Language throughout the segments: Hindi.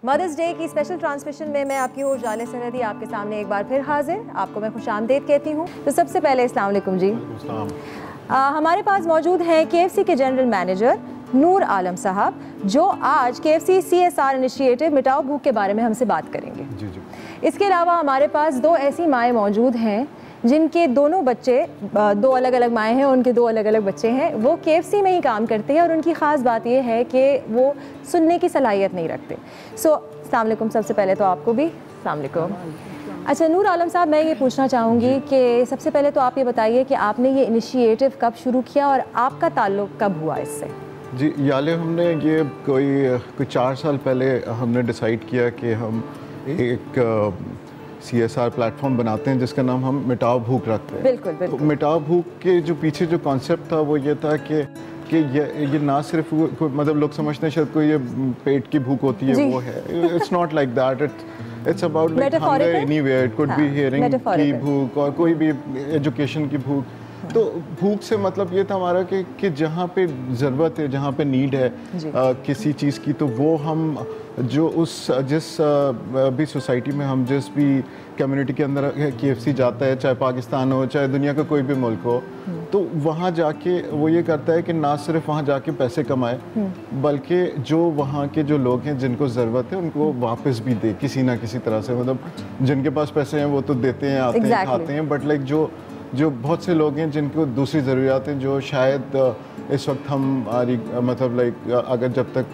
मदर्स डे की स्पेशल ट्रांसमिशन में मैं आपकी होस्ट जाले सरहदी आपके सामने एक बार फिर हाजिर। आपको मैं खुशामदीद कहती हूँ। तो सबसे पहले अस्सलाम वालेकुम जी। हमारे पास मौजूद हैं KFC के जनरल मैनेजर नूर आलम साहब, जो आज KFC CSR इनिशिएटिव मिटाओ भूख के बारे में हमसे बात करेंगे। जी जी। इसके अलावा हमारे पास दो ऐसी माएँ मौजूद हैं जिनके दोनों बच्चे, दो अलग अलग माएँ हैं, उनके दो अलग अलग बच्चे हैं। वो KFC में ही काम करते हैं और उनकी ख़ास बात ये है कि वो सुनने की सलाहियत नहीं रखते। अस्सलाम वालेकुम। सबसे पहले तो आपको भी अस्सलाम वालेकुम। अच्छा नूर आलम साहब, मैं ये पूछना चाहूँगी कि सबसे पहले तो आप ये बताइए कि आपने ये इनिशिएटिव कब शुरू किया और आपका ताल्लुक़ कब हुआ इससे? जी याले हमने ये कोई 4 साल पहले हमने डिसाइड किया कि हम एक CSR प्लेटफॉर्म बनाते हैं जिसका नाम हम मिटाओ भूख रखते हैं। बिल्कुल बिल्कुल। तो मिटाओ भूख के जो पीछे जो कॉन्सेप्ट था वो ये था कि ये ना सिर्फ मतलब लोग समझते हैं शायद कोई ये पेट की भूख होती है, वो है। It's not like that. It's about like hunger anywhere. It could be hearing की भूख और कोई भी एजुकेशन की भूख। तो भूख से मतलब ये था हमारा कि जहाँ पे ज़रूरत है, जहाँ पे नीड है किसी चीज़ की, तो वो हम जिस भी सोसाइटी में हम जिस भी कम्युनिटी के अंदर KFC जाता है, चाहे पाकिस्तान हो चाहे दुनिया का कोई भी मुल्क हो, तो वहाँ जाके वो ये करता है कि ना सिर्फ वहाँ जाके पैसे कमाए, बल्कि जो वहाँ के जो लोग हैं जिनको ज़रूरत है उनको वापस भी दे किसी ना किसी तरह से। मतलब जिनके पास पैसे हैं वो तो देते हैं, आते हैं, खाते हैं, बट लाइक जो बहुत से लोग हैं जिनको दूसरी ज़रूरियात हैं, जो शायद इस वक्त हम मतलब लाइक अगर जब तक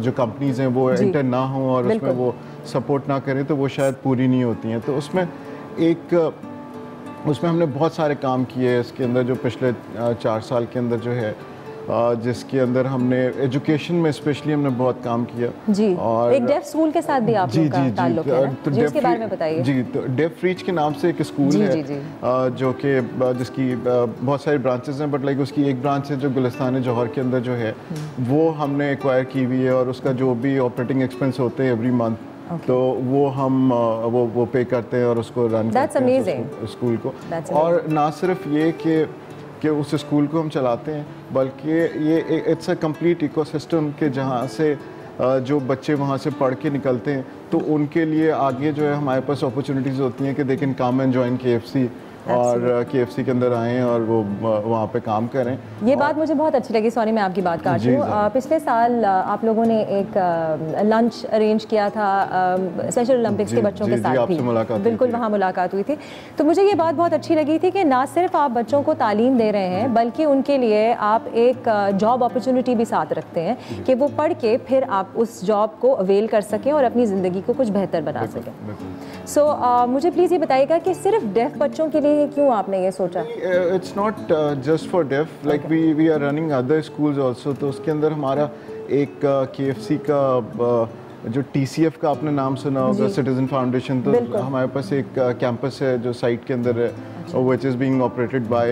जो कंपनीज़ हैं वो एंटर ना हों और उसमें वो सपोर्ट ना करें तो वो शायद पूरी नहीं होती हैं। तो उसमें हमने बहुत सारे काम किए इसके अंदर, जो पिछले 4 साल के अंदर जो है, जिसके अंदर हमने एजुकेशन में स्पेशली हमने बहुत काम किया। जी। और एक डेफ स्कूल के साथ भी आप लोगों का ताल्लुक है ना? जी, उसके बारे में बताइए। जी, तो डेफ रीच के नाम से एक स्कूल है जो कि जिसकी बहुत सारी ब्रांचेस हैं, बट लाइक उसकी एक ब्रांच है जो गुलिस्तान जौहर के अंदर जो है वो हमने एक्वायर की हुई है, और उसका जो भी ऑपरेटिंग एक्सपेंस होते हैं एवरी मंथ तो वो हम वो पे करते हैं और उसको रन करते हैं स्कूल को। और ना सिर्फ ये कि उस स्कूल को हम चलाते हैं, बल्कि ये इट्स अ कंप्लीट इकोसिस्टम के जहाँ से जो बच्चे वहाँ से पढ़ के निकलते हैं तो उनके लिए आगे जो है हमारे पास अपॉर्चुनिटीज़ होती हैं कि they can come and join KFC और KFC के अंदर आएँ और वो वहाँ पे काम करें। ये बात मुझे बहुत अच्छी लगी। सॉरी मैं आपकी बात काट रही हूँ। पिछले साल आप लोगों ने एक लंच अरेंज किया था स्पेशल ओलंपिक्स के बच्चों के साथ भी। बिल्कुल, वहाँ मुलाकात हुई थी। तो मुझे ये बात बहुत अच्छी लगी थी कि ना सिर्फ आप बच्चों को तालीम दे रहे हैं, बल्कि उनके लिए आप एक जॉब अपॉर्चुनिटी भी साथ रखते हैं कि वो पढ़ के फिर आप उस जॉब को अवेल कर सकें और अपनी ज़िंदगी को कुछ बेहतर बना सकें। मुझे प्लीज़ ये बताइएगा कि सिर्फ डेफ बच्चों के लिए क्यों आपने ये सोचा? It's not just for deaf, like we are running other schools also. तो उसके अंदर हमारा एक KFC का जो TCF का आपने नाम सुना होगा, सिटीजन फाउंडेशन, तो हमारे पास एक कैंपस है जो साइट के अंदर है, which is being operated by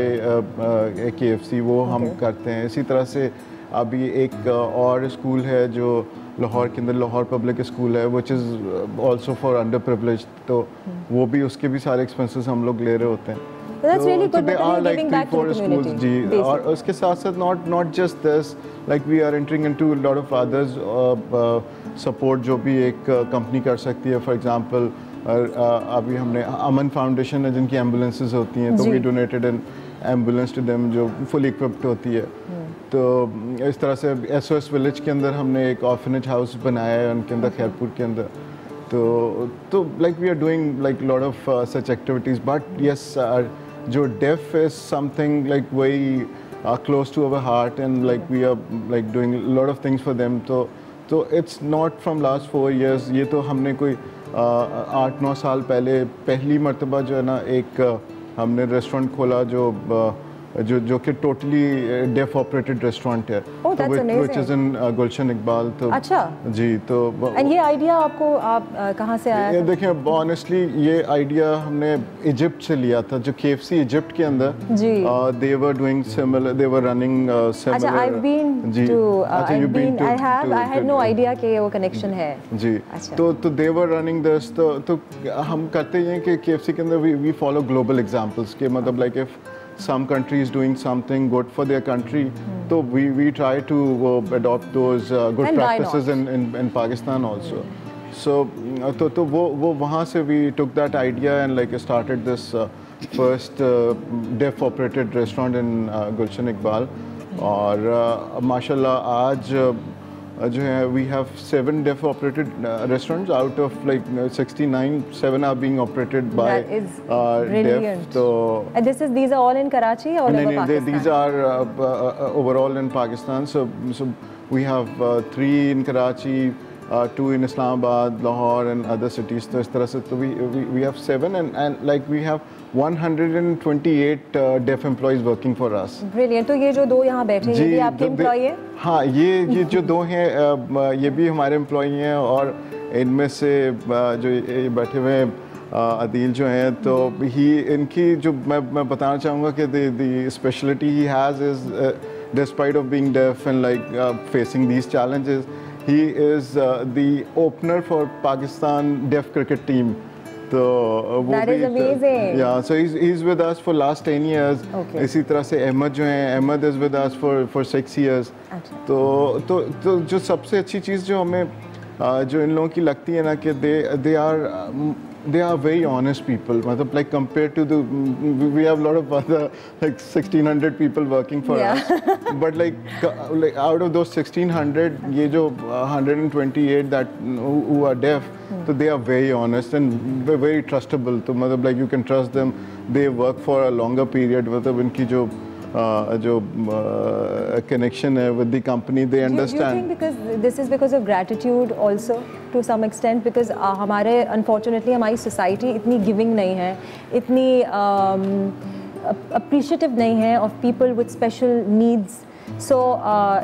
KFC, वो हम करते हैं। इसी तरह से अभी एक और स्कूल है जो लाहौर के अंदर, लाहौर पब्लिक स्कूल है, which is also for under privilege, तो वो भी उसके भी सारे एक्सपेंसेस हम लोग ले रहे होते हैं। So they are like 3-4 schools जी। और उसके साथ साथ not just this, like we are entering into a lot of others support जो भी एक कंपनी कर सकती है। फॉर एग्जांपल अभी हमने अमन फाउंडेशन है जिनकी एम्बुलेंसेज होती हैं, तो we donated an ambulance to them जो फुल इक्विप्ड होती है। तो इस तरह से SOS विलेज के अंदर हमने एक ऑर्फनेज हाउस बनाया है उनके अंदर, खैरपुर के अंदर। तो like we are doing like lot of such activities, but yes जो deaf is something like very close to our heart, and like we are like doing lot of things for them. तो it's not from last 4 years, ये तो हमने कोई 8-9 साल पहले पहली मर्तबा जो है ना एक हमने रेस्टोरेंट खोला जो कि टोटली डेफ ऑपरेटेड रेस्टोरेंट है, व्हिच इज इन गुलशन इकबाल। तो अच्छा जी। तो ये आइडिया आपको कहाँ से आया? ये देखिए, ऑनेस्टली ये आइडिया हमने इजिप्ट से लिया था, जो KFC इजिप्ट के अंदर they were doing similar, they were running similar. अच्छा, आई हैड नो आइडिया कि वो कनेक्शन है जी। तो दे वर रनिंग दिस। तो हम करते हैं कि KFC के अंदर वी फॉलो ग्लोबल एग्जांपल्स के, मतलब like if some countries doing something good for their country, so we try to adopt those good practices in Pakistan also. So तो वो वहाँ से we took that idea and like started this first deaf operated restaurant in Gulshan Iqbal. और माशाल्लाह आज जो है we have 7 deaf operated restaurants out of like 69. 7 are being operated by deaf. So and these are all in Karachi or Pakistan? These are overall in Pakistan. So we have 3 in Karachi, 2 in Islamabad, Lahore and other cities. So इस तरह से तो we have 7 and like we have 128 deaf employees working for us. Brilliant. तो ये जो 2 यहाँ बैठे हैं ये भी आपके employee हैं? हाँ, ये जो 2 हैं ये भी हमारे employee हैं और इनमें से जो ये बैठे हुए हैं अदील जो हैं तो इनकी जो मैं बताना चाहूँगा कि the specialty he has is despite of being deaf and like facing these challenges, he is the opener for Pakistan deaf cricket team. So that is amazing. Yeah, so he's with us for last 10 years. Okay. इसी तरह से अहमद जो हैं, Ahmad is with us for 6 years. अच्छा. तो जो सबसे अच्छी चीज़ जो हमें जो इन लोगों की लगती है ना कि they are very honest people. मतलब like compared to we have a lot of other like 1600 people working for us. But like out of those 1600, ये जो 128 that who are deaf, so they are very honest and very trustable. तो मतलब like you can trust them. They work for a longer period. मतलब इनकी जो connection है with the company, they understand. Do you think because this is because of gratitude also to some extent, because हमारे unfortunately हमारी society इतनी giving नहीं है, इतनी appreciative नहीं है of people with special needs. So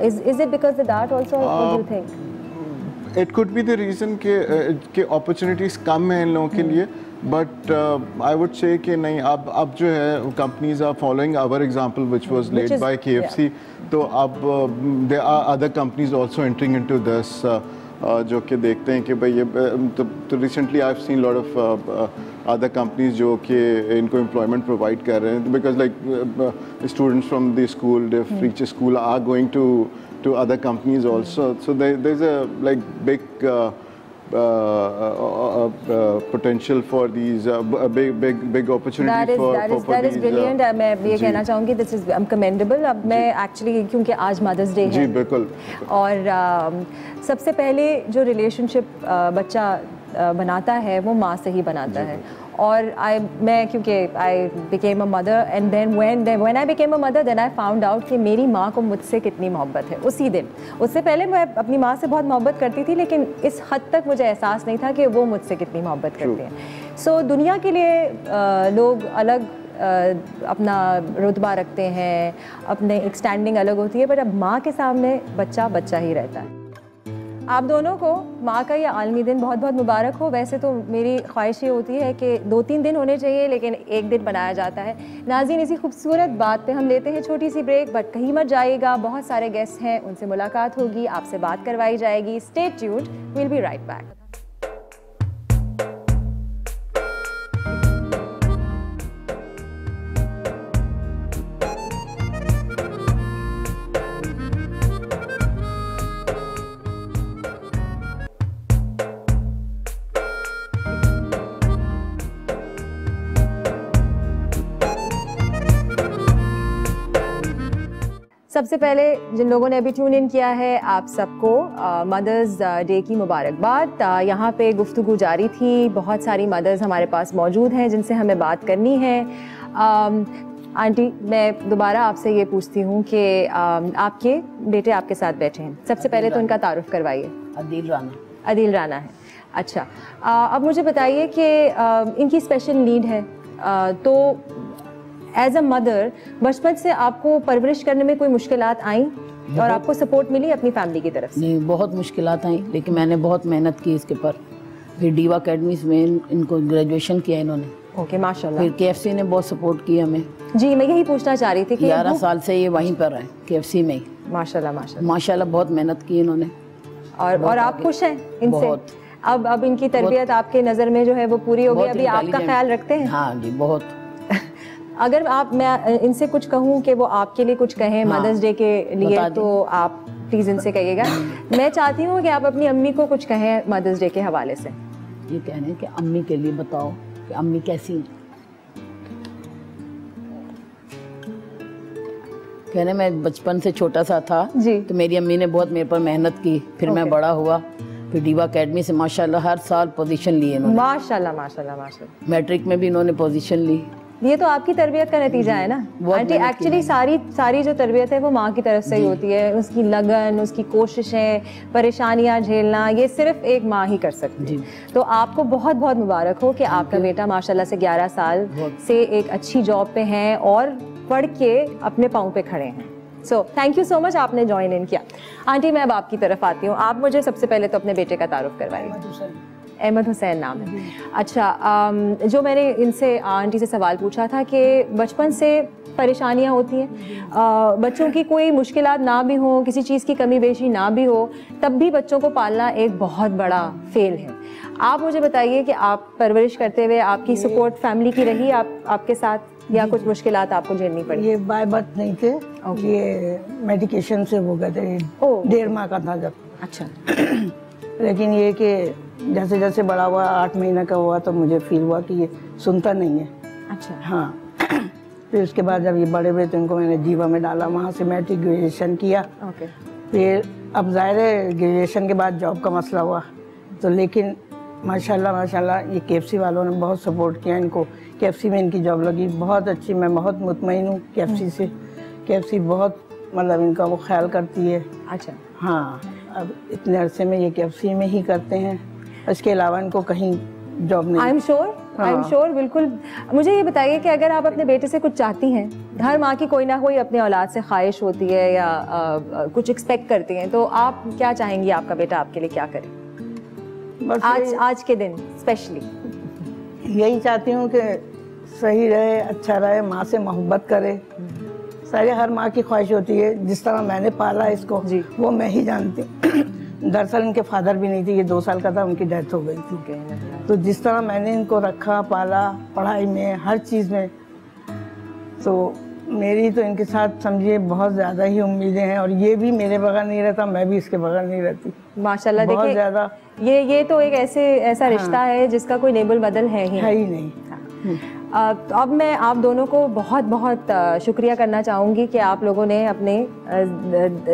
is it because of that also? What do you think? It could be the reason कि opportunities कम हैं इन लोगों के लिए. But I would say कि नहीं अब जो है companies are following our example which was led by KFC. तो अब there are other companies also entering into this जो कि देखते हैं कि भाई ये तो recently I've seen a lot of other companies जो कि इनको employment provide कर रहे हैं because like students from the school, the free school are going to other companies also. So there's a like big potential for these big opportunity that is brilliant. मैं ये कहना चाहूँगी this is commendable. अब मैं actually क्योंकि आज Mother's Day है जी बिल्कुल और सबसे पहले जो relationship बच्चा बनाता है वो माँ से ही बनाता है और मैं क्योंकि I became a mother and then when I became a mother then I found out कि मेरी माँ को मुझसे कितनी मोहब्बत है उसी दिन. उससे पहले मैं अपनी माँ से बहुत मोहब्बत करती थी लेकिन इस हद तक मुझे एहसास नहीं था कि वो मुझसे कितनी मोहब्बत करती हैं. So दुनिया के लिए लोग अलग अपना रुतबा रखते हैं, अपने एक स्टैंडिंग अलग होती है, बट अब माँ के सामने बच्चा बच्चा ही रहता है. आप दोनों को माँ का ये आलमी दिन बहुत बहुत मुबारक हो. वैसे तो मेरी ख्वाहिश ये होती है कि 2-3 दिन होने चाहिए लेकिन एक दिन बनाया जाता है. नाज़रीन, इसी खूबसूरत बात पे हम लेते हैं छोटी सी ब्रेक, बट कहीं मत जाइएगा. बहुत सारे गेस्ट हैं, उनसे मुलाकात होगी, आपसे बात करवाई जाएगी. Stay tuned, we'll be right back. सबसे पहले जिन लोगों ने अभी ट्यून इन किया है आप सबको मदर्स डे की मुबारकबाद. यहाँ पे गुफ्तगू जारी थी, बहुत सारी मदर्स हमारे पास मौजूद हैं जिनसे हमें बात करनी है. आंटी, मैं दोबारा आपसे ये पूछती हूँ कि आपके बेटे आपके साथ बैठे हैं, सबसे पहले तो उनका तारुफ करवाइए. अदील राना है. अच्छा, अब मुझे बताइए कि इनकी स्पेशल नीड है, तो एज अ मदर बचपन से आपको परवरिश करने में कोई मुश्किलात आई और आपको सपोर्ट मिली अपनी फैमिली की तरफ से? नहीं, बहुत मुश्किलात आई लेकिन मैंने बहुत मेहनत की इसके पर. फिर डीवा अकेडमी में इनको ग्रेजुएशन किया इन्होंने. ओके, माशाल्लाह. फिर केएफसी ने बहुत सपोर्ट किया हमें. जी, मैं यही पूछना चाह रही थी कि 11 साल से ये वहीं पर है केएफसी में ही. माशाल्लाह माशाल्लाह माशाल्लाह, बहुत मेहनत की इन्होंने. और आप खुश हैं इनसे? अब इनकी तरबियत आपके नज़र में जो है वो पूरी हो गई, अभी आपका ख्याल रखते हैं? हाँ जी, बहुत. अगर मैं इनसे कुछ कहूँ कि वो आपके लिए कुछ कहें मदर्स डे के लिए, तो आप प्लीज़ इनसे कहिएगा। मैं चाहती हूँ कि आप अपनी अम्मी को कुछ कहें मदर्स डे के हवाले से। ये कह रहे हैं कि अम्मी के लिए बताओ कि अम्मी कैसी हैं। कह रहे मैं बचपन से छोटा सा था जी, तो मेरी अम्मी ने बहुत मेरे पर मेहनत की, फिर मैं बड़ा हुआ, फिर डीवा एकेडमी से माशाल्लाह हर साल पोजीशन ली इन्होंने। माशाल्लाह माशाल्लाह माशाल्लाह। मैट्रिक में भी इन्होंने पोजीशन ली। ये तो आपकी तरबियत का नतीजा है ना आंटी। एक्चुअली सारी जो तरबियत है वो माँ की तरफ से ही होती है। उसकी लगन, उसकी कोशिशें, परेशानियाँ झेलना, ये सिर्फ एक माँ ही कर सकती है। तो आपको बहुत बहुत मुबारक हो कि आपका बेटा माशाल्लाह से 11 साल से एक अच्छी जॉब पे हैं और पढ़ के अपने पाँव पे खड़े हैं। So thank you so much, आपने ज्वाइन इन किया। आंटी मैं अब आपकी तरफ आती हूँ। आप मुझे सबसे पहले तो अपने बेटे का तारुफ करवाइए। अहमद हुसैन नाम है। अच्छा, जो मैंने इनसे आंटी से सवाल पूछा था कि बचपन से परेशानियाँ होती हैं, बच्चों की कोई मुश्किलात ना भी हो, किसी चीज़ की कमी बेशी ना भी हो, तब भी बच्चों को पालना एक बहुत बड़ा फेल है। आप मुझे बताइए कि आप परवरिश करते हुए आपकी सपोर्ट फैमिली की रही आपके साथ या कुछ मुश्किलात आपको झेलनी पड़ी? ये बाय बर्थ नहीं थे, ये मेडिकेशन से हो गए थे। 1.5 माह का था जब। अच्छा। लेकिन ये कि जैसे जैसे बड़ा हुआ, 8 महीने का हुआ, तो मुझे फील हुआ कि ये सुनता नहीं है। अच्छा। हाँ। फिर उसके बाद जब ये बड़े हुए तो इनको मैंने जीवा में डाला, वहाँ से मैट्रिक ग्रेजुएशन किया। ओके। फिर अब ज़ाहिर है ग्रेजुएशन के बाद जॉब का मसला हुआ, तो लेकिन माशाल्लाह ये KFC वालों ने बहुत सपोर्ट किया इनको। KFC में इनकी जॉब लगी, बहुत अच्छी। मैं बहुत मुतमईन हूँ KFC से। KFC बहुत मतलब इनका वो ख्याल करती है। अच्छा। हाँ, अब इतने अरसे में ये KFC में ही करते हैं, इसके अलावा इनको कहीं जॉब नहीं। आई एम श्योर, बिल्कुल। मुझे ये बताइए कि अगर आप अपने बेटे से कुछ चाहती हैं, हर माँ की कोई ना कोई अपने औलाद से ख्वाहिश होती है या कुछ एक्सपेक्ट करती हैं, तो आप क्या चाहेंगी आपका बेटा आपके लिए क्या करे? बस आज के दिन स्पेशली यही चाहती हूँ कि सही रहे, अच्छा रहे, माँ से मोहब्बत करे। सारे हर माँ की ख्वाहिश होती है, जिस तरह मैंने पाला इसको वो मैं ही जानती हूँ। दरअसल इनके फादर भी नहीं थे, ये 2 साल का था, उनकी डेथ हो गई थी। तो जिस तरह मैंने इनको रखा, पाला, पढ़ाई में, हर चीज़ में, तो मेरी तो इनके साथ समझिए बहुत ज़्यादा ही उम्मीदें हैं। और ये भी मेरे बगैर नहीं रहता, मैं भी इसके बगैर नहीं रहती। माशाल्लाह। बहुत ज़्यादा ये तो एक ऐसा रिश्ता है जिसका कोई नेबल बदल है ही नहीं। अब मैं आप दोनों को बहुत बहुत शुक्रिया करना चाहूँगी कि आप लोगों ने अपने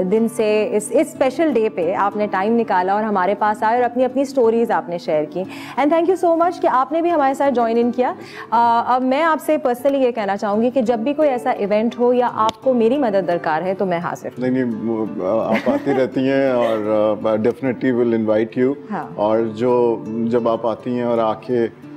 दिन से इस स्पेशल डे पे आपने टाइम निकाला और हमारे पास आए और अपनी अपनी स्टोरीज़ आपने शेयर की। And thank you so much कि आपने भी हमारे साथ ज्वाइन इन किया। अब मैं आपसे पर्सनली ये कहना चाहूँगी कि जब भी कोई ऐसा इवेंट हो या आपको मेरी मदद दरकार है तो मैं हाजिर। नहीं, आप आती रहती हैं और डेफिनेटली विल इन्वाइट यू। और जब आप आती हैं और आके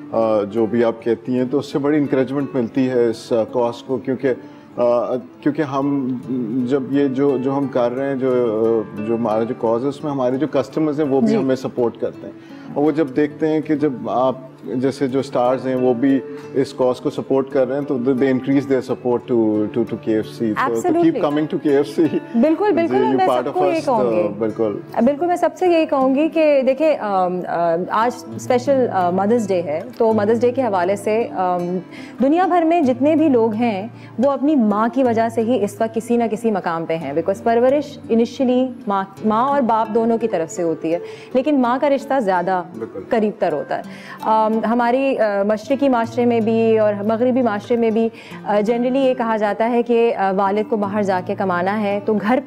जो भी आप कहती हैं तो उससे बड़ी इंकरेजमेंट मिलती है इस कॉज को, क्योंकि हम जब ये जो हम कर रहे हैं, जो हमारा जो कॉज है, उसमें हमारे जो कस्टमर्स हैं वो भी हमें सपोर्ट करते हैं। और वो जब देखते हैं कि जब आप जैसे जो स्टार्स हैं वो भी इस कॉज को सपोर्ट कर रहे हैं, तो they increase their support to KFC। तो कीप कमिंग टू KFC। बिल्कुल मैं सबको यही कहूँगी। बिल्कुल मैं सबसे यही कहूँगी कि देखिए आज स्पेशल मदर्स डे है, तो मदर्स डे के हवाले से दुनिया भर में जितने भी लोग हैं वो अपनी माँ की वजह से ही इस वक्त किसी ना किसी मकाम पे हैं। बिकॉज परवरिश इनिशियली माँ और बाप दोनों की तरफ से होती है, लेकिन माँ का रिश्ता ज़्यादा करीब तर होता है। हमारी मशरिकी माशरे में भी और मगरिबी माशरे में भी जनरली ये कहा जाता है कि वालिद को बाहर जाके कमाना है, तो घर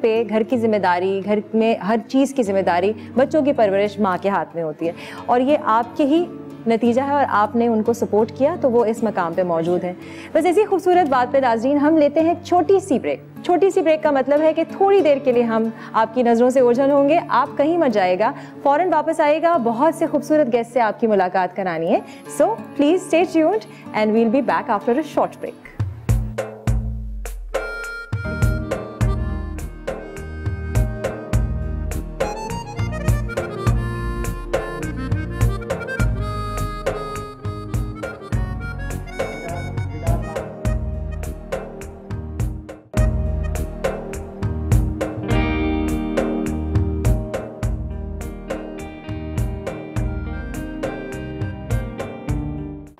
की जिम्मेदारी, घर में हर चीज़ की जिम्मेदारी, बच्चों की परवरिश माँ के हाथ में होती है। और ये आपके ही नतीजा है और आपने उनको सपोर्ट किया तो वो इस मकाम पे मौजूद है। बस इसी खूबसूरत बात पे नाज़रीन हम लेते हैं छोटी सी ब्रेक। छोटी सी ब्रेक का मतलब है कि थोड़ी देर के लिए हम आपकी नज़रों से ओझल होंगे। आप कहीं मत जाएगा, फ़ौरन वापस आएगा, बहुत से खूबसूरत गेस्ट से आपकी मुलाकात करानी है। So please stay tuned and we'll be back after a short break.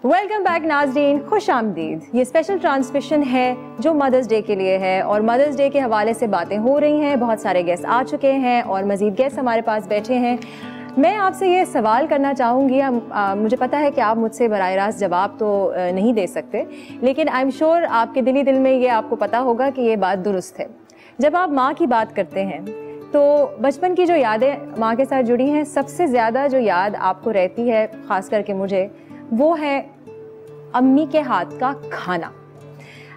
Welcome back नाज़रीन, खुश आमदीद। ये स्पेशल ट्रांसमिशन है जो मदर्स डे के लिए है और मदर्स डे के हवाले से बातें हो रही हैं। बहुत सारे गेस्ट आ चुके हैं और मज़ीद गेस्ट हमारे पास बैठे हैं। मैं आपसे ये सवाल करना चाहूँगी, मुझे पता है कि आप मुझसे बराह रास्त जवाब तो नहीं दे सकते, लेकिन आई एम श्योर आपके दिली दिल में ये आपको पता होगा कि ये बात दुरुस्त है। जब आप माँ की बात करते हैं तो बचपन की जो यादें माँ के साथ जुड़ी हैं, सबसे ज़्यादा जो याद आपको रहती है, ख़ास करके मुझे, वो है अम्मी के हाथ का खाना।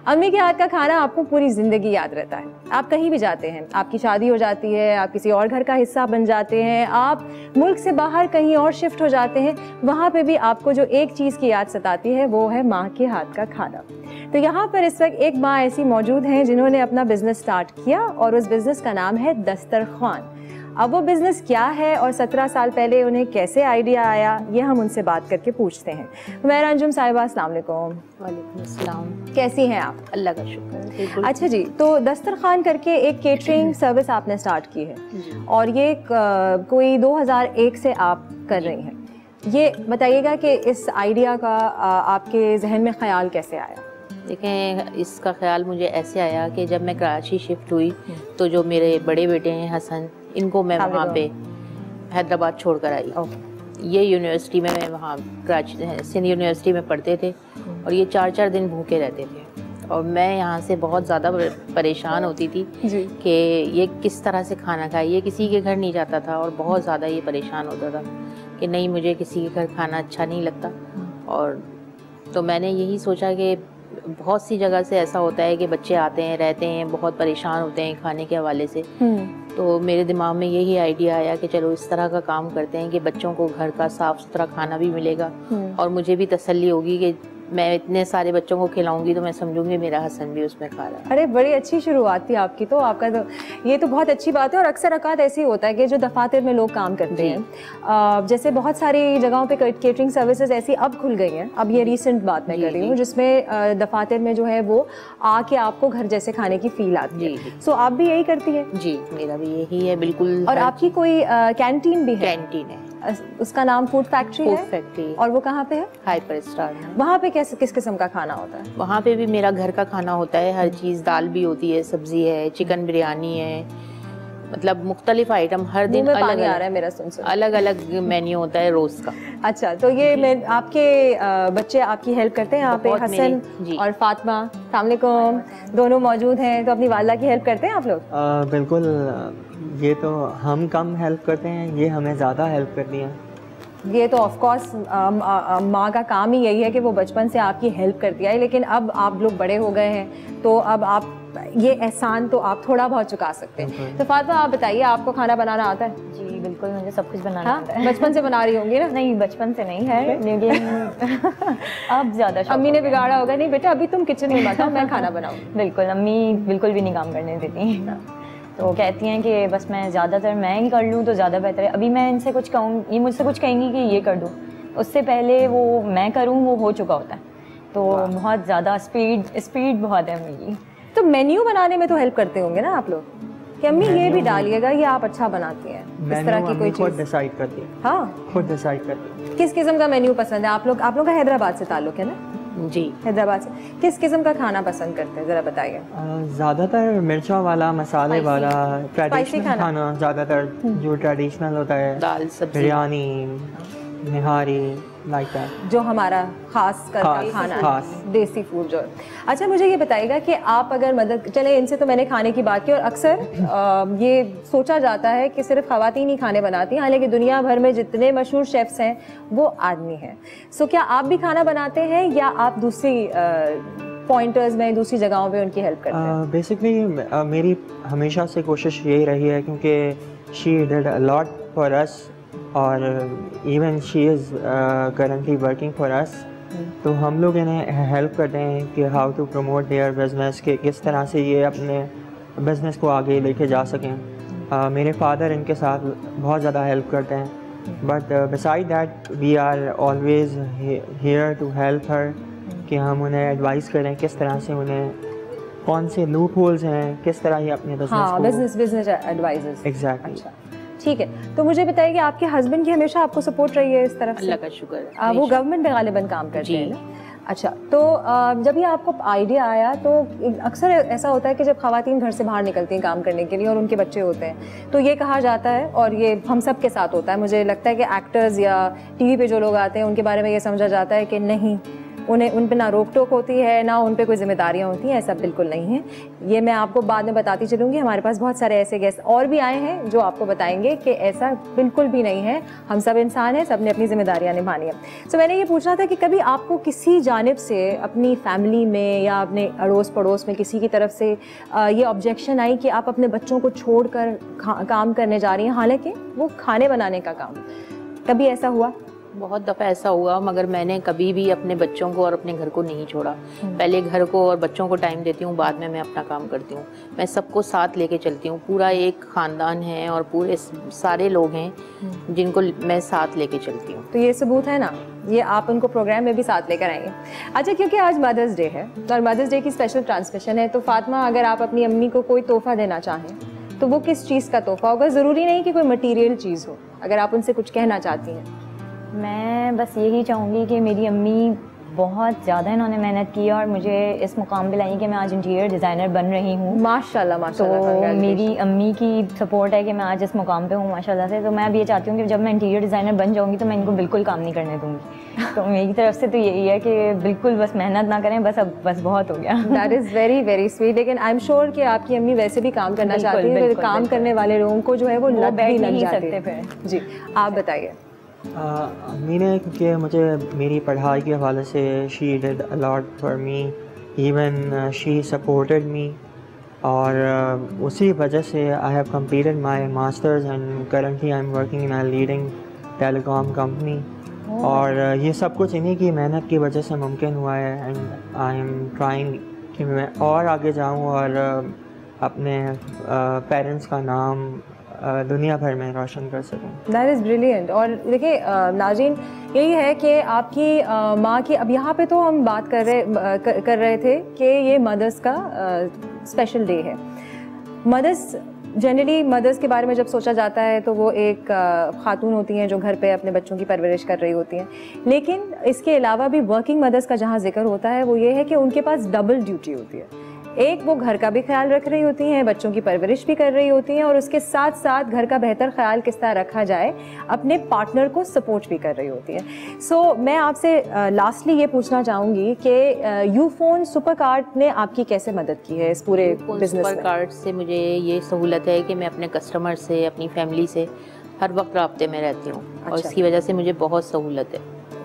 अम्मी के हाथ का खाना आपको पूरी ज़िंदगी याद रहता है। आप कहीं भी जाते हैं, आपकी शादी हो जाती है, आप किसी और घर का हिस्सा बन जाते हैं, आप मुल्क से बाहर कहीं और शिफ्ट हो जाते हैं, वहाँ पे भी आपको जो एक चीज़ की याद सताती है वो है माँ के हाथ का खाना। तो यहाँ पर इस वक्त एक माँ ऐसी मौजूद हैं जिन्होंने अपना बिज़नेस स्टार्ट किया और उस बिज़नेस का नाम है दस्तरख्वान। अब वो बिज़नेस क्या है और 17 साल पहले उन्हें कैसे आइडिया आया, ये हम उनसे बात करके पूछते हैं। हुमैरा अंजुम साहिबा, अस्सलाम वालेकुम। वालेकुम अस्सलाम। कैसी हैं आप? अल्लाह का शुक्र। अच्छा जी, तो दस्तरखान करके एक केटरिंग सर्विस आपने स्टार्ट की है और ये कोई 2001 से आप कर रही हैं। ये बताइएगा कि इस आइडिया का आपके जहन में ख्याल कैसे आया? देखें, इसका ख्याल मुझे ऐसे आया कि जब मैं कराची शिफ्ट हुई तो जो मेरे बड़े बेटे हैं हसन, इनको मैं वहाँ पे हैदराबाद छोड़ कर आई। ये यूनिवर्सिटी में, मैं वहाँ कराची सिंध यूनिवर्सिटी में पढ़ते थे और ये 4-4 दिन भूखे रहते थे और मैं यहाँ से बहुत ज़्यादा परेशान होती थी कि ये किस तरह से खाना खाए। ये किसी के घर नहीं जाता था और बहुत ज़्यादा ये परेशान होता था कि नहीं, मुझे किसी के घर खाना अच्छा नहीं लगता। और तो मैंने यही सोचा कि बहुत सी जगह से ऐसा होता है कि बच्चे आते हैं, रहते हैं, बहुत परेशान होते हैं खाने के हवाले से। तो मेरे दिमाग में यही आइडिया आया कि चलो इस तरह का काम करते हैं कि बच्चों को घर का साफ़ सुथरा खाना भी मिलेगा और मुझे भी तसल्ली होगी कि मैं इतने सारे बच्चों को खिलाऊंगी तो मैं समझूंगी मेरा हसन भी उसमें खा रहा है। अरे बड़ी अच्छी शुरुआत थी आपकी। तो आपका तो ये तो बहुत अच्छी बात है और अक्सर औक़ात ऐसे ही होता है कि जो दफातर में लोग काम करते हैं, जैसे बहुत सारी जगहों पे केटरिंग सर्विसेज ऐसी अब खुल गई हैं। अब ये रीसेंट बात मैं कर रही हूँ जिसमें दफातर में जो है वो आके आपको घर जैसे खाने की फील आती है। सो आप भी यही करती हैं? जी, मेरा भी यही है बिल्कुल। और आपकी कोई कैंटीन भी है? कैंटीन है, उसका नाम फूड फैक्ट्री है? फैक्ट्री। और वो कहाँ पे है? हाइपर स्टार में। वहाँ पे किस किस्म का खाना होता है? वहाँ पे भी मेरा घर का खाना होता है, हर चीज़, दाल भी होती है, सब्जी है, चिकन बिरयानी है, मतलब मुख्तलिफ आइटम हर दिन अलग आ रहा है मेरा सुन। अलग अलग मेन्यू होता है रोज का। अच्छा, तो ये आपके बच्चे आपकी हेल्प करते हैं यहाँ पे? हसन और फातिमा, अस्सलाम वालेकुम, दोनों मौजूद हैं। तो अपनी वालिदा की हेल्प करते हैं आप लोग? बिल्कुल, ये तो हम कम हेल्प करते हैं, ये हमें ज़्यादा हेल्प करती हैं। ये तो ऑफ कोर्स माँ का काम ही यही है कि वो बचपन से आपकी हेल्प करती है, लेकिन अब आप लोग बड़े हो गए हैं तो अब आप ये एहसान तो आप थोड़ा बहुत चुका सकते हैं। तो फातिमा, आप बताइए, आपको खाना बनाना आता है? जी बिल्कुल, मुझे सब कुछ बनाना आता है। बचपन से बना रही होंगी ना? नहीं, बचपन से नहीं है, लेकिन अब ज़्यादा अम्मी ने बिगाड़ा होगा, नहीं बेटा अभी तुम किचन में मत आओ, मैं खाना बनाऊँ। बिल्कुल, अम्मी बिल्कुल भी नहीं काम करने देती। तो कहती हैं कि बस मैं ज़्यादातर मैं ही कर लूँ तो ज़्यादा बेहतर है। अभी मैं इनसे कुछ कहूँ, ये मुझसे कुछ कहेंगी कि ये कर दो, उससे पहले वो मैं करूँ वो हो चुका होता है। तो बहुत ज़्यादा स्पीड बहुत है मेरी। तो मेन्यू बनाने में तो हेल्प करते होंगे ना आप लोग कि अम्मी ये भी डालिएगा, ये आप अच्छा बनाती हैं, इस तरह की कोई चीज़? खुद डिसाइड करती है। हाँ, खुद डिसाइड करती है। किस किस्म का मेन्यू पसंद है? आप लोग का हैदराबाद से ताल्लुक़ है ना? जी, हैदराबाद से। किस किस्म का खाना पसंद करते हैं, ज़रा बताइए। ज़्यादातर मिर्चा वाला, मसाले वाला, ट्रेडिशनल खाना ज़्यादातर, जो ट्रेडिशनल होता है, दाल, सब्जी, बिरयानी, निहारी, लाइक दैट, जो हमारा खास कर खाना है, देसी फूड जो। अच्छा, मुझे ये बताइएगा कि आप अगर मदद, चले इनसे तो मैंने खाने की बात की और अक्सर ये सोचा जाता है कि सिर्फ ख़वातीन ही खाने बनाती हैं, हालांकि दुनिया भर में जितने मशहूर शेफ्स हैं वो आदमी हैं। सो क्या आप भी खाना बनाते हैं या आप दूसरी पॉइंटर्स में, दूसरी जगहों पे उनकी हेल्प करते हैं? बेसिकली मेरी हमेशा से कोशिश यही रही है, क्योंकि she did a lot for us और even she is currently working for us. तो हम लोग इन्हें हेल्प करते हैं कि how to promote their business, के किस तरह से ये अपने बिज़नेस को आगे लेके जा सकें। मेरे फादर इनके साथ बहुत ज़्यादा हेल्प करते हैं, but beside that we are always here to help her, कि हम उन्हें एडवाइस करें किस तरह से, उन्हें कौन से लूप होल्स हैं, किस तरह ये अपने बिजनेस बिजनेस एडवाइजर्स। एग्जैक्टली। ठीक है, तो मुझे बताइए कि आपके हस्बैंड की हमेशा आपको सपोर्ट रही है इस तरफ से? अल्लाह का शुक्र है। वो गवर्नमेंट में गालिबन काम करते हैं ना? अच्छा, तो जब ये आपको आइडिया आया तो अक्सर ऐसा होता है कि जब ख़वातीन घर से बाहर निकलती हैं काम करने के लिए और उनके बच्चे होते हैं तो ये कहा जाता है, और ये हम सब के साथ होता है, मुझे लगता है कि एक्टर्स या टीवी पे जो लोग आते हैं उनके बारे में ये समझा जाता है कि नहीं, उन्हें उन पे ना रोक टोक होती है, ना उन पे कोई जिम्मेदारियां होती हैं। ऐसा बिल्कुल नहीं है। ये मैं आपको बाद में बताती चलूँगी। हमारे पास बहुत सारे ऐसे गेस्ट और भी आए हैं जो आपको बताएंगे कि ऐसा बिल्कुल भी नहीं है। हम सब इंसान हैं, सब ने अपनी जिम्मेदारियां निभानी है। सो मैंने ये पूछना था कि कभी आपको किसी जानिब से अपनी फैमिली में या अपने अड़ोस पड़ोस में किसी की तरफ से ये ऑब्जेक्शन आई कि आप अपने बच्चों को छोड़ कर काम करने जा रही हैं, हालांकि वो खाने बनाने का काम, कभी ऐसा हुआ? बहुत दफ़ा ऐसा हुआ, मगर मैंने कभी भी अपने बच्चों को और अपने घर को नहीं छोड़ा। पहले घर को और बच्चों को टाइम देती हूँ, बाद में मैं अपना काम करती हूँ। मैं सबको साथ लेके चलती हूँ। पूरा एक ख़ानदान है और पूरे सारे लोग हैं जिनको मैं साथ लेके चलती हूँ। तो ये सबूत है ना, ये आप उनको प्रोग्राम में भी साथ लेकर आएंगे। अच्छा, क्योंकि आज मदर्स डे है और मदर्स डे की स्पेशल ट्रांसमिशन है, तो फातिमा, अगर आप अपनी अम्मी को कोई तोहफ़ा देना चाहें तो वो किस चीज़ का तोहफ़ा होगा? ज़रूरी नहीं कि कोई मटीरियल चीज़ हो, अगर आप उनसे कुछ कहना चाहती हैं। मैं बस यही चाहूँगी कि मेरी अम्मी बहुत ज़्यादा इन्होंने मेहनत की और मुझे इस मुकाम पे लाई कि मैं आज इंटीरियर डिज़ाइनर बन रही हूँ। माशाल्लाह माशाल्लाह। तो मेरी अम्मी की सपोर्ट है कि मैं आज इस मुकाम पे हूँ माशाल्लाह से। तो मैं अब ये चाहती हूँ कि जब मैं इंटीरियर डिज़ाइनर बन जाऊँगी तो मैं इनको बिल्कुल काम नहीं करने दूँगी। तो मेरी तरफ से तो यही है कि बिल्कुल बस मेहनत ना करें, बस अब बस बहुत हो गया। That is very very sweet. लेकिन आई एम श्योर कि आपकी अम्मी वैसे भी काम करना चाहती है, काम करने वाले लोगों को जो है वो लत भी लग जाती है। जी, आप बताइए। अम्मी ने, क्योंकि मुझे मेरी पढ़ाई के हवाले से she did a lot for me, even she supported me, और उसी वजह से I have completed my masters and currently I am working in a leading telecom company. और ये सब कुछ इन्हीं की मेहनत की वजह से मुमकिन हुआ है। एंड आई एम ट्राइंग कि मैं और आगे जाऊँ और अपने पेरेंट्स का नाम दुनिया भर में रोशन कर सकूं। That is brilliant. और देखिए नाज़रीन, यही है कि आपकी माँ की, अब यहाँ पे तो हम बात कर रहे थे कि ये मदर्स का स्पेशल डे है। मदर्स जनरली, मदर्स के बारे में जब सोचा जाता है तो वो एक खातून होती हैं जो घर पे अपने बच्चों की परवरिश कर रही होती हैं। लेकिन इसके अलावा भी वर्किंग मदर्स का जहाँ जिक्र होता है वो ये है कि उनके पास डबल ड्यूटी होती है। एक, वो घर का भी ख्याल रख रही होती हैं, बच्चों की परवरिश भी कर रही होती हैं, और उसके साथ साथ घर का बेहतर ख्याल किस तरह रखा जाए, अपने पार्टनर को सपोर्ट भी कर रही होती हैं। सो मैं आपसे लास्टली ये पूछना चाहूँगी कि यूफोन सुपर कार्ड ने आपकी कैसे मदद की है इस पूरे बिजनेस में? सुपर कार्ड से मुझे ये सहूलत है कि मैं अपने कस्टमर से, अपनी फैमिली से हर वक्त राब्ते में रहती हूँ। और इसकी वजह से मुझे बहुत सहूलत है।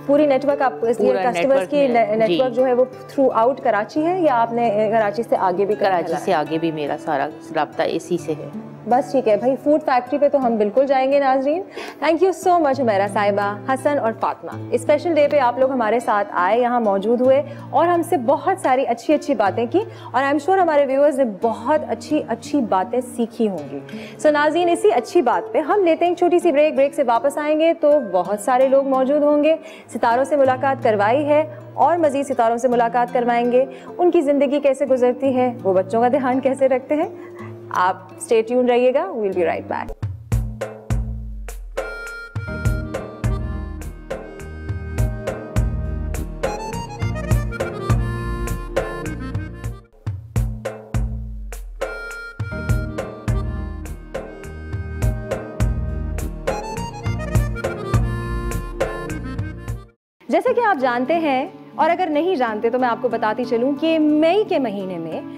पूरी नेटवर्क आप कस्टमर्स की नेटवर्क जो है वो थ्रू आउट कराची है, या आपने कराची से आगे भी? कराची से आगे भी मेरा सारा राब्ता इसी से है। बस ठीक है भाई, फूड फैक्ट्री पे तो हम बिल्कुल जाएंगे नाजरीन। Thank you so much Humaira साहिबा, हसन और फातिमा। इस स्पेशल डे पे आप लोग हमारे साथ आए, यहाँ मौजूद हुए और हमसे बहुत सारी अच्छी अच्छी बातें की, और आई एम श्योर हमारे व्यूअर्स ने बहुत अच्छी अच्छी बातें सीखी होंगी। सो नाजरीन, इसी अच्छी बात पे हम लेते हैं एक छोटी सी ब्रेक। ब्रेक से वापस आएंगे तो बहुत सारे लोग मौजूद होंगे, सितारों से मुलाकात करवाई है और मज़ीद सितारों से मुलाकात करवाएंगे। उनकी ज़िंदगी कैसे गुजरती है, वो बच्चों का ध्यान कैसे रखते हैं। आप स्टे ट्यून रहिएगा, we will be right back. जैसे कि आप जानते हैं, और अगर नहीं जानते तो मैं आपको बताती चलूं कि मई के महीने में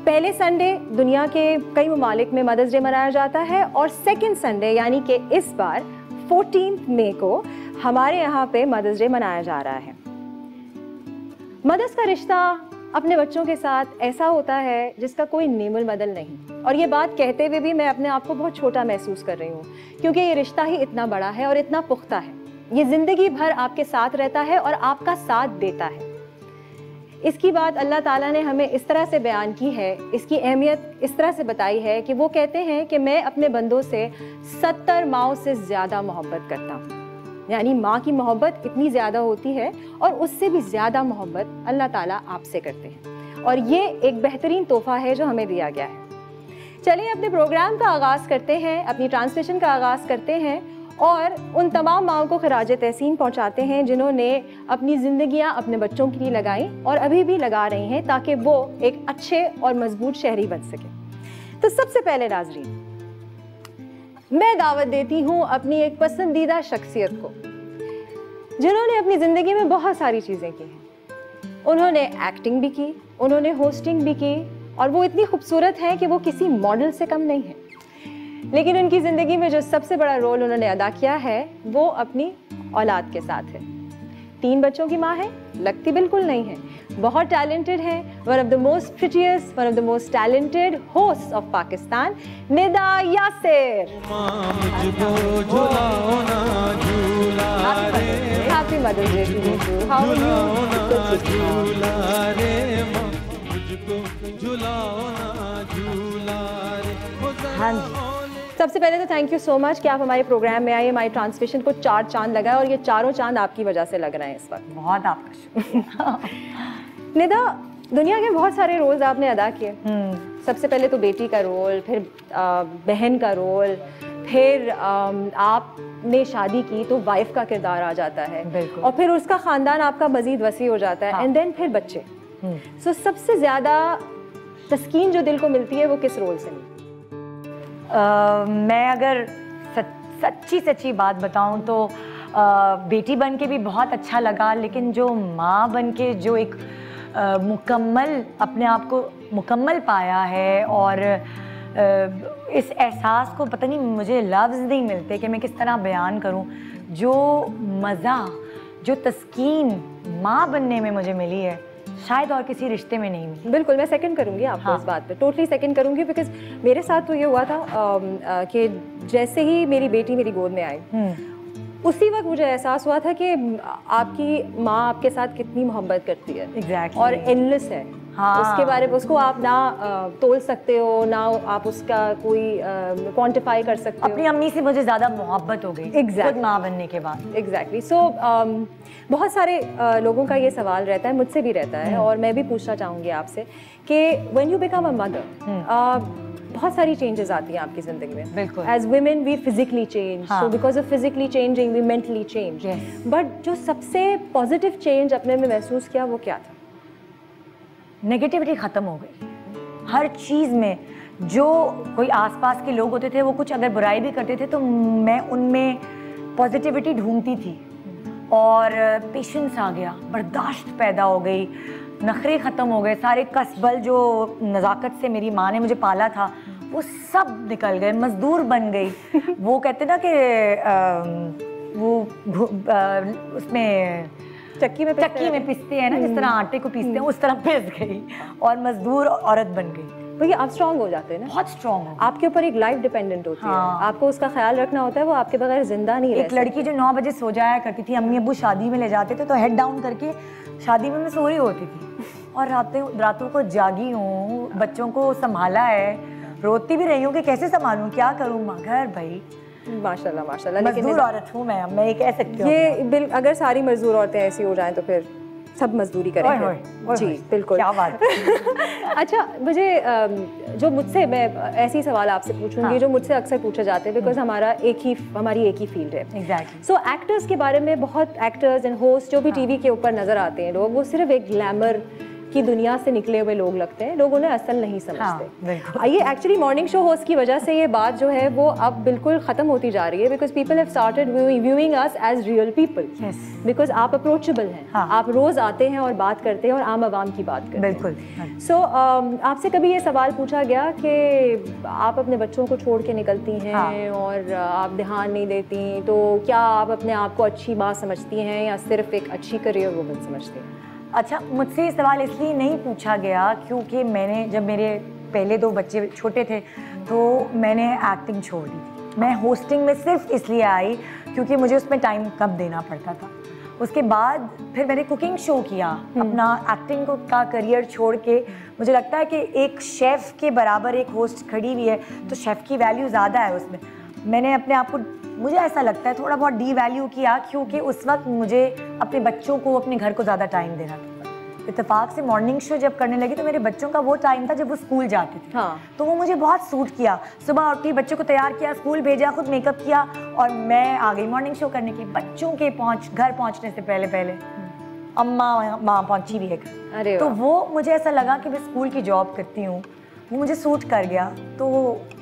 पहले संडे दुनिया के कई ममालिक में मदर्स डे मनाया जाता है, और सेकंड संडे यानी कि इस बार 14 मई को हमारे यहाँ पे मदर्स डे मनाया जा रहा है। मदर्स का रिश्ता अपने बच्चों के साथ ऐसा होता है जिसका कोई नेमुल बदल नहीं, और ये बात कहते हुए भी मैं अपने आप को बहुत छोटा महसूस कर रही हूँ, क्योंकि ये रिश्ता ही इतना बड़ा है और इतना पुख्ता है। ये जिंदगी भर आपके साथ रहता है और आपका साथ देता है। इसकी बात अल्लाह ताला ने हमें इस तरह से बयान की है, इसकी अहमियत इस तरह से बताई है कि वो कहते हैं कि मैं अपने बंदों से 70 माओं से ज़्यादा मोहब्बत करता हूँ। यानी माँ की मोहब्बत इतनी ज़्यादा होती है, और उससे भी ज़्यादा मोहब्बत अल्लाह ताला आपसे करते हैं, और ये एक बेहतरीन तोहफ़ा है जो हमें दिया गया है। चलिए अपने प्रोग्राम का आगाज़ करते हैं, अपनी ट्रांसलेशन का आगाज़ करते हैं और उन तमाम माओं को खराज तहसीन पहुंचाते हैं जिन्होंने अपनी ज़िंदगियां अपने बच्चों के लिए लगाई और अभी भी लगा रही हैं ताकि वो एक अच्छे और मजबूत शहरी बन सके। तो सबसे पहले नाज़रीन, मैं दावत देती हूँ अपनी एक पसंदीदा शख्सियत को जिन्होंने अपनी ज़िंदगी में बहुत सारी चीज़ें की हैं। उन्होंने एक्टिंग भी की, उन्होंने होस्टिंग भी की और वो इतनी खूबसूरत हैं कि वो किसी मॉडल से कम नहीं है। लेकिन उनकी ज़िंदगी में जो सबसे बड़ा रोल उन्होंने अदा किया है वो अपनी औलाद के साथ है। 3 बच्चों की माँ है, लगती बिल्कुल नहीं है, बहुत टैलेंटेड है, one of the most prettiest, one of the most talented host of Pakistan, Nida Yasir. Happy mother's day to you. How are you? हाँ जी, सबसे पहले तो थैंक यू सो मच कि आप हमारे प्रोग्राम में आए, हमारी ट्रांसलेशन को 4 चांद लगाए और ये चारों चांद आपकी वजह से लग रहे हैं इस वक्त। बहुत आपका शुक्रिया। निदा, दुनिया के बहुत सारे रोल्स आपने अदा किए। सबसे पहले तो बेटी का रोल, फिर बहन का रोल, फिर आपने शादी की तो वाइफ का किरदार आ जाता है और फिर उसका ख़ानदान आपका मज़ीद वसी हो जाता है एंड देन फिर बच्चे। सो सबसे ज़्यादा तस्कीन जो दिल को मिलती है वो किस रोल से मिलती है? मैं अगर सच्ची बात बताऊं तो बेटी बन के भी बहुत अच्छा लगा, लेकिन जो माँ बन के जो एक मुकम्मल अपने आप को मुकम्मल पाया है और इस एहसास को पता नहीं, मुझे लफ्ज़ नहीं मिलते कि मैं किस तरह बयान करूं। जो मज़ा, जो तस्कीन माँ बनने में मुझे मिली है शायद और किसी रिश्ते में नहीं मिली। बिल्कुल, मैं सेकंड करूंगी आपको इस बात पे, टोटली सेकंड करूंगी, बिकॉज मेरे साथ तो ये हुआ था कि जैसे ही मेरी बेटी मेरी गोद में आई उसी वक्त मुझे एहसास हुआ था कि आपकी माँ आपके साथ कितनी मोहब्बत करती है। Exactly. और एंडलेस है। हाँ। उसके बारे में उसको आप ना तोल सकते हो, ना आप उसका कोई क्वांटिफाई कर सकते हो। अपनी अम्मी से मुझे ज़्यादा मोहब्बत हो गई खुद माँ बनने के बाद। एग्जैक्टली। सो बहुत सारे लोगों का ये सवाल रहता है, मुझसे भी रहता है और मैं भी पूछना चाहूँगी आपसे कि when you become a mother बहुत सारी चेंजेस आती हैं आपकी ज़िंदगी में। बिल्कुल। As women we physically change, so because of physically changing we mentally change. But जो सबसे पॉजिटिव चेंज अपने में महसूस किया वो क्या था? नेगेटिविटी ख़त्म हो गई हर चीज़ में। जो कोई आसपास के लोग होते थे वो कुछ अगर बुराई भी करते थे तो मैं उनमें पॉजिटिविटी ढूंढती थी और पेशेंस आ गया, बर्दाश्त पैदा हो गई, नखरे ख़त्म हो गए, सारे कसबल जो नज़ाकत से मेरी माँ ने मुझे पाला था वो सब निकल गए, मज़दूर बन गई। वो कहते ना कि उसमें चक्की में पिसते हैं ना, जिस तरह आटे को पीसते हैं उस तरह पिस गई और मजदूर औरत बन गई। भैया आप स्ट्रॉन्ग हो जाते हैं ना, बहुत स्ट्रॉन्ग हो। आपके ऊपर एक लाइफ डिपेंडेंट होती है, आपको उसका ख्याल रखना होता है, वो आपके बगैर जिंदा नहीं रह सकती। एक लड़की जो 9 बजे सो जाया करती थी, अम्मी अब्बू शादी में ले जाते थे तो हेड डाउन करके शादी में मैं सो रही होती थी और रातों को जागी हूँ, बच्चों को संभाला है, रोती भी रही हूँ कि कैसे संभालूं, क्या करूँ, मगर भाई माशाल्लाह माशाल्लाह। मजदूर औरत हूँ मैं ये कह सकती हूँ। ये अगर सारी मजदूर औरतें ऐसी हो जाएं तो फिर सब मजदूरी करेंगे। जी बिल्कुल, क्या बात। अच्छा, मुझे जो मुझसे, मैं ऐसी सवाल आपसे पूछूंगी जो मुझसे अक्सर पूछे जाते हैं, बिकॉज हमारी एक ही फील्ड है। एग्जैक्टली। सो एक्टर्स के बारे में, बहुत एक्टर्स एंड होस्ट जो भी टीवी के ऊपर नजर आते हैं लोग, वो सिर्फ एक ग्लैमर की दुनिया से निकले हुए लोग लगते हैं, लोग उन्हें असल नहीं समझते। ये एक्चुअली मॉर्निंग शो होस्ट की वजह से ये बात जो है वो अब बिल्कुल ख़त्म होती जा रही है, because people have started viewing us as real people, because आप अप्रोचेबल हैं। आप रोज़ आते हैं और बात करते हैं और आम आवाम की बात करते हैं। बिल्कुल। सो आपसे कभी ये सवाल पूछा गया कि आप अपने बच्चों को छोड़ के निकलती हैं और आप ध्यान नहीं देती, तो क्या आप अपने आप को अच्छी बात समझती हैं या सिर्फ एक अच्छी करियर वुमन समझती हैं? अच्छा, मुझसे ये सवाल इसलिए नहीं पूछा गया क्योंकि मैंने, जब मेरे पहले 2 बच्चे छोटे थे तो मैंने एक्टिंग छोड़ दी थी। मैं होस्टिंग में सिर्फ इसलिए आई क्योंकि मुझे उसमें टाइम कम देना पड़ता था। उसके बाद फिर मैंने कुकिंग शो किया, अपना एक्टिंग का करियर छोड़ के। मुझे लगता है कि एक शेफ़ के बराबर एक होस्ट खड़ी हुई है तो शेफ़ की वैल्यू ज़्यादा है उसमें। मैंने अपने आप को, मुझे ऐसा लगता है, थोड़ा बहुत डी वैल्यू किया क्योंकि उस वक्त मुझे अपने बच्चों को, अपने घर को ज़्यादा टाइम देना था। इत्तेफाक से मॉर्निंग शो जब करने लगी तो मेरे बच्चों का वो टाइम था जब वो स्कूल जाते थे। हाँ। तो वो मुझे बहुत सूट किया। सुबह उठी, बच्चों को तैयार किया, स्कूल भेजा, खुद मेकअप किया और मैं आ गई मॉर्निंग शो करने के लिए। बच्चों के घर पहुंचने से पहले पहले अम्मा माँ पहुंची भी है। अरे तो वो मुझे ऐसा लगा कि मैं स्कूल की जॉब करती हूँ, वो मुझे सूट कर गया। तो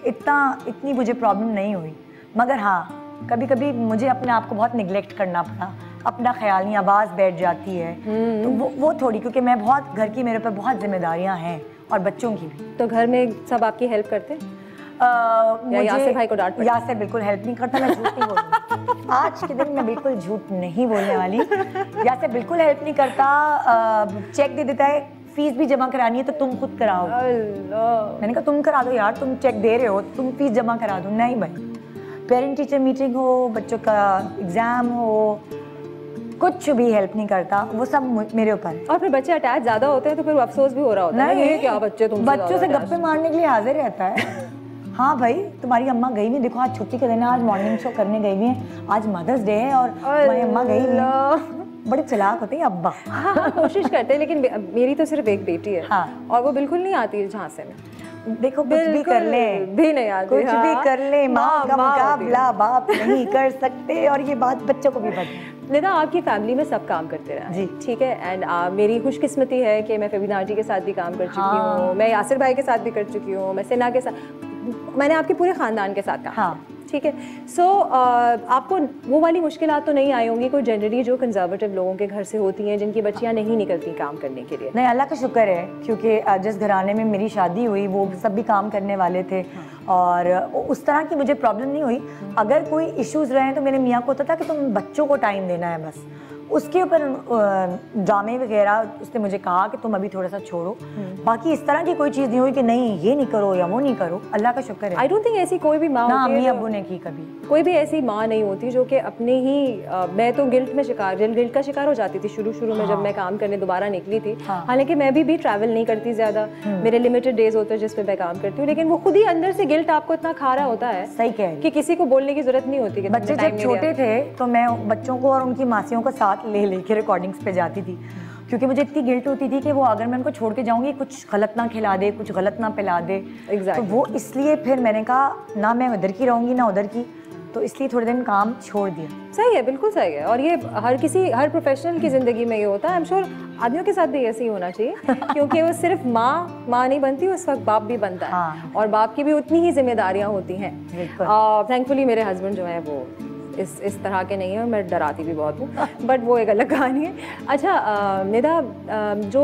इतनी मुझे प्रॉब्लम नहीं हुई। मगर हाँ, कभी कभी मुझे अपने आप को बहुत निगलेक्ट करना पड़ा, अपना ख्याल नहीं, आवाज़ बैठ जाती है। तो वो थोड़ी, क्योंकि मैं बहुत घर की, मेरे ऊपर बहुत जिम्मेदारियां हैं और बच्चों की भी। तो घर में सब आपकी हेल्प करते? यासिर भाई को डांट? यासिर बिल्कुल हेल्प नहीं करता, मैं झूठ नहीं बोलूँगी। आज के दिन मैं बिल्कुल झूठ नहीं बोलने वाली। यासिर बिल्कुल हेल्प नहीं करता, चेक दे देता है, फीस भी जमा करानी है तो तुम खुद कराओ। मैंने कहा तुम करा दो यार, तुम चेक दे रहे हो, तुम फीस जमा करा दो। नहीं भाई, पेरेंट टीचर मीटिंग हो, बच्चों का एग्जाम हो, कुछ भी हेल्प नहीं करता, वो सब मेरे ऊपर है। और फिर बच्चे अटैच ज्यादा होते हैं तो फिर अफसोस भी हो रहा होता है, ये क्या बच्चे तुमसे बच्चों से गप्पे मारने के लिए हाजिर रहता है। हाँ भाई, तुम्हारी अम्मा गई नहीं, देखो आज छुट्टी का दिन है, आज मॉर्निंग शो करने गई हुई है, आज मदर्स डे है और तुम्हारी अम्मा गई हुई है। बड़े चलाक होते हैं अब्बा। हाँ, कोशिश करते हैं, लेकिन मेरी तो सिर्फ एक बेटी है। हाँ। और वो बिल्कुल नहीं आती है झांसे में। देखो कुछ भी कर ले, भी नहीं आती, कुछ हाँ। भी कर ले, माँ का मुकाबला बाप नहीं कर सकते, और ये बात बच्चों को भी पता। निदा, आपकी फैमिली में सब काम करते रहे जी, ठीक है। एंड मेरी खुशकिस्मती है कि मैं फबीना आंटी के साथ भी काम कर चुकी हूँ, मैं यासिर भाई के साथ भी कर चुकी हूँ, मैं सिन्हा के साथ, मैंने आपके पूरे खानदान के साथ काम किया, ठीक है। सो आपको वो वाली मुश्किलात तो नहीं आई होंगी कोई जनरली जो कंजर्वेटिव लोगों के घर से होती हैं, जिनकी बच्चियां नहीं निकलती काम करने के लिए? नहीं, अल्लाह का शुक्र है, क्योंकि जिस घराने में मेरी शादी हुई वो सब भी काम करने वाले थे और उस तरह की मुझे प्रॉब्लम नहीं हुई। अगर कोई इश्यूज रहे तो मेरे मियाँ को होता था कि तुम बच्चों को टाइम देना है बस, उसके ऊपर ड्रामे वगैरह उसने मुझे कहा कि तुम अभी थोड़ा सा छोड़ो। बाकी इस तरह की कोई चीज़ नहीं हुई कि नहीं ये नहीं करो या वो नहीं करो, अल्लाह का शुक्र है। आई डोंट थिंक ऐसी कोई भी माँ ना अम्मी अब्बू ने की कभी, कोई भी ऐसी माँ नहीं होती जो कि अपने ही मैं तो गिल्ट का शिकार हो जाती थी शुरू में जब मैं काम करने दोबारा निकली थी। हालांकि मैं भी ट्रैवल नहीं करती ज़्यादा, मेरे लिमिटेड डेज होते हैं जिस पे मैं काम करती हूँ, लेकिन वो खुद ही अंदर से गिल्ट आपको इतना खा रहा होता है, सही कह, कि किसी को बोलने की जरूरत नहीं होती। बच्चे जब छोटे थे तो मैं बच्चों को और उनकी मासियों को साथ ले लेके रिकॉर्डिंग्स पे जाती थी, क्योंकि मुझे इतनी गिल्ट होती थी कि वो अगर मैं उनको छोड़ के जाऊंगी कुछ गलत ना खिला दे, कुछ गलत ना पिला दे। तो वो इसलिए फिर मैंने कहा ना मैं उधर की रहूंगी ना उधर की, तो इसलिए थोड़े दिन काम छोड़ दिया। सही है, बिल्कुल सही है। और ये हर प्रोफेशनल की जिंदगी में ये होता है। आई एम श्योर आदमियों के साथ भी ऐसे ही होना चाहिए, क्योंकि वो सिर्फ माँ नहीं बनती, उस वक्त बाप भी बनता है। और बाप की भी उतनी ही जिम्मेदारियाँ होती हैं। थैंकफुली मेरे हस्बैंड जो है वो इस तरह के नहीं है, और मैं डराती भी बहुत हूँ, बट वो एक अलग कहानी है। अच्छा निदा, जो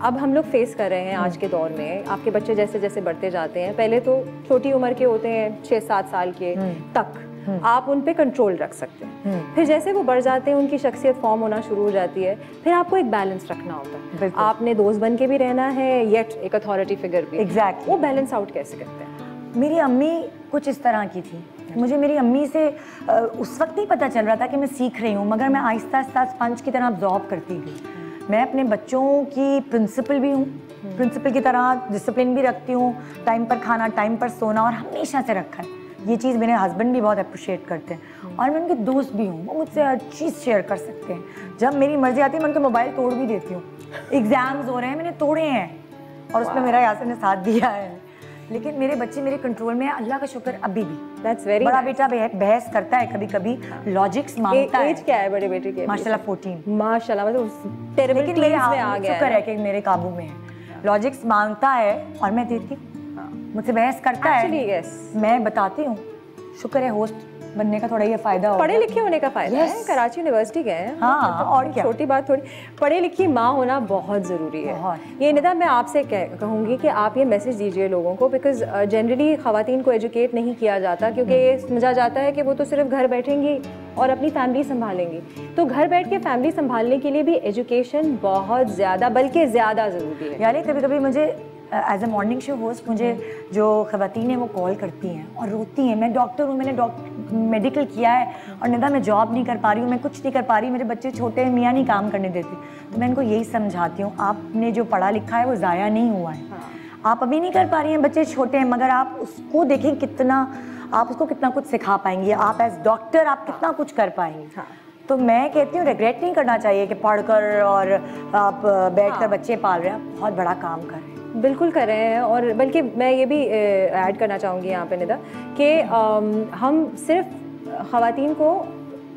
अब हम लोग फेस कर रहे हैं आज के दौर में, आपके बच्चे जैसे जैसे बढ़ते जाते हैं, पहले तो छोटी उम्र के होते हैं 6-7 साल के तक आप उन पे कंट्रोल रख सकते हैं, फिर जैसे वो बढ़ जाते हैं उनकी शख्सियत फॉर्म होना शुरू हो जाती है, फिर आपको एक बैलेंस रखना होता है। आपने दोस्त बन के भी रहना है, येट एक अथॉरिटी फिगर भी। एग्जैक्टली। वो बैलेंस आउट कैसे करते हैं? मेरी अम्मी कुछ इस तरह की थी, मुझे मेरी अम्मी से उस वक्त नहीं पता चल रहा था कि मैं सीख रही हूँ, मगर मैं आहिस्ता आहिस्ता स्पंज की तरह अब्जॉर्ब करती गई। मैं अपने बच्चों की प्रिंसिपल भी हूँ, प्रिंसिपल की तरह डिसिप्लिन भी रखती हूँ, टाइम पर खाना, टाइम पर सोना, और हमेशा से रखा है। ये चीज़ मेरे हस्बैंड भी बहुत अप्रिशिएट करते हैं, और मैं उनके दोस्त भी हूँ, वो मुझसे हर चीज़ शेयर कर सकते हैं। जब मेरी मर्जी आती है मैं उनके मोबाइल तोड़ भी देती हूँ। एग्ज़ाम्स हो रहे हैं, मैंने तोड़े हैं, और उसमें मेरा यासिर ने साथ दिया है। लेकिन मेरे बच्चे मेरे कंट्रोल में है, अल्लाह का शुक्र अभी भी। That's very बड़ा nice. बेटा बहस करता है कभी कभी, लॉजिक्स मांगता है। एज क्या है बड़े बेटे की? माशाल्लाह 14। माशाल्लाह, मतलब टेरिबल टीम्स में आ गया है। शुक्र है कि मेरे काबू में है। लॉजिक्स मांगता है और मैं देती हूँ, मुझसे बहस करता है, मैं बताती हूँ। शुक्र है होस्ट बनने का थोड़ा ये फायदा हो, पढ़े लिखे होने का फायदा है। कराची यूनिवर्सिटी गए हैं, हाँ, और क्या, छोटी बात थोड़ी। पढ़े लिखी माँ होना बहुत ज़रूरी है। ये निदा, मैं आपसे कहूँगी कि आप ये मैसेज दीजिए लोगों को, बिकॉज जनरली ख़वातीन को एजुकेट नहीं किया जाता, क्योंकि ये समझा जाता है कि वो तो सिर्फ घर बैठेंगी और अपनी फैमिली संभालेंगी। तो घर बैठ के फैमिली संभालने के लिए भी एजुकेशन बहुत ज़्यादा, बल्कि ज़्यादा ज़रूरी है। यानी कभी कभी मुझे as a morning show host मुझे जो ख़वातीन हैं वो कॉल करती हैं और रोती हैं, मैं डॉक्टर हूँ, मैंने मेडिकल किया है, और निदा मैं जॉब नहीं कर पा रही हूँ, मैं कुछ नहीं कर पा रही, मेरे बच्चे छोटे हैं, मियाँ नहीं काम करने देती। तो मैं इनको यही समझाती हूँ, आपने जो पढ़ा लिखा है वो ज़ाया नहीं हुआ है। आप अभी नहीं कर पा रही हैं, बच्चे छोटे हैं, मगर आप उसको देखें कितना, आप उसको कितना कुछ सिखा पाएंगी। आप एज डॉक्टर आप कितना कुछ कर पाएंगी। तो मैं कहती हूँ रिग्रेट नहीं करना चाहिए कि पढ़कर और आप बैठकर बच्चे पाल रहे हैं, बहुत बड़ा काम कर रहे हैं। बिल्कुल कर रहे हैं। और बल्कि मैं ये भी ऐड करना चाहूँगी यहाँ पे निदा कि हम सिर्फ ख़वातीन को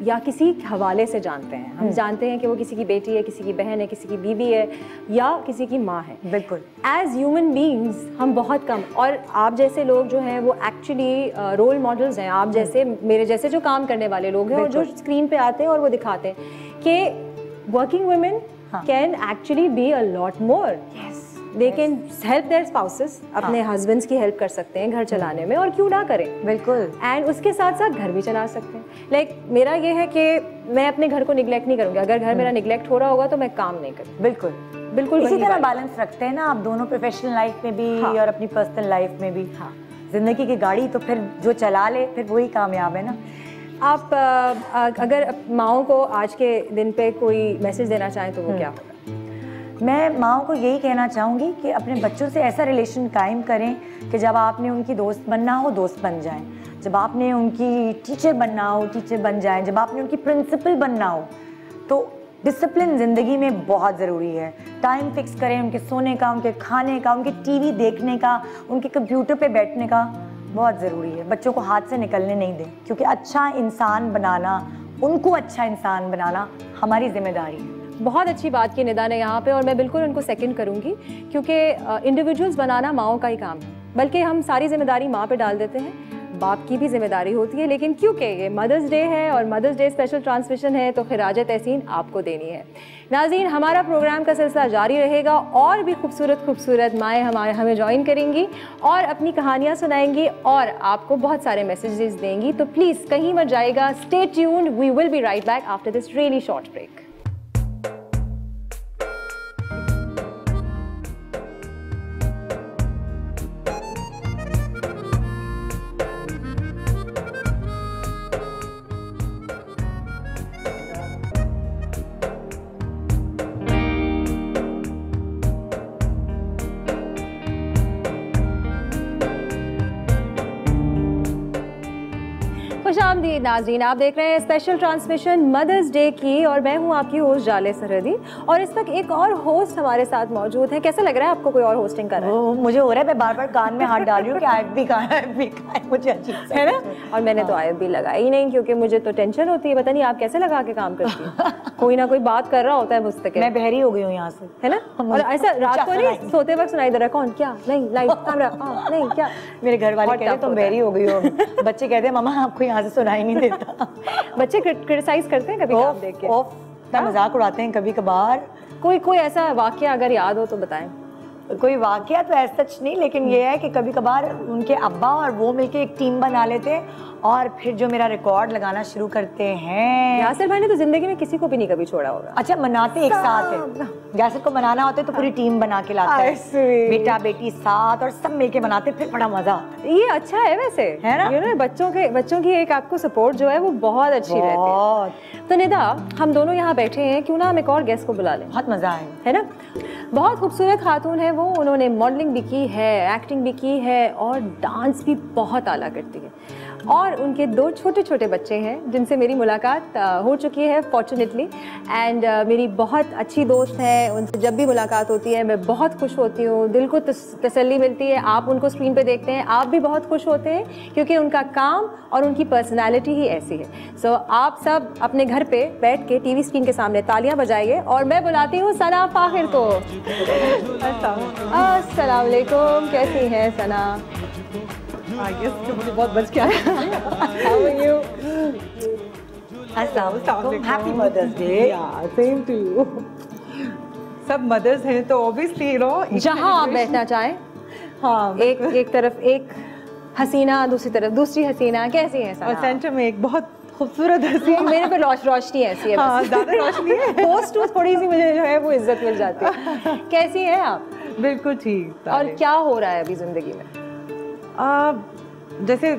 या किसी हवाले से जानते हैं, हम जानते हैं कि वो किसी की बेटी है, किसी की बहन है, किसी की बीवी है या किसी की माँ है। बिल्कुल एज ह्यूमन बीइंग्स हम बहुत कम, और आप जैसे लोग जो हैं वो एक्चुअली रोल मॉडल्स हैं। आप जैसे मेरे जैसे जो काम करने वाले लोग हैं और जो स्क्रीन पे आते हैं और वो दिखाते हैं कि working women can actually be a lot more. They can help their spouses, अपने हस्बैंड्स की हेल्प कर सकते हैं घर चलाने में, और क्यों ना करें। बिल्कुल। एंड उसके साथ साथ घर भी चला सकते हैं। लाइक मेरा ये है कि मैं अपने घर को निगलेक्ट नहीं करूँगी। अगर घर मेरा निगलेक्ट हो रहा होगा तो मैं काम नहीं करूँ। बिल्कुल बिल्कुल इसी तरह बैलेंस रखते हैं ना आप दोनों, प्रोफेशनल लाइफ में भी और अपनी पर्सनल लाइफ में भी। जिंदगी की गाड़ी तो फिर जो चला ले फिर वही कामयाब है ना। आप अगर माओं को आज के दिन पे कोई मैसेज देना चाहें तो वो क्या होगा? मैं माओं को यही कहना चाहूँगी कि अपने बच्चों से ऐसा रिलेशन कायम करें कि जब आपने उनकी दोस्त बनना हो दोस्त बन जाएं, जब आपने उनकी टीचर बनना हो टीचर बन जाएं, जब आपने उनकी प्रिंसिपल बनना हो तो डिसिप्लिन ज़िंदगी में बहुत ज़रूरी है। टाइम फिक्स करें उनके सोने का, उनके खाने का, उनके टीवी देखने का, उनके कंप्यूटर पे बैठने का, बहुत ज़रूरी है। बच्चों को हाथ से निकलने नहीं दें, क्योंकि अच्छा इंसान बनाना, उनको अच्छा इंसान बनाना हमारी जिम्मेदारी है। बहुत अच्छी बात की निदा ने यहाँ पे, और मैं बिल्कुल उनको सेकंड करूँगी, क्योंकि इंडिविजुअल्स बनाना माओं का ही काम है। बल्कि हम सारी जिम्मेदारी माँ पे डाल देते हैं, बाप की भी जिम्मेदारी होती है, लेकिन क्योंकि ये मदर्स डे है और मदर्स डे स्पेशल ट्रांसमिशन है तो खिराज तहसीन आपको देनी है। नाज़रीन, हमारा प्रोग्राम का सिलसिला जारी रहेगा और भी खूबसूरत माएँ हमें ज्वाइन करेंगी और अपनी कहानियाँ सुनाएंगी और आपको बहुत सारे मैसेजेस देंगी। तो प्लीज़ कहीं मत जाइएगा, stay tuned, we will be right back after this really short break. खुशामदीद नाज़रीन, आप देख रहे हैं स्पेशल ट्रांसमिशन मदर्स डे की और मैं हूं आपकी होस्ट जाले सरहदी। और इस वक्त एक और होस्ट हमारे साथ मौजूद है। कैसा लग रहा है आपको? कोई और होस्टिंग कर रहा है? मुझे हो रहा है मैं बार बार कान में हाथ डाल रही हूँ कि आयब भी कहा मुझे अजीब सा है ना। और मैंने तो आयब भी लगाई नहीं, क्योंकि मुझे तो टेंशन होती है, पता नहीं आप कैसे लगा के काम करती हैं। कोई ना कोई बात कर रहा होता है मुझसे। मैं बहरी हो गई हूँ यहाँ से, है ना। और ऐसा रात को नहीं सोते वक्त सुनाई दे रहा, कौन क्या, नहीं लाइट कैमरा, नहीं क्या। मेरे घर वाले कहते तुम बहरी हो गई हो, बच्चे कहते हैं मामा आपको यहाँ से सुनाई नहीं देता। बच्चे क्रिटिसाइज करते हैं कभी काम देख के, मजाक उड़ाते हैं कभी कभार। कोई ऐसा वाकया अगर याद हो तो बताएं। कोई वाकया तो ऐसा सच नहीं, लेकिन ये है कि कभी कभार उनके अब्बा और वो मिलके एक टीम बना लेते हैं और फिर जो मेरा रिकॉर्ड लगाना शुरू करते हैं। यासिर भाई ने तो जिंदगी में किसी को भी नहीं कभी छोड़ा होगा। अच्छा, मनाते एक साथ है, यासिर को मनाना होता है तो पूरी टीम बना के लाता है, बेटा बेटी साथ और सब मिलके बनाते, फिर बड़ा मजा आता है। ये अच्छा है वैसे, है ना। बच्चों की एक आपको सपोर्ट जो है वो बहुत अच्छी रहती है। तो निदा, हम दोनों यहाँ बैठे हैं, क्यों ना हम एक और गेस्ट को बुला लें? बहुत मजा आए, है ना। बहुत खूबसूरत खातून है वो, उन्होंने मॉडलिंग भी की है, एक्टिंग भी की है और डांस भी बहुत आला करती है। और उनके 2 छोटे छोटे बच्चे हैं जिनसे मेरी मुलाकात हो चुकी है फॉर्चुनेटली। एंड मेरी बहुत अच्छी दोस्त है, उनसे जब भी मुलाकात होती है मैं बहुत खुश होती हूँ, दिल को तसल्ली मिलती है। आप उनको स्क्रीन पे देखते हैं, आप भी बहुत खुश होते हैं, क्योंकि उनका काम और उनकी पर्सनैलिटी ही ऐसी है। सो आप सब अपने घर पे बैठ के टीवी स्क्रीन के सामने तालियां बजाइए और मैं बुलाती हूँ सना फाखिर को। अस्सलाम वालेकुम, कैसी हैं सना? मुझे बहुत बच गया। How are you? Happy Mother's Day. Yeah, same to you. सब मदर्स हैं तो ऑब्वियसली जहाँ आप बैठना चाहें। हाँ, एक तरफ एक हसीना, दूसरी तरफ दूसरी हसीना। कैसी है सना? और सेंटर में एक बहुत खूबसूरत हसीना। मेरे पे रोशनी ऐसी है। हाँ, ज़्यादा रोशनी है। पोस्ट थोड़ी सी मुझे जो है वो इज्जत मिल जाती है। कैसी हैं आप? बिल्कुल ठीक। और क्या हो रहा है अभी जिंदगी में? जैसे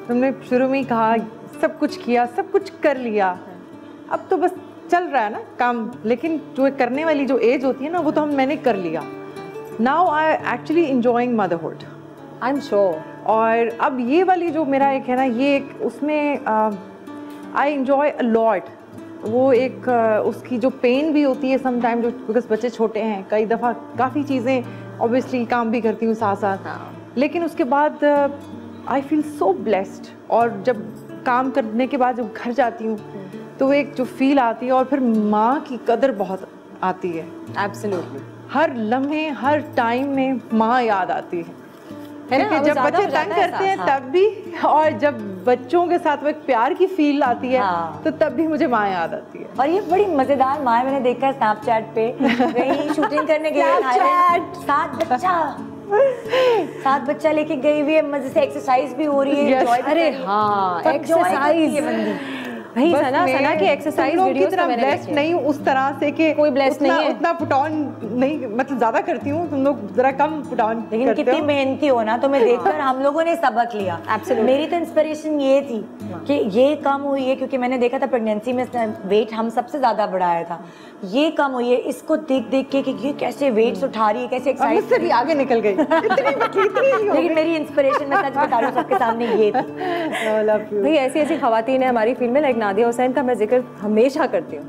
तुमने शुरू में ही कहा, सब कुछ किया, सब कुछ कर लिया, अब तो बस चल रहा है ना काम। लेकिन जो करने वाली जो एज होती है ना, वो तो मैंने कर लिया। Now I actually enjoying motherhood, I am sure. और अब ये वाली जो मेरा एक है ना, ये एक उसमें आई इंजॉय अ लॉट वो एक उसकी जो पेन भी होती है समटाइम, जो बिकॉज बच्चे छोटे हैं, कई दफ़ा काफ़ी चीज़ें ऑब्वियसली काम भी करती हूँ साथ साथ, लेकिन उसके बाद आई फील सो ब्लेस्ड। और जब काम करने के बाद जब घर जाती हूँ तो एक जो फील आती है, और फिर माँ की कदर बहुत आती है। एब्सोल्युटली, हर लम्हे हर टाइम में माँ याद आती है ना, जब बच्चे तंग करते हैं तब भी, और जब बच्चों के साथ वो एक प्यार की फील आती है तो तब भी मुझे माँ याद आती है। और ये बड़ी मजेदार माँ मैंने देखा स्नैपचैट पे, कहीं शूटिंग करने गई साथ बच्चा लेके गई हुई है, मजे से एक्सरसाइज भी हो रही है। अरे हाँ, एक्सरसाइज भाई सना की एक्सरसाइज वीडियोस तो मैंने ब्लेस्ड नहीं हूँ उस तरह से कि कोई ब्लेस्ड नहीं है, उतना पुट ऑन नहीं, मतलब ज्यादा करती हूँ, तुम लोग जरा कम पुट ऑन। लेकिन कितनी मेहनती हो ना, तो मैं देखकर हम लोगों ने सबक लिया। मेरी तो इंस्पिरेशन ये थी कि ये कम हुई है, क्योंकि मैंने देखा था प्रेगनेंसी में वेट हम सबसे ज्यादा बढ़ाया था, ये कम हुई है, इसको देख देख के कि ये कैसे वेट्स उठा रही है, कैसे एक्सरसाइज मुझसे भी आगे निकल गई। लेकिन मेरी इंस्पिरेशन मैं सच बता रही हूँ सबके सामने ये थी। भाई ऐसी ऐसी खवातीन है हमारी फील्ड में, लाइक नादिया हुसैन का मैं जिक्र हमेशा करती हूँ।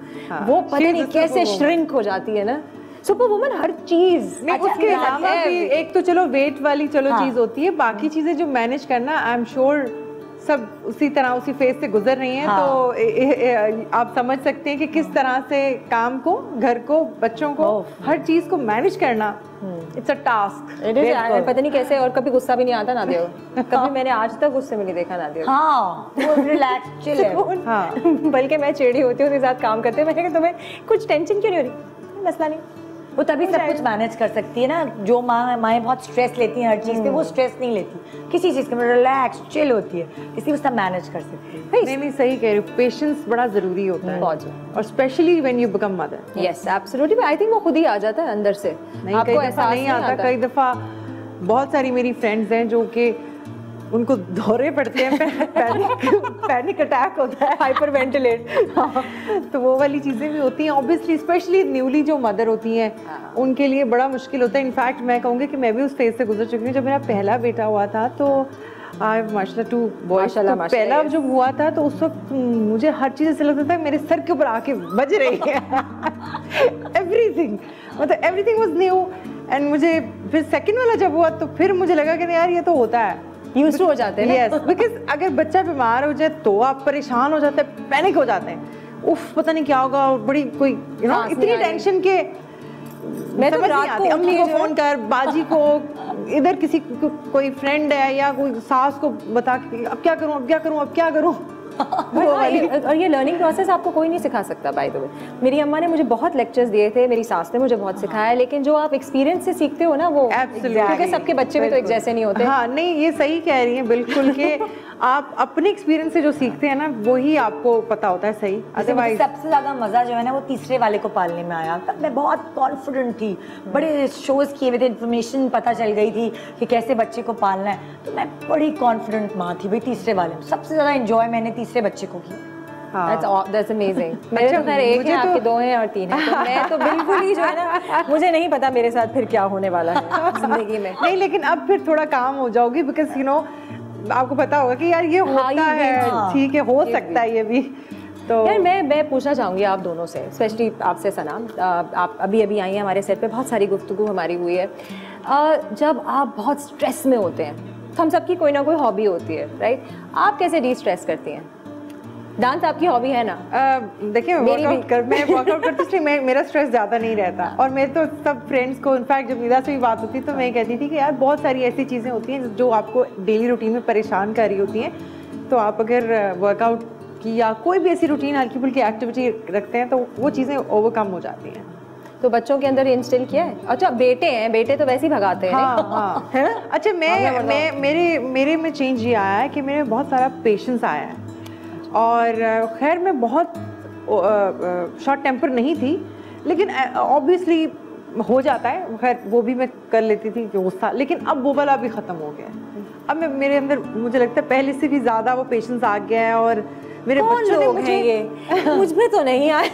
वो पता नहीं कैसे श्रिंक हो जाती है ना, सुपर वुमन हर चीज। उसके अलावा भी एक तो चलो वेट वाली चीज होती है, बाकी चीजें जो मैनेज करना आई एम श्योर सब उसी तरह उसी फेज से गुजर रही हैं। तो आप समझ सकते हैं कि किस तरह से काम को, घर को, बच्चों को, हर चीज को मैनेज करना इट्स अ टास्क। पता नहीं कैसे, और कभी गुस्सा भी नहीं आता नादिया को, कभी मैंने आज तक गुस्से में नहीं देखा नादिया को। हाँ, वो रिलैक्स चिल है। हाँ, बल्कि मैं चिड़ी होती हूँ उसके साथ काम करते हुए, मैंने कहा तुम्हें कुछ टेंशन क्यों नहीं हो रही, मसला नहीं, वो तभी सब कुछ मैनेज कर सकती है ना। जो माएँ बहुत स्ट्रेस लेती हैं हर चीज़ पे, वो स्ट्रेस नहीं लेती किसी चीज़ के में, रिलैक्स चिल होती है, इसलिए वो सब मैनेज कर सकती है। नहीं सही कह रही हूँ, पेशेंस बड़ा जरूरी होता है, और specially when you become mother. Yes absolutely, I think वो खुद ही आ जाता है अंदर से, आपको ऐसा नहीं आता। कई दफा बहुत सारी मेरी फ्रेंड्स हैं जो कि उनको दौरे पड़ते हैं, पैनिक अटैक होता है, हाइपर वेंटिलेट, तो वो वाली चीज़ें भी होती हैं ऑब्वियसली, स्पेशली न्यूली जो मदर होती हैं उनके लिए बड़ा मुश्किल होता है। इनफैक्ट मैं कहूँगी कि मैं भी उस फेज से गुजर चुकी हूँ। जब मेरा पहला बेटा हुआ था तो माशाल्लाह टू बॉयज, तो पहला जब हुआ था तो उस वक्त मुझे हर चीज़ ऐसा लगता था मेरे सर के ऊपर आके बज रही है। एवरीथिंग, मतलब एवरीथिंग वाज न्यू। एंड मुझे फिर सेकंड वाला जब हुआ तो फिर मुझे लगा कि यार ये तो होता है, यूज्ड हो जाते हैं। यस, बिकॉज अगर बच्चा बीमार हो जाए तो आप परेशान हो जाते हैं, पैनिक हो जाते हैं, उफ पता नहीं क्या होगा, और बड़ी कोई इतनी टेंशन के मैं तो रात को अम्मी को फोन कर, बाजी को, इधर किसी कोई फ्रेंड है या कोई सास को बता के अब क्या करूं, अब क्या करूं, अब क्या करूं। और ये लर्निंग प्रोसेस आपको कोई नहीं सिखा सकता। बाय द वे, मेरी अम्मा ने मुझे बहुत लेक्चर्स दिए थे, मेरी सास ने मुझे बहुत सिखाया, लेकिन जो आप एक्सपीरियंस से सीखते हो ना वो, क्योंकि सबके बच्चे भी तो एक जैसे नहीं होते। हाँ नहीं, ये सही कह रही हैं बिल्कुल कि आप अपने एक्सपीरियंस से जो सीखते हैं ना वही आपको पता होता है सही। अदरवाइज सबसे ज्यादा मजा जो है ना वो तीसरे वाले को पालने में आया। तब मैं बहुत कॉन्फिडेंट थी, बड़े शोज किए हुए थे, इन्फॉर्मेशन पता चल गई थी कि कैसे बच्चे को पालना है, तो मैं बड़ी कॉन्फिडेंट माँ थी भाई। तीसरे वाले में सबसे ज्यादा एंजॉय मैंने तीसरे बच्चे को किया। That's amazing। मेरे तो खैर एक है, आपके दो हैं और तीन हैं, तो मैं तो बिल्कुल ही जो है ना, मुझे नहीं पता मेरे साथ फिर क्या होने वाला है जिंदगी में। नहीं, लेकिन अब फिर थोड़ा काम हो जाओगी, बिकॉज यू नो आपको पता होगा कि यार ये होता है, ठीक है, हो सकता है ये भी। तो यार मैं पूछना चाहूँगी आप दोनों से, स्पेशली आपसे सना, आप अभी अभी आई हैं हमारे सेट पे, बहुत सारी गुफ्तगू हमारी हुई है। जब आप बहुत स्ट्रेस में होते हैं तो हम सबकी कोई ना कोई हॉबी होती है, राइट? आप कैसे डी स्ट्रेस करती हैं? डांस आपकी हॉबी है ना? देखिए मैं वर्कआउट करती इसलिए मेरा स्ट्रेस ज़्यादा नहीं रहता। और मेरे तो सब फ्रेंड्स को, इनफैक्ट जब निदा से भी बात होती तो मैं कहती थी कि यार बहुत सारी ऐसी चीज़ें होती हैं जो आपको डेली रूटीन में परेशान कर रही होती हैं, तो आप अगर वर्कआउट की या कोई भी ऐसी रूटीन हल्की फुल्की एक्टिविटी रखते हैं तो वो चीज़ें ओवरकम हो जाती हैं। तो बच्चों के अंदर इंस्टिल किया है? अच्छा, बेटे हैं, बेटे तो वैसे ही भगाते हैं। हाँ। है? अच्छा, मेरे में चेंज ये आया है कि मेरे में बहुत सारा पेशेंस आया है। और खैर मैं बहुत शॉर्ट टेम्पर नहीं थी, लेकिन ऑब्वियसली हो जाता है, खैर वो भी मैं कर लेती थी गुस्सा, लेकिन अब वो वाला भी ख़त्म हो गया है। अब मेरे अंदर मुझे लगता है पहले से भी ज़्यादा वो पेशेंस आ गया है, और मेरे बच्चों ने मुझे ये मुझ में तो नहीं आए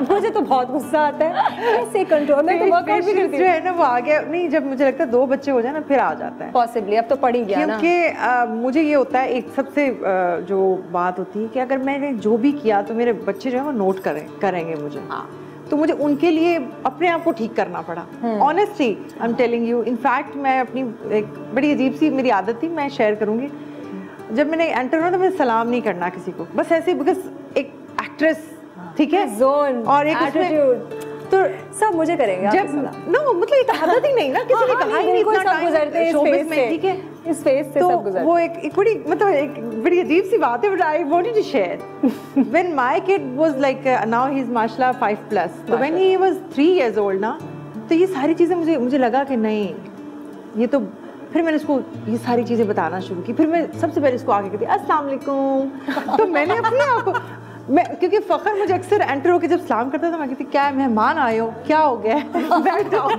मुझे तो बहुत गुस्सा आता है, कैसे कंट्रोल में तो वर्कआउट भी करती जो है ना वो आ गया नहीं, जब मुझे लगता है 2 बच्चे हो जाए ना फिर आ जाता है पॉसिबली, अब तो पड़ ही गया ना। क्योंकि मुझे ये होता है एक सबसे जो बात होती है कि अगर मैंने जो भी किया तो मेरे बच्चे जो है वो नोट करेंगे मुझे, तो मुझे उनके लिए अपने आप को ठीक करना पड़ा। Honestly I am telling you, in fact मैं अपनी एक बड़ी अजीब सी मेरी आदत थी, मैं शेयर करूंगी। जब मैंने एंटर हुआ तो मैंने सलाम नहीं करना किसी को, बस ऐसे, बिकॉज एक एक्ट्रेस, ठीक है, जोन और एक एटीट्यूड तो सब मुझे करेंगे जब नो मतलब एक आदत ही नहीं ना, किसी ने कहा ही नहीं, इतना टाइम गुजरते हैं शोबिज़ में, ठीक है, इस फेस से सब गुजरते हैं। वो एक बड़ी मतलब एक बड़ी अजीब सी बात है, but I wanted to share when my kid was like now he is माशाल्लाह 5+, तो when he was 3 years old ना, तो ये सारी चीजें मुझे लगा कि नहीं ये तो, फिर मैंने उसको ये सारी चीजें बताना शुरू की। फिर मैं सबसे पहले उसको आगे कहती अस्सलाम वालेकुम, तो मैंने अपने आप को मैं, क्योंकि फ़ख्र मुझे अक्सर एंटर होकर जब सलाम करता था मैं कहती क्या मेहमान आए हो, क्या हो गया बैठ जाओ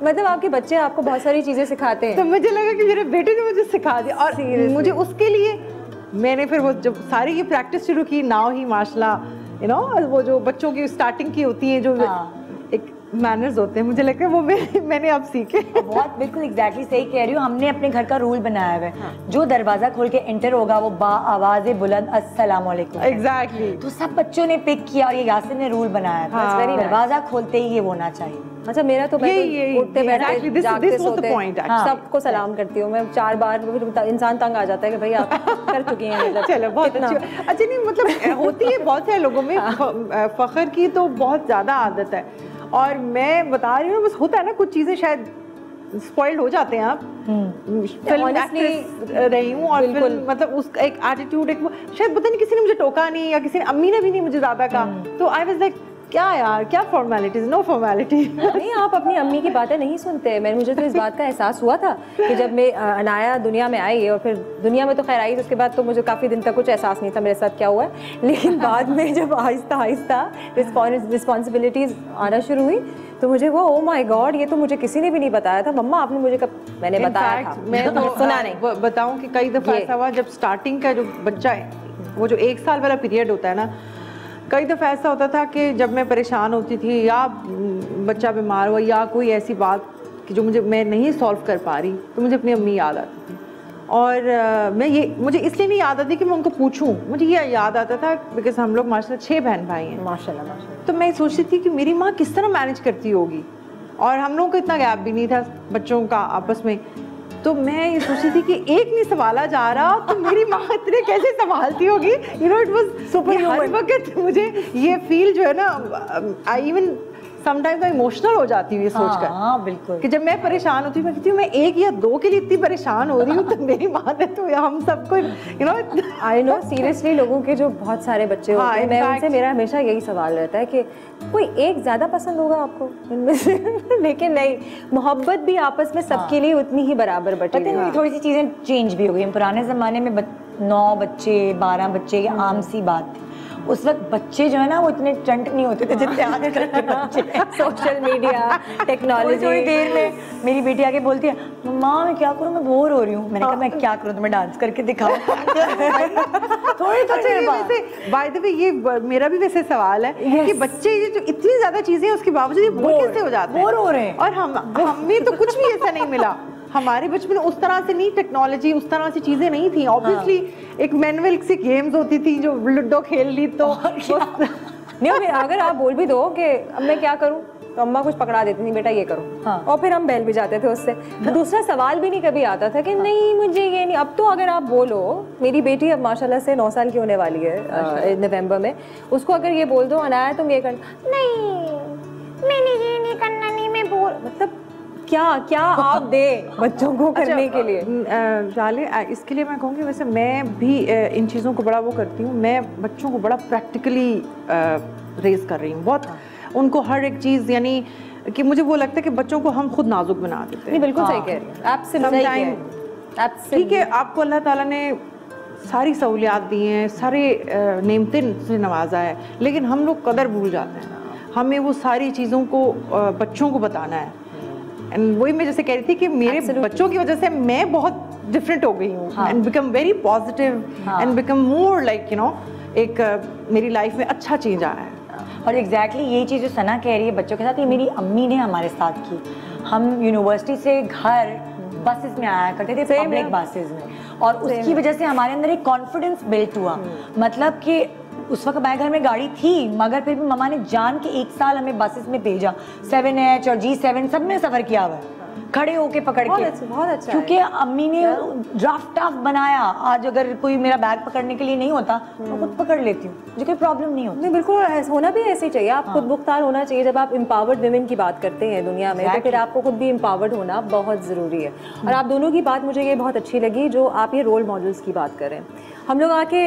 मतलब आपके बच्चे आपको बहुत सारी चीज़ें सिखाते हैं। तो मुझे लगा कि मेरे बेटे ने मुझे सिखा दिया, और मुझे उसके लिए मैंने फिर वो जब सारी ये प्रैक्टिस शुरू की, नाउ ही माशाल्लाह यू नो, वो जो बच्चों की स्टार्टिंग की होती है जो एक मैनर्स होते हैं, मुझे लगता है वो मैंने अब सीखे। बहुत बिल्कुल एग्जैक्टली सही कह रही हूँ। हमने अपने घर का रूल बनाया हुआ है, जो दरवाजा खोल के एंटर होगा वो बा आवाज़े बुलंद अस्सलाम वालेकुम। एग्जैक्टली, तो सब बच्चों ने पिक किया और ये यासिन ने रूल बनाया था, दरवाजा खोलते ही ये होना चाहिए। अच्छा मेरा तो मैं उठते बैठते जागते सोते सबको सलाम करती हूँ मैं 4 बार, इंसान तंग आ जाता है कि भाई आप कर चुकी हैं। चलो बहुत अच्छी। अच्छा नहीं मतलब होती है बहुत सारे लोगों में फ़ख्र की तो बहुत ज़्यादा आदत है, और मैं बता रही हूँ बस होता है ना कुछ चीज़ें शायद स्पॉइल्ड हो जाते हैं। आप फिल्म एक्ट्रेस रही हूँ और फिल्म मतलब उसका एक एटीट्यूड, एक शायद पता नहीं किसी ने मुझे टोका नहीं या किसी ने, अम्मी ने भी नहीं मुझे ज़्यादा कहा, तो आई वाज लाइक क्या यार क्या फॉर्मेलिटीज, नो फॉर्मेलिटी। नहीं आप अपनी अम्मी की बातें नहीं सुनते। मुझे तो इस बात का एहसास हुआ था कि जब मैं अनाया दुनिया में आई और फिर दुनिया में तो खैर आई, तो उसके बाद तो मुझे काफ़ी दिन तक कुछ एहसास नहीं था मेरे साथ क्या हुआ है, लेकिन बाद में जब आहिस्ता आहिस्ता रिस्पॉन्सिबिलिटीज़ आना शुरू हुई तो मुझे वो ओ माय गॉड ये तो मुझे किसी ने भी नहीं बताया था। मम्मा आपने मुझे कब, मैंने बताया था, मैं तो सुना नहीं। बताऊँ कि कई दफ़ा ऐसा हुआ जब स्टार्टिंग का जो बच्चा है वो जो 1 साल वाला पीरियड होता है ना, कई दफ़ा ऐसा होता था कि जब मैं परेशान होती थी या बच्चा बीमार हुआ या कोई ऐसी बात कि जो मैं नहीं सॉल्व कर पा रही, तो मुझे अपनी अम्मी याद आती थी। और मुझे इसलिए नहीं याद आती कि मैं उनको पूछूं, मुझे ये याद आता था बिकॉज हम लोग माशाल्लाह 6 बहन भाई हैं माशाल्लाह। तो मैं सोचती थी कि मेरी माँ किस तरह मैनेज करती होगी, और हम लोगों को इतना गैप भी नहीं था बच्चों का आपस में। तो मैं ये सोचती थी कि एक नहीं संभाला जा रहा तो मेरी माँ इतने कैसे संभालती होगी, you know it was super. हर वक्त मुझे ये फील जो है ना, आई इवन समटाइम्स मैं इमोशनल हो जाती हूँ ये सोचकर। हाँ बिल्कुल, कि जब मैं परेशान होती हूँ मैं कहती हूँ मैं 1 या 2 के लिए इतनी परेशान हो रही हूँ तो मेरी माँ ने तो हम सबको you know. I know seriously लोगों के जो बहुत सारे बच्चे होते हैं, मैं उनसे मेरा हमेशा यही सवाल रहता है कि कोई एक ज़्यादा पसंद होगा आपको इनमें से लेकिन नहीं, मोहब्बत भी आपस में सबके लिए उतनी ही बराबर बटी। पता है थोड़ी सी चीज़ें चेंज भी हो गई। पुराने ज़माने में 9 बच्चे 12 बच्चे ये आम सी बात थी। उस वक्त बच्चे जो है ना वो इतने ट्रेंड नहीं होते थे जितने आजकल के बच्चे। Social media technology. थोड़ी देर में मेरी बेटी आके बोलती है मम्मा मैं क्या करूँ, मैं बोर हो रही हूँ। मैंने कहा मैं क्या करूँ, तुम्हें डांस करके दिखाऊं। थोड़ी बाय द वे ये मेरा भी वैसे सवाल है कि बच्चे ये जो इतनी ज्यादा चीजें उसके बावजूद बोर कैसे हो जाते हैं, बोर हो रहे हैं। और हमें तो कुछ भी ऐसा नहीं मिला। हमारे बचपन में उस तरह से नहीं, टेक्नोलॉजी उस तरह से चीजें नहीं थी। ऑब्वियसली एक मैनुअल सी गेम्स होती थी जो लूडो खेल ली तो नहीं। अगर आप बोल भी दो कि अब मैं क्या करूं तो अम्मा कुछ पकड़ा देती थी, बेटा ये करो। हाँ। और फिर हम बैल भी जाते थे उससे। तो दूसरा सवाल भी नहीं कभी आता था कि नहीं मुझे ये नहीं। अब तो अगर आप बोलो, मेरी बेटी अब माशाल्लाह से 9 साल की होने वाली है नवंबर में, उसको अगर ये बोल दो अनाया तुम ये करना, नहीं मैंने ये नहीं करना, नहीं मैं बोल, मतलब क्या क्या आप दे बच्चों को करने के लिए। जाले इसके लिए मैं कहूँगी वैसे मैं भी इन चीज़ों को बड़ा वो करती हूँ। मैं बच्चों को बड़ा प्रैक्टिकली रेज कर रही हूँ बहुत। उनको हर एक चीज़ यानी कि मुझे वो लगता है कि बच्चों को हम खुद नाजुक बना देते हैं। बिल्कुल सही कह रही हैं, एब्सोल्युटली। ठीक है, आपको अल्लाह ताला ने सारी सहूलियात दी हैं, सारे नेमतें से नवाजा है, लेकिन हम लोग कदर भूल जाते हैं। हमें वो सारी चीज़ों को बच्चों को बताना है। एंड वही मैं जैसे कह रही थी कि मेरे बच्चों की वजह से मैं बहुत डिफरेंट हो गई हूँ and become very positive and become more like you know एक मेरी लाइफ में अच्छा चेंज आया है। और एग्जैक्टली यही चीज़ जो सना कह रही है बच्चों के साथ, ये मेरी अम्मी ने हमारे साथ की। हम यूनिवर्सिटी से घर बसेस में आया करते थे, पब्लिक बसेस में, और उसकी वजह से हमारे अंदर एक कॉन्फिडेंस बिल्ट हुआ। मतलब कि उस वक्त हमारे घर में गाड़ी थी, मगर फिर भी मम्मा ने जान के 1 साल हमें बसेस में भेजा। 7H और G7 सब में सफ़र किया हुआ है, खड़े होके पकड़ के। बहुत अच्छा क्योंकि अम्मी ने ड्राफ्ट बनाया। आज अगर कोई मेरा बैग पकड़ने के लिए नहीं होता मैं खुद पकड़ लेती हूँ, मुझे कोई प्रॉब्लम नहीं होती। नहीं, बिल्कुल होना भी ऐसे ही चाहिए। आप खुद मुख्तार होना चाहिए। जब आप एम्पावर्ड विमेन की बात करते हैं दुनिया में, तो फिर आपको खुद भी एम्पावर्ड होना बहुत ज़रूरी है। और आप दोनों की बात मुझे ये बहुत अच्छी लगी, जो आप ये रोल मॉडल्स की बात करें। हम लोग आके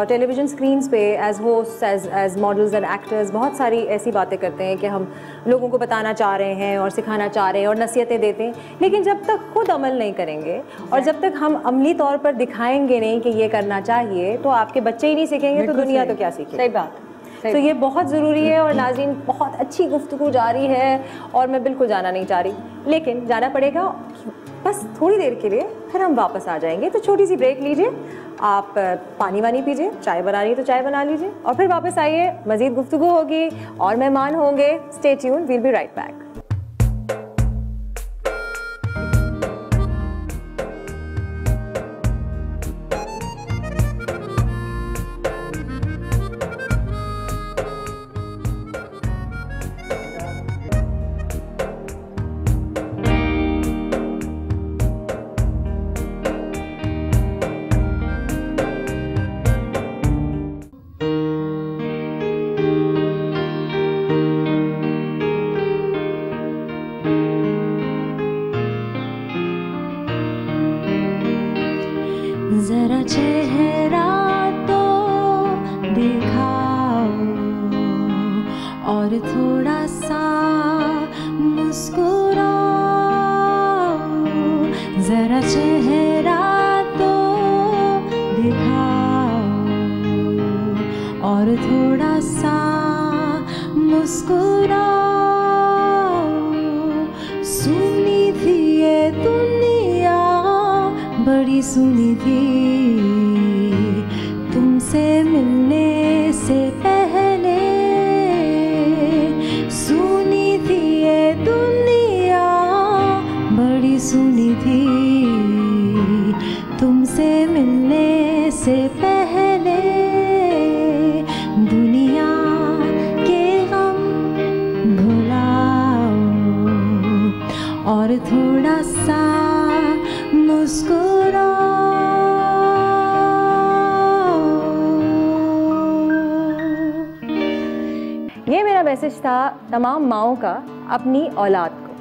टेलीविज़न स्क्रीन्स पे as host, as models and actors बहुत सारी ऐसी बातें करते हैं कि हम लोगों को बताना चाह रहे हैं और सिखाना चाह रहे हैं और नसीहतें देते हैं, लेकिन जब तक खुद अमल नहीं करेंगे और जब तक हम अमली तौर पर दिखाएंगे नहीं कि ये करना चाहिए, तो आपके बच्चे ही नहीं सीखेंगे तो दुनिया तो क्या सीखेगी। सही बात। तो ये बहुत ज़रूरी है। और नाज़रीन, बहुत अच्छी गुफ्तगू जारी है और मैं बिल्कुल जाना नहीं चाह रही, लेकिन जाना पड़ेगा बस थोड़ी देर के लिए, फिर हम वापस आ जाएंगे। तो छोटी सी ब्रेक लीजिए, आप पानी वानी पीजिए, चाय बनानी है तो चाय बना लीजिए, और फिर वापस आइए। मज़ीद गुफ्तगू होगी और मेहमान होंगे। Stay tuned, we'll be right back. जरा चेहरा तो दिखाओ और थोड़ा सा मुस्कुराओ, जरा चेहरा तो दिखाओ और थोड़ा सा मुस्कुराओ। सुनी थी ये दुनिया बड़ी सुनी थी, तुमसे मिलने से पहले सुनी थी ये दुनिया बड़ी सुनी थी, तुमसे मिलने से पहले दुनिया के गम भुलाओ और थोड़ा सा मुस्कुराओ। ये मेरा मैसेज था तमाम माओं का अपनी औलाद को,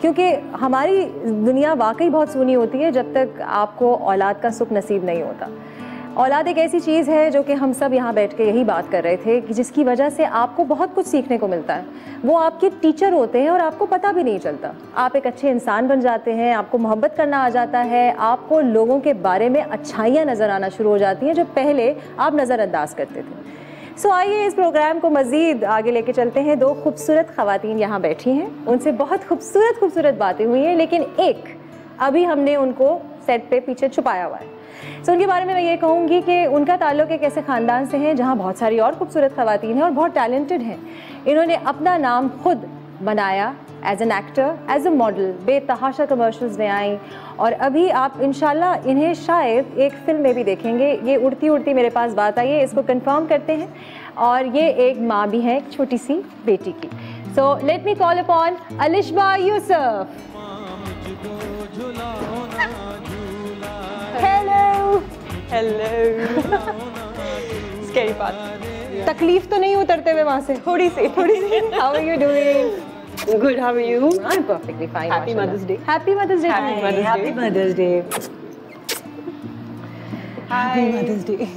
क्योंकि हमारी दुनिया वाकई बहुत सूनी होती है जब तक आपको औलाद का सुख नसीब नहीं होता। औलाद एक ऐसी चीज़ है जो कि हम सब यहाँ बैठ के यही बात कर रहे थे कि जिसकी वजह से आपको बहुत कुछ सीखने को मिलता है। वो आपके टीचर होते हैं और आपको पता भी नहीं चलता। आप एक अच्छे इंसान बन जाते हैं, आपको मोहब्बत करना आ जाता है, आपको लोगों के बारे में अच्छाइयाँ नज़र आना शुरू हो जाती हैं जो पहले आप नज़रअंदाज करते थे। सो आइए इस प्रोग्राम को मज़ीद आगे लेके चलते हैं। 2 खूबसूरत ख़वातीन यहाँ बैठी हैं, उनसे बहुत खूबसूरत बातें हुई हैं, लेकिन एक अभी हमने उनको सेट पे पीछे छुपाया हुआ है। सो उनके बारे में मैं ये कहूँगी कि उनका ताल्लुक़ एक ऐसे ख़ानदान से है जहाँ बहुत सारी और खूबसूरत ख़वातीन हैं और बहुत टैलेंटेड हैं। इन्होंने अपना नाम खुद बनाया as an actor, as a model, बेतहाशा कमर्शियल्स में आई, और अभी आप इंशाल्लाह इन्हें शायद एक फ़िल्म में भी देखेंगे। ये उड़ती उड़ती मेरे पास बात आई है, इसको कंफर्म करते हैं, और ये एक माँ भी है एक छोटी सी बेटी की। So let me call upon Alishba Yusuf. Hello hello. Scary बात, तकलीफ तो नहीं उतरते हुए वहाँ से? थोड़ी सी How are you doing? Good, how are you? I'm perfectly fine. Happy Mother's Day. Happy Mother's Day. Happy Mother's Day. Happy Mother's Day. Happy Mother's Day.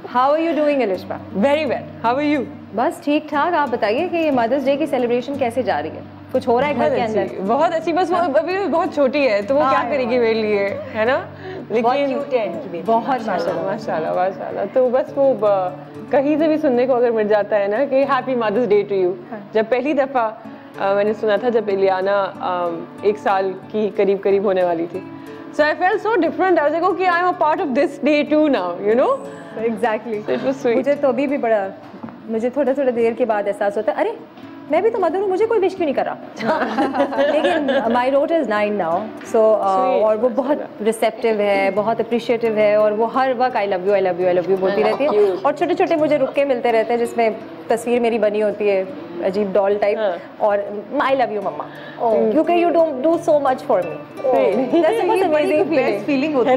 How are you doing, Alishba? Very well. How are you? बस ठीक ठाक। आप बताइए कि ये मदर्स डे की सेलिब्रेशन कैसे जा रही है? कुछ हो रहा है घर के अंदर? बहुत अच्छी। बस वो अभी बहुत छोटी है तो वो क्या करेगी मेरे लिए, है ना? लेकिन बहुत माशाल्लाह। तो बस वो कहीं से भी सुनने को अगर मिल जाता है ना कि happy mother's day to you, जब पहली दफ़ा मैंने सुना था जब इलियाना 1 साल की करीब होने वाली थी. So I felt so different. I was like, okay, I'm a part of this day too now, you know? Exactly. So it was sweet. मुझे तो अभी भी बड़ा, मुझे थोड़ा देर के बाद एहसास होता है, अरे मैं भी तो मदर हूँ, मुझे कोई विश क्यों नहीं कर रहा. लेकिन माई डॉटर इज़ 9 नाउ, सो और वो बहुत रिसेप्टिव है, बहुत अप्रिशिएटिव है, और वो हर वक्त आई लव यू बोलती रहती है. और छोटे छोटे मुझे रुके मिलते रहते हैं जिसमें तस्वीर मेरी बनी होती है अजीब डॉल टाइप, और आई लव यू मम्मा, क्योंकि you don't do so much for me. Best feeling होती है.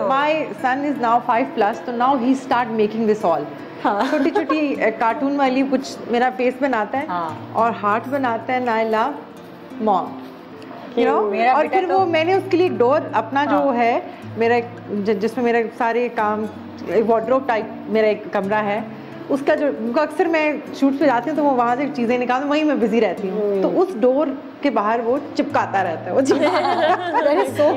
माय सन इज नाउ 5+, तो now he start making this all. छोटी छोटी कार्टून वाली कुछ मेरा फेस बनाता है और हार्ट बनाता है, I love mom, you know. और फिर वो मैंने उसके लिए एक डोर अपना जो है मेरा, जिसमें मेरे सारे काम, वार्डरोब टाइप मेरा एक कमरा है, उसका जो अक्सर मैं शूट पे जाती हूँ तो वो वहाँ से चीज़ें निकालती हूँ, वहीं मैं बिजी रहती हूँ. तो उस डोर के बाहर वो चिपकाता रहता है वो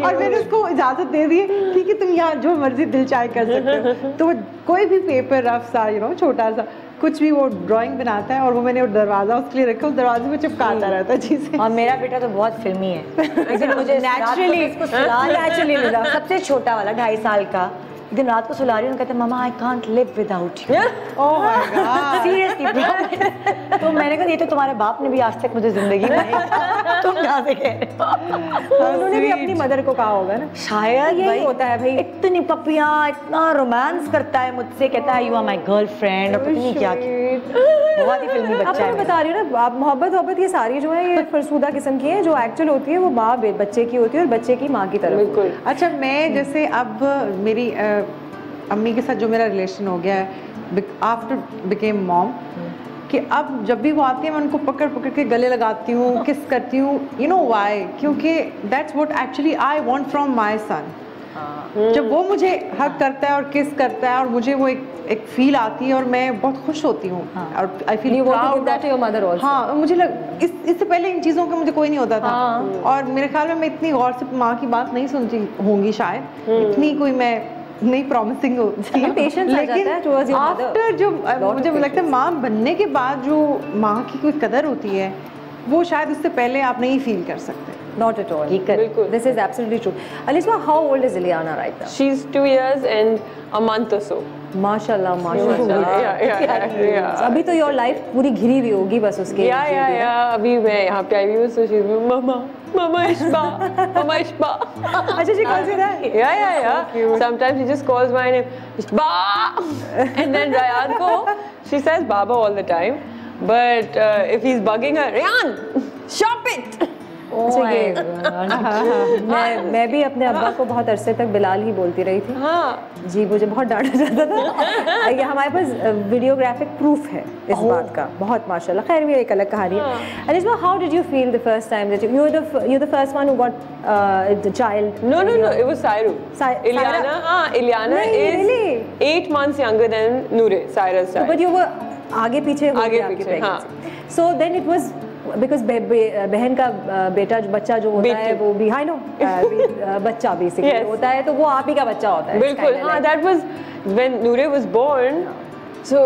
और मैंने उसको इजाज़त दे दी ठीक है तुम यहाँ जो मर्जी दिल चाहे कर सकते हो. तो वो कोई भी पेपर रफ सा, यू नो, छोटा सा कुछ भी वो ड्राइंग बनाता है, और वो मैंने वो दरवाज़ा उसके लिए रखा, उस दरवाजे में चिपकाता रहता है चीज़ें. और मेरा बेटा तो बहुत फिल्मी है, लेकिन मुझे नेचुरली मिला. सबसे छोटा वाला 2.5 साल का, दिन रात को सुला रही हूँ, कहते mama I can't live without you. Oh my god, seriously. तो मैंने कहा ये तो तुम्हारे बाप ने भी आज तक मुझे जिंदगी में तुम कहाँ से कह रहे हो. उन्होंने भी अपनी मदर को कहा होगा ना, शायद यही होता है भाई. इतनी पपियाँ, इतना रोमांस करता है मुझसे, कहता है यू आर माय गर्लफ्रेंड, और पता नहीं क्या. बहुत ही फिल्मी बच्चा है. मैं बता रही हूँ ना, आप मोहब्बत ये सारी जो है ये फरसूदा किस्म की है. जो एक्चुअल होती है वो माँ बच्चे की होती है और बच्चे की माँ की तरफ. बिल्कुल. अच्छा, मैं जैसे अब मेरी अम्मी के साथ जो मेरा रिलेशन हो गया है आफ्टर बिकेम मॉम, कि अब जब भी वो आती है मैं उनको पकड़ के गले लगाती हूँ, किस करती हूँ. You know why? क्योंकि that's what actually I want from my son. जब वो मुझे हग करता है और किस करता है और मुझे वो एक फील आती है और मैं बहुत खुश होती हूँ. और I feel proud that your mother also. हाँ, मुझे इससे पहले इन चीज़ों का मुझे कोई नहीं होता था. और मेरे ख्याल में मैं इतनी गौर से माँ की बात नहीं सुनती होंगी शायद, इतनी कोई मैं नहीं प्रॉमिसिंग होती है. लेकिन आफ्टर जो मुझे लगता है माँ बनने के बाद जो माँ की कोई कदर होती है वो शायद उससे पहले आप नहीं फील कर सकते. Not at all. This is absolutely true. Alisma, how old is Ileana right now? She's 2 years and a month or so. माशाल्लाह. अभी तो योर लाइफ पूरी घिरी हुई होगी बस उसके. या अभी मैं यहाँ पे आई हूँ, so she's mama Ishba. अच्छा, she calls you that? Yeah. Sometimes she just calls my name, Ishba, and then Rayan ko, she says Baba all the time, but if he's bugging her, Rayan, shop it. मैं भी अपने अब्बा को बहुत अरसे तक बिलाल ही बोलती रही थी. जी, मुझे बहुत डांटा जाता था. हमारे पास वीडियोग्राफिक प्रूफ है इस बात का, बहुत माशाल्लाह. खैर, ये एक अलग कहानी है. Alisma, how did you feel the first time that you're the first one who got the child? No, it was Sairu. Ileana is 8 months younger than Noore, Saira's child. But you were आगे पीछे. So then it was because बहन का बच्चा जो होता है वो भी, I know, बच्चा बेसिकली होता है, तो वो आप ही का बच्चा होता है. बिल्कुल. हाँ, that was when Noore was born. So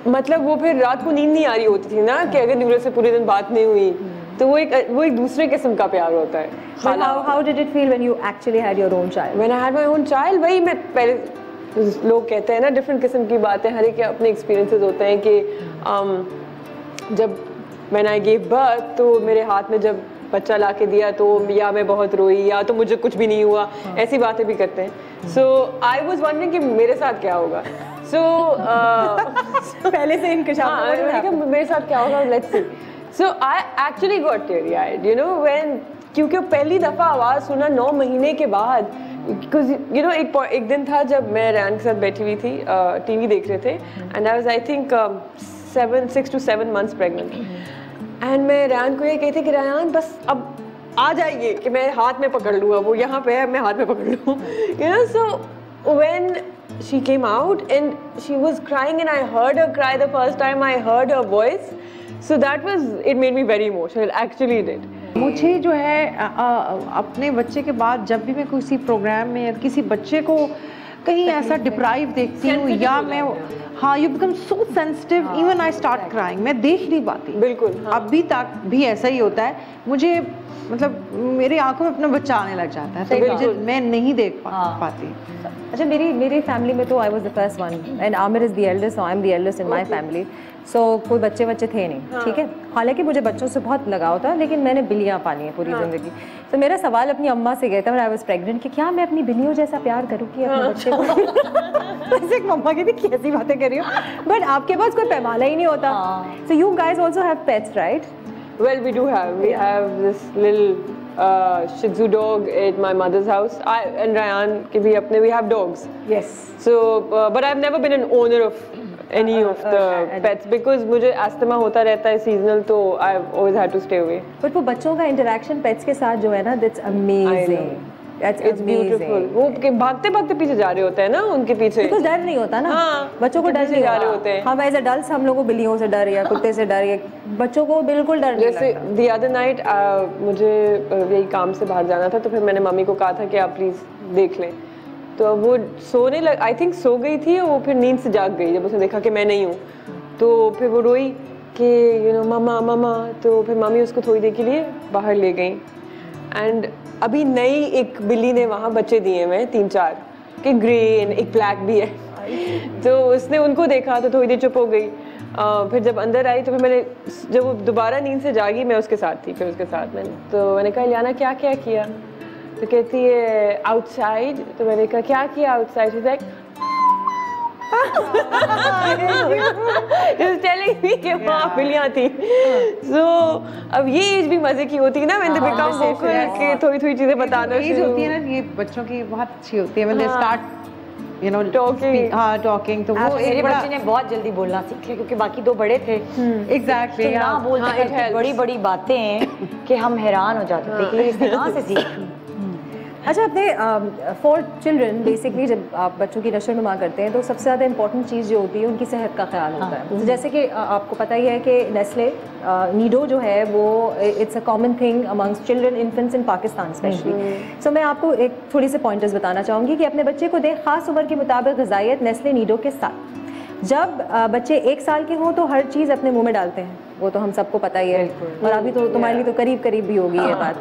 मतलब वो फिर रात को नींद नहीं आ रही होती थी ना, कि अगर नूरे से पूरे दिन बात नहीं हुई तो वो एक दूसरे किस्म का प्यार होता है. But how did it feel when you actually had your own child? When I had my own child, वही मैं पहले, लोग कहते हैं ना डिफरेंट किस्म की बातें, हर एक के अपने एक्सपीरियंसेस होते हैं कि जब When I gave birth, तो मेरे हाथ में जब बच्चा ला के दिया तो या मैं बहुत रोई या तो मुझे कुछ भी नहीं हुआ, ऐसी बातें भी करते हैं. So I was wondering कि मेरे साथ क्या होगा. So पहले से इंकशाफ मेरे साथ क्या होगा, let's see. So I actually got teary-eyed, you know, when, क्योंकि पहली दफ़ा आवाज़ सुना 9 महीने के बाद. Because you know, एक दिन था जब मैं रैन के साथ बैठी हुई थी, टीवी देख रहे थे, and I was I think 6 to 7 months pregnant. And मैं रैन को ये कहती कि रैन बस अब आ जाइए कि मैं हाथ में पकड़ लूँगा, वो यहाँ पे है, मैं हाथ में पकड़ लूँ. You know, so when she came out and she was crying and I heard her cry the first time I heard her voice, so that was, it made me very emotional, it actually did. मुझे जो है अपने बच्चे के बाद जब भी मैं किसी प्रोग्राम में किसी बच्चे को कहीं ऐसा डिप्राइव देखती हूँ या मैं हाँ, you become so sensitive, even I start crying, मैं देख नहीं पाती बिल्कुल। अभी तक भी ऐसा ही होता है मुझे, मतलब मेरी आंखों में अपना बच्चा आने लग जाता है, तो मैं नहीं देख पाती। अच्छा, मेरी फैमिली में तो I was the first one and Aamir is the eldest, I am the eldest in my family. So कोई बच्चे थे नहीं, ठीक है। हालांकि मुझे बच्चों से बहुत लगाव था, लेकिन मैंने बिल्लियाँ पाली हैं पूरी ज़िंदगी। तो मेरा सवाल अपनी अम्मा से गया था व्हेन आई वाज प्रेग्नेंट कि क्या मैं अपनी बिल्लियों जैसा प्यार करूँ कि अपने बच्चे को। वैसे मम्मा की भी कैसी बातें कर रही हो, बट आपके पास कोई पैमाना ही नहीं होता। So you guys also have pets, right? Well, we do have. We have this little Shih Tzu dog at my mother's house. I and Ryan ke bhi apne, we have dogs. Yes. So, but I've never been an owner of any of the pets because मुझे asthma होता रहता है seasonal, तो I've always had to stay away. But वो बच्चों का interaction pets के साथ जो है ना, that's amazing. It's beautiful. वो भागते भागते पीछे जा रहे होते हैं ना, उनके पीछे कुछ डर नहीं होता ना। हाँ, बच्चों को डर नहीं जा रहे होते हैं। हम एज अडल्ट्स हम लोगों को बिल्लियों से डर या कुत्ते से डर, या बच्चों को बिल्कुल डर नहीं लगता। जैसे the other night मुझे यही काम से बाहर जाना था, तो फिर मैंने मम्मी को कहा था कि आप प्लीज देख लें। तो वो सोने लग, आई थिंक सो गई थी, वो फिर नींद से जाग गई जब उसने देखा कि मैं नहीं हूँ। तो फिर वो रोई कि यू नो मम्मा मम्मा, तो फिर मम्मी उसको थोड़ी देर के लिए बाहर ले गई। एंड अभी नई एक बिल्ली ने वहाँ बच्चे दिए हुए 3-4 कि ग्रीन, एक ब्लैक भी है। तो उसने उनको देखा तो थोड़ी देर चुप हो गई। फिर जब अंदर आई तो फिर मैंने, जब वो दोबारा नींद से जागी, मैं उसके साथ थी, फिर उसके साथ मैंने कहा इलियाना क्या क्या किया? तो कहती है आउटसाइड। तो मैंने कहा क्या किया आउटसाइड? Just telling me कि वहाँ बिल्लियाँ थी। So अब ये एज भी मजे की होती है ना, when they become vocal, कि थोड़ी थोड़ी चीजें बताना एज होती है ना, ये बच्चों की बहुत अच्छी होती है, when they start you know talking। हाँ, talking। तो वो मेरे बच्चे ने बहुत जल्दी बोलना सीख लिया क्योंकि बाकी दो बड़े थे। Exactly। तो ना बोलते थे बड़ी बड़ी बातें कि हम हैरान हो जाते थे कि इसने कहाँ से सीखा। अच्छा, अपने फॉर चिल्ड्रन बेसिकली जब आप बच्चों की नशो नुमा करते हैं तो सबसे ज़्यादा इंपॉर्टेंट चीज़ जो होती है उनकी सेहत का ख्याल होता है। तो जैसे कि आपको पता ही है कि नेस्ले नीडो जो है वो it's a common thing amongst children infants in Pakistan specially. So मैं आपको एक थोड़ी से पॉइंटर्स बताना चाहूँगी कि अपने बच्चे को दें ख़ास उम्र के मुताबिक ग़िज़ाइयत नेस्ले नीडो के साथ। जब बच्चे 1 साल के हों तो हर चीज़ अपने मुंह में डालते हैं, वो तो हम सबको पता ही है, और अभी तो तुम्हारे लिए तो करीब करीब भी होगी ये बात।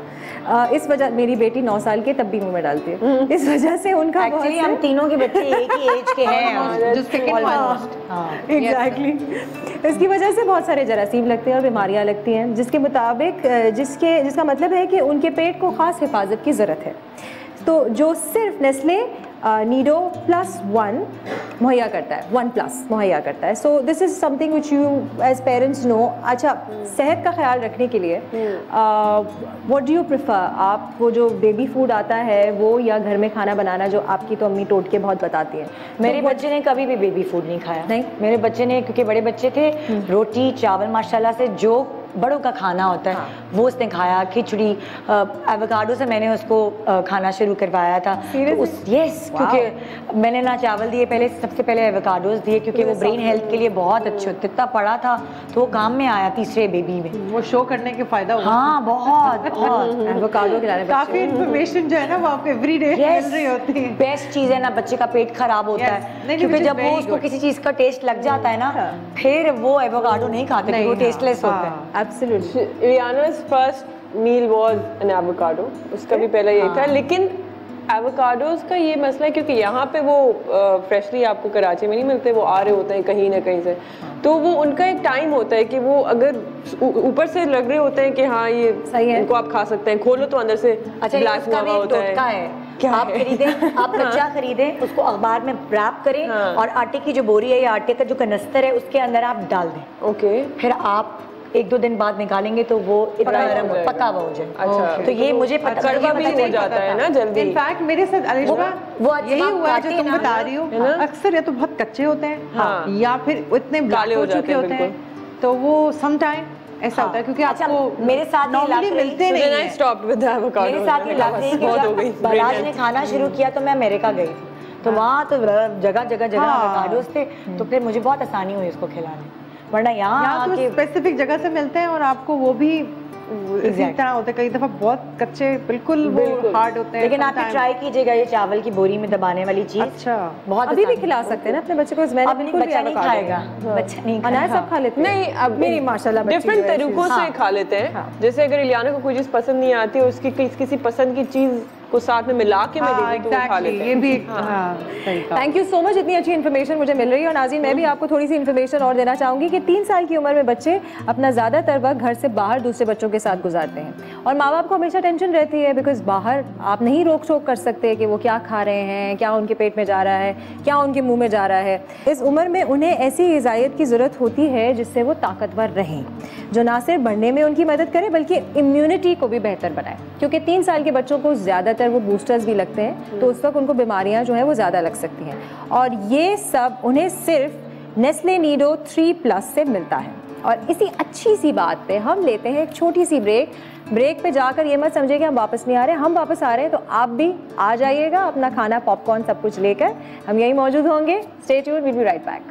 इस वजह, मेरी बेटी 9 साल की तब भी मुंह में डालती है, इस वजह से उनका एक्चुअली हम तीनों के बच्चे एक ही एज के हैं। एग्जैक्टली, इसकी वजह से बहुत सारे जरासीम लगते हैं और बीमारियां लगती हैं, जिसके मुताबिक जिसका मतलब है कि उनके पेट को ख़ास हिफाजत की ज़रूरत है। तो जो सिर्फ नेस्ले नीडो +1 मुहैया करता है, 1+ मुहैया करता है। So this is something which you as parents know. अच्छा, सेहत का ख्याल रखने के लिए व्हाट डू यू प्रेफर? आप वो जो बेबी फूड आता है वो, या घर में खाना बनाना जो आपकी तो अम्मी टोट के बहुत बताती हैं? मेरे बच्चे ने कभी भी बेबी फूड नहीं खाया। नहीं, मेरे बच्चे ने, क्योंकि बड़े बच्चे थे, रोटी चावल माशाल्लाह से जो बड़ों का खाना होता है वो उसने खाया। खिचड़ी, एवोकाडो से मैंने उसको खाना शुरू करवाया था। यस, क्योंकि मैंने ना चावल दिए, पहले सबसे पहले एवोकाडोज दिए क्योंकि वो ब्रेन हेल्थ के लिए बहुत अच्छे होते। इतना पढ़ा था तो वो काम में आया तीसरे बेबी में। वो शो करने के फायदा हुआ। हाँ, बहुत बहुत एवोकाडो खिलाने काफी इन्फॉर्मेशन जो है ना वो आपको एवरीडे मिल रही होती है। बेस्ट चीज़ है ना, बच्चे का पेट खराब होता है क्योंकि जब वो उसको किसी चीज़ का टेस्ट लग जाता है ना, फिर वो एवोकाडो नहीं खाते क्योंकि वो टेस्टलेस होता है। Absolutely. Iliana's first meal was an avocado. उसका भी पहला यही था, लेकिन एवोकाडोज का ये मसला है क्योंकि यहाँ पे वो फ्रेशली आपको कराची में नहीं मिलते, वो आ रहे होते हैं कहीं ना कहीं से। तो वो उनका एक टाइम होता है कि वो अगर ऊपर से लग रहे होते हैं कि हाँ ये सही है, इनको आप खा सकते हैं, खोलो तो अंदर से ब्लैक हुआ होता है। आप खरीदें, आप कच्चा खरीदें, उसको अखबार में रैप करें और आटे की जो बोरी है या आटे का जो कनस्तर है उसके अंदर आप डाल दें। ओके, फिर आप 1-2 दिन बाद निकालेंगे तो वो इतना नरम पका हुआ हो जाए। अच्छा, तो ये मुझे पता कड़वा भी हो जाता है ना जल्दी। इनफैक्ट मेरे साथ अलिशा वो यही हुआ जो तुम बता रही हो, अक्सर या तो बहुत कच्चे होते हैं या फिर इतने काले हो चुके होते हैं, तो वो सम टाइम ऐसा होता है क्योंकि आपको मेरे साथ नॉर्मली मिलते नहीं है। मेरे साथ ही लग रही है। बराज ने खाना शुरू किया तो मैं अमेरिका गई थी, तो वहाँ तो जगह जगह एवोकाडोस थे, तो फिर मुझे बहुत आसानी हुई उसको खिलाने। वरना यहाँ तो स्पेसिफिक जगह से मिलते हैं और आपको वो भी इसी तरह होते हैं, कई दफ़ा बहुत कच्चे बिल्कुल वो हार्ड होते हैं। लेकिन आप ट्राई कीजिएगा ये चावल की बोरी में दबाने वाली चीज़। अच्छा, बहुत अभी भी खिला सकते हैं ना अपने बच्चे को। बच्चा नहीं खाएगा, बच्चा नहीं खाएगा, अनाज सब खा लेते हैं। नहीं, अब मेरी माशाल्लाह डिफरेंट तरीकों से खा लेते हैं। जैसे अगर इलियाना को कोई चीज़ पसंद नहीं आती है, उसकी किसी पसंद की चीज़ को साथ में मिला के मैं दे दूं तो खा लेते हैं। ये भी थैंक यू सो मच, इतनी अच्छी इन्फॉर्मेशन मुझे मिल रही है। और नाज़रीन, मैं भी आपको थोड़ी सी इन्फॉर्मेशन और देना चाहूँगी कि 3 साल की उम्र में बच्चे अपना ज़्यादातर वक्त घर से बाहर दूसरे बच्चों के साथ गुजारते हैं और माँ बाप को हमेशा टेंशन रहती है, बिकॉज बाहर आप नहीं रोक टोक कर सकते कि वो क्या खा रहे हैं, क्या उनके पेट में जा रहा है, क्या उनके मुँह में जा रहा है। इस उम्र में उन्हें ऐसी ग़िज़ाइयत की ज़रूरत होती है जिससे वो ताकतवर रहें, जो ना सिर्फ बढ़ने में उनकी मदद करे बल्कि इम्यूनिटी को भी बेहतर बनाए, क्योंकि 3 साल के बच्चों को ज़्यादातर वो बूस्टर्स भी लगते हैं, तो उस वक्त उनको बीमारियां जो हैं वो ज़्यादा लग सकती हैं। और ये सब उन्हें सिर्फ नेस्ले नीडो 3+ से मिलता है। और इसी अच्छी सी बात पे हम लेते हैं एक छोटी सी ब्रेक पे जाकर ये मत समझिए कि हम वापस नहीं आ रहे, हम वापस आ रहे हैं, तो आप भी आ जाइएगा अपना खाना, पॉपकॉर्न, सब कुछ लेकर। हम यहीं मौजूद होंगे। Stay tuned, we'll be right back.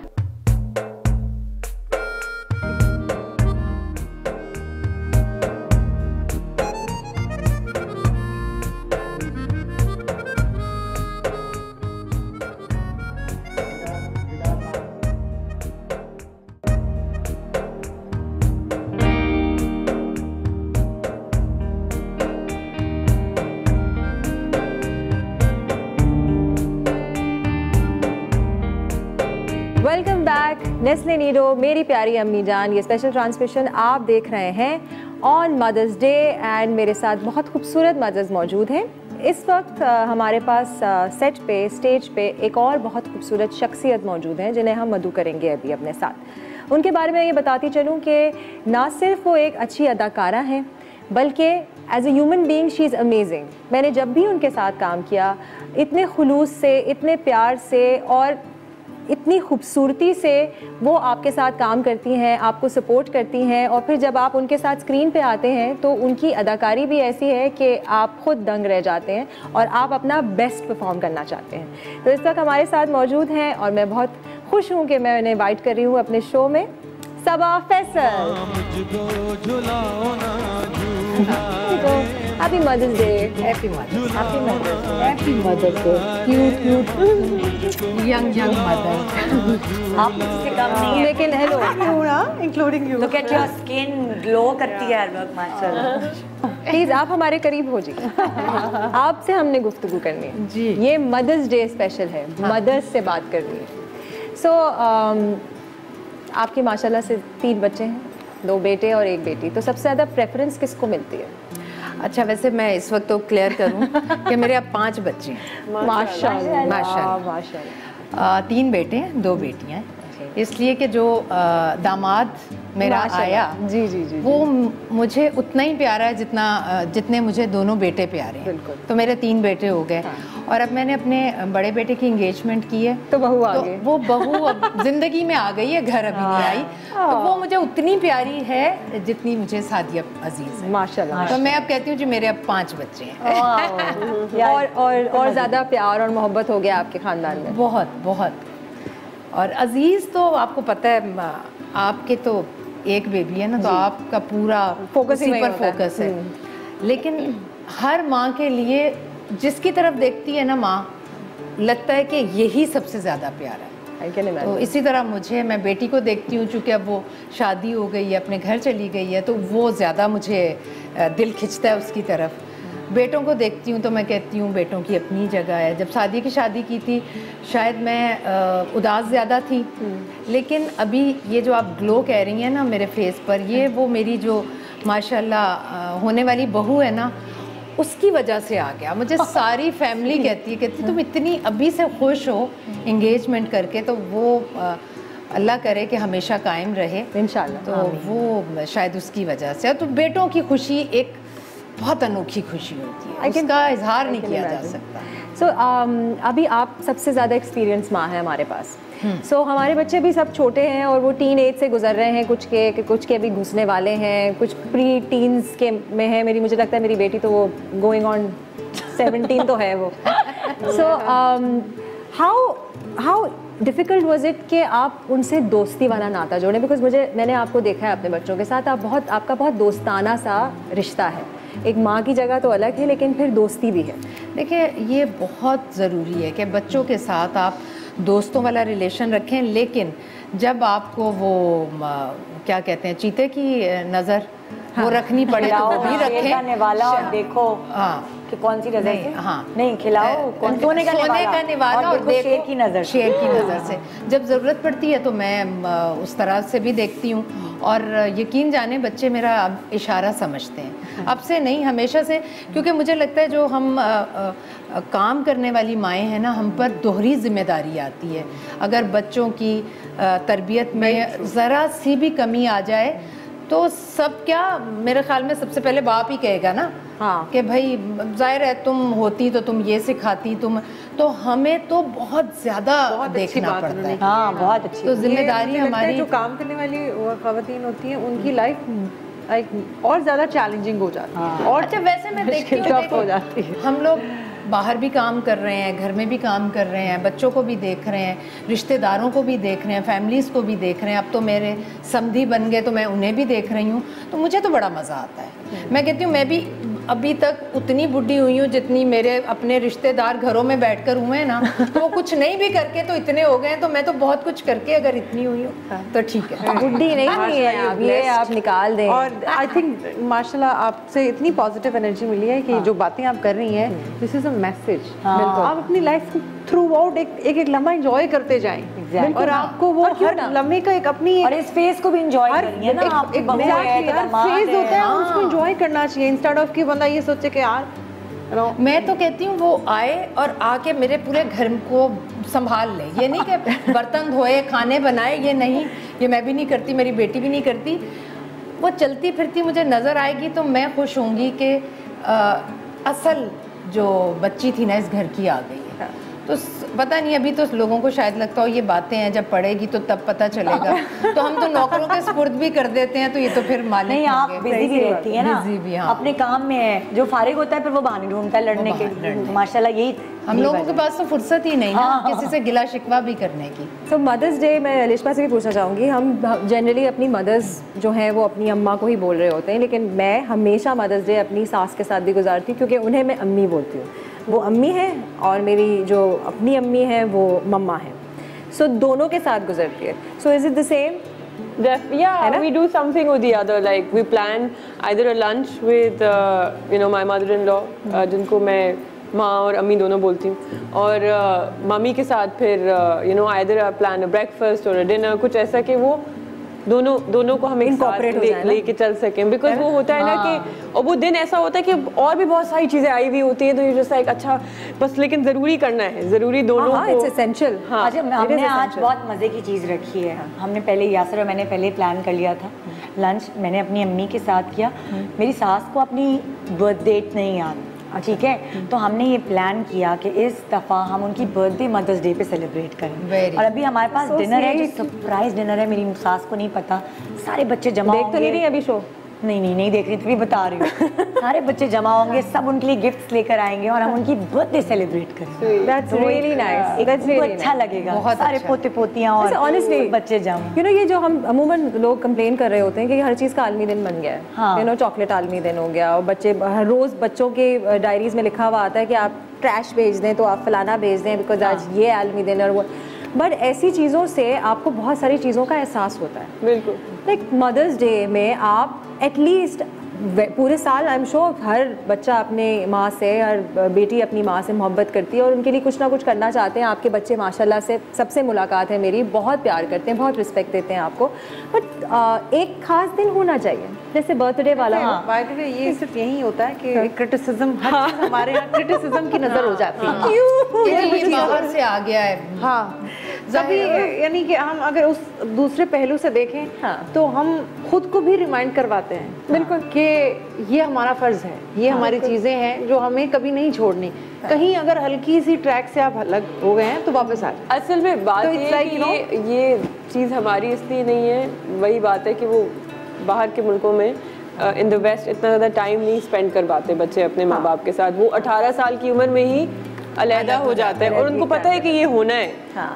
Welcome back. Nestle Nido, मेरी प्यारी अम्मी जान, ये स्पेशल ट्रांसमिशन आप देख रहे हैं ऑन मदर्स डे एंड मेरे साथ बहुत खूबसूरत मदर्स मौजूद हैं। इस वक्त हमारे पास सेट पे, स्टेज पे एक और बहुत खूबसूरत शख्सियत मौजूद हैं जिन्हें हम मदू करेंगे अभी अपने साथ। उनके बारे में ये बताती चलूँ कि ना सिर्फ वो एक अच्छी अदाकारा हैं बल्कि as a human being she is amazing. मैंने जब भी उनके साथ काम किया, इतने खुलूस से, इतने प्यार से और इतनी खूबसूरती से वो आपके साथ काम करती हैं, आपको सपोर्ट करती हैं। और फिर जब आप उनके साथ स्क्रीन पे आते हैं तो उनकी अदाकारी भी ऐसी है कि आप खुद दंग रह जाते हैं और आप अपना बेस्ट परफॉर्म करना चाहते हैं। तो इस वक्त हमारे साथ मौजूद हैं और मैं बहुत खुश हूँ कि मैं उन्हें इनवाइट कर रही हूँ अपने शो में। Saba Faisal. Happy mother's day. Happy mother's day. Happy mother's day. Cute young mother. आप मुझसे कम नहीं है, लेकिन hello, including you. Look at your skin, glow करती है हर वक्त माशाल्लाह। प्लीज आप हमारे करीब हो जी। आपसे हमने गुफ्तगू करनी है जी। ये मदर्स डे स्पेशल है, मदर्स से बात करनी है। सो आपके माशाल्लाह से 3 बच्चे हैं, 2 बेटे और 1 बेटी, तो सबसे ज़्यादा प्रेफरेंस किसको मिलती है? अच्छा, वैसे मैं इस वक्त तो क्लियर करूं कि मेरे अब 5 बच्चे हैं। माशाल्लाह माशाल्लाह। 3 बेटे हैं, 2 बेटियां हैं। इसलिए कि जो दामाद मेरा आया जी जी जी वो मुझे उतना ही प्यारा है जितने मुझे दोनों बेटे प्यारे हैं। बिल्कुल। तो मेरे 3 बेटे हो गए। और अब मैंने अपने बड़े बेटे की एंगेजमेंट की है, तो बहू आ गई। वो बहू अब जिंदगी में आ गई है, घर अभी नहीं आई। तो वो मुझे उतनी प्यारी है जितनी मुझे सादिया अजीज है माशाल्लाह। तो मैं अब कहती हूँ जी मेरे अब 5 बच्चे हैं। और ज़्यादा प्यार और मोहब्बत हो गया आपके ख़ानदान में? बहुत बहुत। और अजीज़ तो आपको पता है, आपके तो एक बेबी है ना, तो आपका पूरा फोकस इसी पर फोकस है। लेकिन हर माँ के लिए जिसकी तरफ देखती है ना माँ, लगता है कि यही सबसे ज़्यादा प्यारा है। तो इसी तरह मैं बेटी को देखती हूँ, चूँकि अब वो शादी हो गई है, अपने घर चली गई है, तो वो ज़्यादा मुझे दिल खिंचता है उसकी तरफ। बेटों को देखती हूँ तो मैं कहती हूँ बेटों की अपनी जगह है। जब सादिया की शादी की थी शायद मैं उदास ज़्यादा थी, लेकिन अभी ये जो आप ग्लो कह रही हैं ना मेरे फेस पर, ये वो मेरी जो माशाल्लाह होने वाली बहू है ना, उसकी वजह से आ गया। मुझे सारी फैमिली कहती है तुम इतनी अभी से खुश हो एंगेजमेंट करके, तो वो अल्लाह करे कि हमेशा कायम रहे इंशाल्लाह। तो वो शायद उसकी वजह से। तो बेटों की खुशी एक बहुत अनोखी खुशी होती है, उसका इजहार नहीं किया जा सकता। सो अभी आप सबसे ज़्यादा एक्सपीरियंस माँ है हमारे पास। सो हमारे बच्चे भी सब छोटे हैं और वो टीन एज से गुजर रहे हैं, कुछ के भी घुसने वाले हैं, कुछ प्री टीन्स के में है। मुझे लगता है मेरी बेटी तो वो गोइंग ऑन 17 तो है वो। So how difficult was it कि आप उनसे दोस्ती वाला नाता जोड़ें? बिकॉज मैंने आपको देखा है अपने बच्चों के साथ, आपका बहुत दोस्ताना सा रिश्ता है। एक माँ की जगह तो अलग है, लेकिन फिर दोस्ती भी है। देखिए, ये बहुत ज़रूरी है कि बच्चों के साथ आप दोस्तों वाला रिलेशन रखें, लेकिन जब आपको वो क्या कहते हैं, चीते की नज़र वो रखनी पड़े तो वो भी रखें। वाला देखो कि कौन सी नजर से, नहीं खिलाओ, सोने का निवाला और देखो शेर की नज़र से। जब ज़रूरत पड़ती है तो मैं उस तरह से भी देखती हूँ, और यकीन जाने बच्चे मेरा अब इशारा समझते हैं, अब से नहीं हमेशा से, क्योंकि मुझे लगता है जो हम काम करने वाली माएँ हैं ना, हम पर दोहरी जिम्मेदारी आती है। अगर बच्चों की तरबियत में ज़रा सी भी कमी आ जाए तो सब क्या, मेरे ख्याल में सबसे पहले बाप ही कहेगा ना, कि भाई जाहिर है तुम होती तो तुम ये सिखाती, तुम तो हमें तो बहुत ज़्यादा देखना पड़ता है। हाँ, बहुत अच्छी। तो जिम्मेदारी हमारी, जो काम करने वाली खवातीन होती हैं उनकी लाइफ और ज़्यादा चैलेंजिंग हो जाती है। और अच्छा, वैसे मैं देखती हूँ हम लोग बाहर भी काम कर रहे हैं, घर में भी काम कर रहे हैं, बच्चों को भी देख रहे हैं, रिश्तेदारों को भी देख रहे हैं, फैमिलीज़ को भी देख रहे हैं। अब तो मेरे समधी बन गए तो मैं उन्हें भी देख रही हूँ, तो मुझे तो बड़ा मज़ा आता है। मैं कहती हूँ मैं भी अभी तक उतनी बुढ़ी हुई हूँ जितनी मेरे अपने रिश्तेदार घरों में बैठकर हुए हैं ना, तो वो कुछ नहीं भी करके तो इतने हो गए, तो मैं तो बहुत कुछ करके अगर इतनी हुई हूँ तो ठीक है। बुढ़ी नहीं है, ये आप निकाल दें। और आई थिंक माशाल्लाह आपसे इतनी पॉजिटिव एनर्जी मिली है कि जो बातें आप कर रही हैं, दिस इज अ मैसेज। आप अपनी लाइफ थ्रू आउट एक लम्हा एंजॉय करते जाएं, और आपको वो हर लम्हे का एक अपनी, और इस फेज को भी एंजॉय करिए ना, आप एक फेज होता है, उसको एंजॉय करना चाहिए, इंस्टेड ऑफ कि बंदा ये सोचे कि यार। मैं तो कहती हूँ वो आए और आके मेरे पूरे घर को संभाल ले। ये नहीं कि बर्तन धोए, खाने बनाए, ये नहीं, ये मैं भी नहीं करती, मेरी बेटी भी नहीं करती। वो चलती फिरती मुझे नज़र आएगी तो मैं खुश होंगी कि असल जो बच्ची थी ना इस घर की आ गई है। तो पता नहीं, अभी तो लोगों को शायद लगता हो ये बातें हैं, जब पढ़ेगी तो तब पता चलेगा। तो हम तो नौकरों के सुपुर्द भी कर देते हैं, तो ये तो फिर मालिक नहीं, आप बिजी भी रहती है ना, बिजी भी, हाँ, अपने काम में है। जो फारिग होता है फिर वो बहाने ढूंढता है लड़ने के। माशाल्लाह यही हम लोगों के पास तो फुर्सत ही नहीं ना किसी से गिला शिकवा भी करने की। तो मदर्स डे मैं अलिशा से भी पूछना चाहूँगी, हम जनरली अपनी मदर्स जो हैं वो अपनी अम्मा को ही बोल रहे होते हैं, लेकिन मैं हमेशा मदर्स डे अपनी सास के साथ भी गुजारती हूँ, क्योंकि उन्हें मैं अम्मी बोलती हूँ। वो अम्मी है और मेरी जो अपनी अम्मी है वो मम्मा है, सो दोनों के साथ गुजरती है। So is it the same? Yeah, we do something or the other. Like we plan either a lunch with my mother-in-law, जिनको मैं माँ और अम्मी दोनों बोलती हूँ, और मम्मी के साथ फिर either a plan a breakfast or a dinner, कुछ ऐसा कि वो दोनों को हम एक साथ लेके चल सकें। बिकॉज वो होता है ना कि, और वो दिन ऐसा होता है कि और भी बहुत सारी चीज़ें आई हुई होती हैं, तो ये जस्ट लाइक अच्छा बस, लेकिन ज़रूरी करना है, ज़रूरी दोनों को, इट्स एसेंशियल। अच्छा, हमने आज बहुत मज़े की चीज़ रखी है। हमने पहले, यासर और मैंने पहले प्लान कर लिया था लंच, मैंने अपनी अम्मी के साथ किया। मेरी सास को अपनी बर्थडे नहीं याद, ठीक है, तो हमने ये प्लान किया कि इस दफ़ा हम उनकी बर्थडे मदर्स डे पे सेलिब्रेट करें। और अभी हमारे पास डिनर है, जो सरप्राइज डिनर है, मेरी सास को नहीं पता, सारे बच्चे जमा देख तो नहीं रही अभी शो? नहीं देख रही, तभी बता रही हूँ। सारे बच्चे जमा होंगे, सब उनके लिए गिफ्ट्स लेकर आएंगे और हम उनकी बर्थडे सेलिब्रेट करेंगे। That's really nice. That's really अच्छा लगेगा, बहुत सारे पोते पोतियाँ और honestly बच्चे जमा। ये जो हम अमूमन लोग कंप्लेन कर रहे होते हैं कि हर चीज़ का आलमी दिन बन गया है, चॉकलेट आलमी दिन हो गया, और बच्चे हर रोज़ बच्चों के डायरीज में लिखा हुआ आता है कि आप ट्रैश भेज दें तो आप फलाना भेज दें, बिकॉज आज ये आलमी दिन है और वो। बट ऐसी चीज़ों से आपको बहुत सारी चीज़ों का एहसास होता है। बिल्कुल, लाइक मदर्स डे में आप एटलीस्ट पूरे साल, आई एम श्योर हर बच्चा अपने माँ से, हर बेटी अपनी माँ से मोहब्बत करती है और उनके लिए कुछ ना कुछ करना चाहते हैं। आपके बच्चे माशाल्लाह से, सबसे मुलाकात है मेरी, बहुत प्यार करते हैं, बहुत रिस्पेक्ट देते हैं आपको। बट एक ख़ास दिन होना चाहिए, जैसे बर्थडे वाला। बाय द वे, ये सिर्फ यही होता है कि क्रिटिसिज्म, हर चीज़ हमारे यहाँ क्रिटिसिज्म की नज़र हो जाती है। क्यों? ये बाहर से आ गया है। हाँ, तभी यानी कि हम अगर उस दूसरे पहलू से देखें तो हम खुद को भी रिमाइंड करवाते हैं, बिल्कुल, कि ये हमारा फ़र्ज़ है, ये हमारी चीज़ें हैं जो हमें कभी नहीं छोड़नी। कहीं अगर हल्की सी ट्रैक से आप अलग हो गए हैं तो वापस आ जाए। असल में बात ये है कि ये चीज़ हमारी इसलिए नहीं है, वही बात है कि वो बाहर के मुल्कों में इन द वेस्ट इतना ज़्यादा टाइम नहीं स्पेंड कर पाते बच्चे अपने माँ बाप के साथ। वो 18 साल की उम्र में ही अलहदा हो जाता है और उनको पता है कि ये होना है,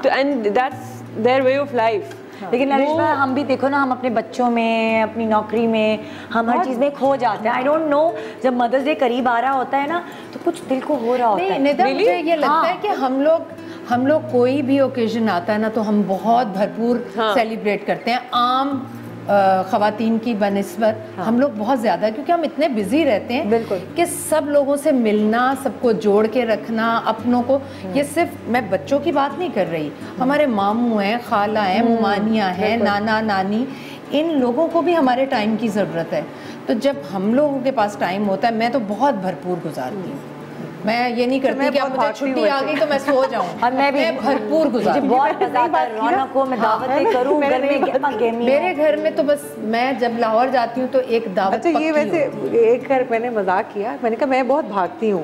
तो and that's their way of life. लेकिन नरेश भाई हम भी देखो ना, हम अपने बच्चों में, अपनी नौकरी में, हम हर चीज़ में खो जाते हैं। आई डोंट नो, जब मदर्स डे करीब आ रहा होता है ना तो कुछ दिल को हो रहा होता है। निदा, मुझे ये लगता है कि हम लोग कोई भी ओकेजन आता है ना तो हम बहुत भरपूर सेलिब्रेट करते हैं। आम ख़वातीन की बनिस्बत हम लोग बहुत ज़्यादा, क्योंकि हम इतने बिजी रहते हैं बिल्कुल कि सब लोगों से मिलना, सबको जोड़ के रखना, अपनों को, ये सिर्फ मैं बच्चों की बात नहीं कर रही, हमारे मामू हैं, खाला हैं, मुमानियाँ हैं, नाना नानी, इन लोगों को भी हमारे टाइम की ज़रूरत है। तो जब हम लोगों के पास टाइम होता है, मैं तो बहुत भरपूर गुजारती हूँ। मैं ये नहीं करती कि अब मुझे छुट्टी आ गई तो मैं सो जाऊं, और मैं भी भरपूर गुजारती हूँ। मेरे घर में तो बस मैं जब लाहौर जाती हूँ तो एक दावत। अच्छा, ये वैसे एक घर मैंने मजाक किया, मैंने कहा मैं बहुत भागती हूँ।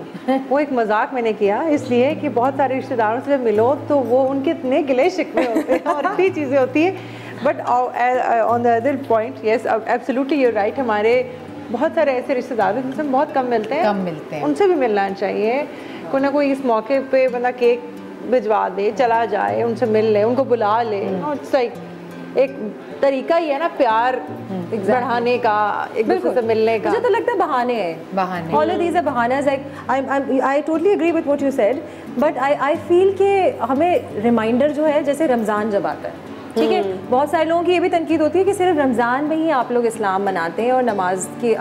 वो एक मजाक मैंने किया इसलिए कि बहुत सारे रिश्तेदारों से जब मिलो तो वो उनके इतने गिले शिकवे होते हैं और इतनी चीज़ें होती हैं। But on the other point, yes absolutely you are right, हमारे बहुत सारे ऐसे रिश्तेदार हैं जिनसे बहुत कम मिलते हैं, उनसे भी मिलना चाहिए। कोई ना कोई इस मौके पे बंदा केक भिजवा दे, चला जाए, उनसे मिल ले, उनको बुला ले। इट्स लाइक एक तरीका ही है ना प्यार बढ़ाने का, एक दूसरे से मिलने का। मुझे तो लगता है बहाने हैं, ऑल ऑफ दीज आर बहानास। Like I totally agree with what you said, but I feel कि हमें रिमाइंडर जो है, जैसे रमज़ान जब आता है, ठीक है, बहुत सारे लोगों की ये भी तनकीद होती है कि सिर्फ रमज़ान में ही आप लोग इस्लाम मनाते हैं और नमाज की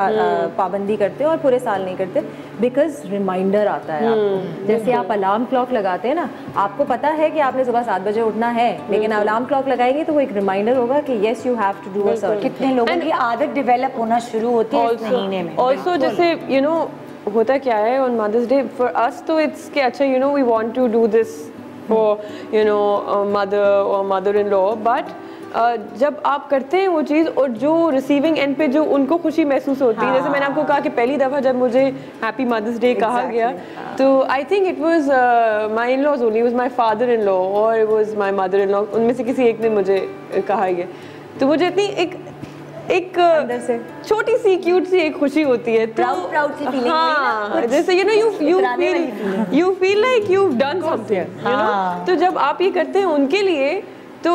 पाबंदी करते हैं और पूरे साल नहीं करते, बिकॉज रिमाइंडर आता है आपको। जैसे आप अलार्म क्लॉक लगाते हैं ना, आपको पता है कि आपने सुबह 7 बजे उठना है, लेकिन अलार्म क्लॉक लगाएंगे तो वो एक रिमाइंडर होगा कि yes you have to do a certain. कितने लोगों की आदत डेवलप होना शुरू होती है इस महीने में। ऑल्सो जैसे यू नो होता क्या है on mother's day for us, तो इट्स कि अच्छा you know we want to do this for you know mother or mother-in-law, but जब आप करते हैं वो चीज़ और जो रिसीविंग एंड पे जो उनको खुशी महसूस होती है, जैसे मैंने आपको कहा कि पहली दफ़ा जब मुझे हैप्पी मदर्स डे कहा गया, तो I think it was my in laws only, it was my father in law और it was my mother in law, उनमें से किसी एक ने मुझे कहा गया। तो मुझे इतनी एक अंदर से छोटी सी क्यूट सी एक खुशी होती है, तो प्राउड सी फीलिंग। हाँ, जैसे you know you feel like you done something, you know. तो जब आप ये करते हैं उनके लिए, तो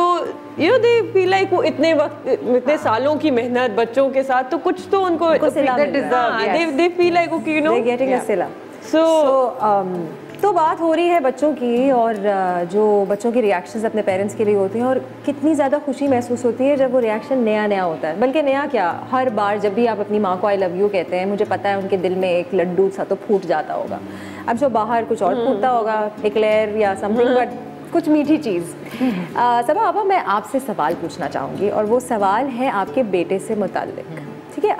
you know they feel like वो इतने सालों की मेहनत बच्चों के साथ, तो कुछ तो उनको they feel like okay you know getting a सिला। सो तो बात हो रही है बच्चों की, और जो बच्चों की रिएक्शंस अपने पेरेंट्स के लिए होते हैं, और कितनी ज़्यादा खुशी महसूस होती है जब वो रिएक्शन नया होता है। बल्कि नया क्या, हर बार जब भी आप अपनी माँ को आई लव यू कहते हैं, मुझे पता है उनके दिल में एक लड्डू सा तो फूट जाता होगा। अब जो बाहर कुछ और फूटता होगा, एक्लेयर या समथिंग, बट कुछ मीठी चीज़। सबा आपा, मैं आपसे सवाल पूछना चाहूँगी, और वो सवाल है आपके बेटे से मुताल्लिक। ठीक है,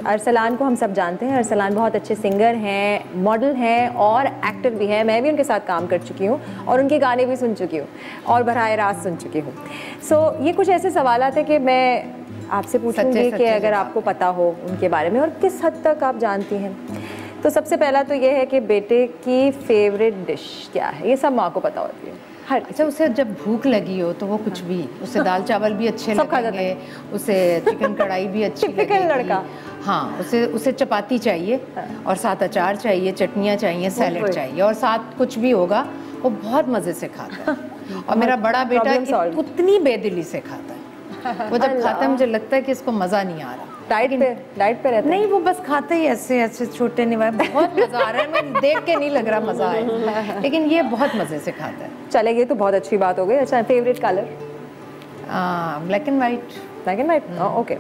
अरसलान को हम सब जानते हैं। अरसलान बहुत अच्छे सिंगर हैं, मॉडल हैं और एक्टर भी हैं। मैं भी उनके साथ काम कर चुकी हूँ और उनके गाने भी सुन चुकी हूँ और बराह रास्त सुन चुकी हूँ। सो ये कुछ ऐसे सवालात हैं कि मैं आपसे पूछूंगी कि अगर आपको पता हो उनके बारे में और किस हद तक आप जानती हैं। तो सबसे पहला तो ये है कि बेटे की फेवरेट डिश क्या है? ये सब माँ को पता होती है। अच्छा, उसे जब भूख लगी हो तो वो कुछ भी, उसे दाल चावल भी अच्छे लगेंगे, उसे चिकन कढ़ाई भी अच्छी लगेगी। लड़का, हाँ, उसे चपाती चाहिए और साथ अचार चाहिए, चटनियाँ चाहिए, सैलेड चाहिए, और साथ कुछ भी होगा, वो बहुत मज़े से खाता है। और मेरा बड़ा बेटा उतनी बेदिली से खाता है, वो जब खाता है मुझे लगता है कि इसको मज़ा नहीं आ रहा। डाइट पे रहता नहीं, वो बस खाता ही ऐसे छोटे निवाए, बहुत मज़ा आ रहा है, मैं देख के नहीं लग रहा मज़ा है, लेकिन ये बहुत मज़े से खाता है। चलेगी तो बहुत अच्छी बात हो गई। अच्छा, favourite colour? Black and white. Okay.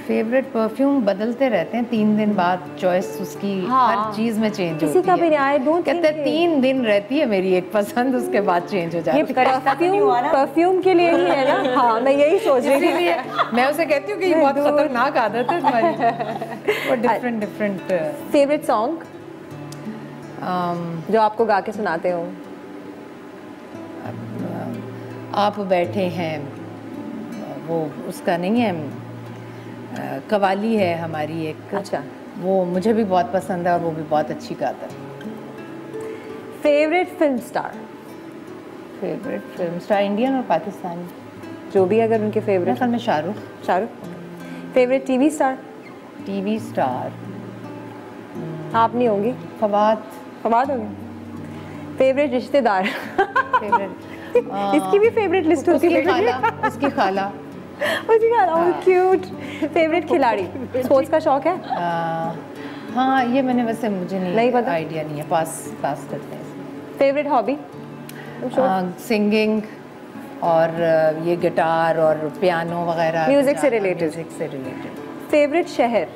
Favourite perfume बदलते रहते हैं, 3 दिन बाद चॉइस उसकी हर चीज में चेंज होती है। का भी आई डोंट कहते हैं 3 दिन रहती है मेरी एक पसंद, उसके बाद चेंज हो जाती है। परफ्यूम के लिए ही है ना? हाँ, मैं यही सोच रही थी। मैं उसे कहती हूँ कि ये बहुत खतरनाक आदत है तुम्हारी। वो डिफरेंट फेवरेट सॉन्ग जो आपको गा के सुनाते हो? आप बैठे हैं, वो उसका नहीं है, कवाली है हमारी एक। अच्छा, वो मुझे भी बहुत पसंद है और वो भी बहुत अच्छी गाता है। फेवरेट फिल्म स्टार इंडियन और पाकिस्तानी, जो भी अगर उनके फेवरेट। में शाहरुख। Favourite TV star? आप नहीं होंगी? फवाद होंगे। फेवरेट रिश्तेदार? इसकी भी फेवरेट लिस्ट होती है। उसकी खाला क्यूट। फेवरेट खिलाड़ी? स्पोर्ट्स का शौक है? हाँ, ये मैंने वैसे मुझे नहीं पता, आइडिया नहीं है, पास करते हैं। Favourite hobby? सिंगिंग और ये गिटार और पियानो वगैरह, म्यूजिक से रिलेटेड। फेवरेट शहर?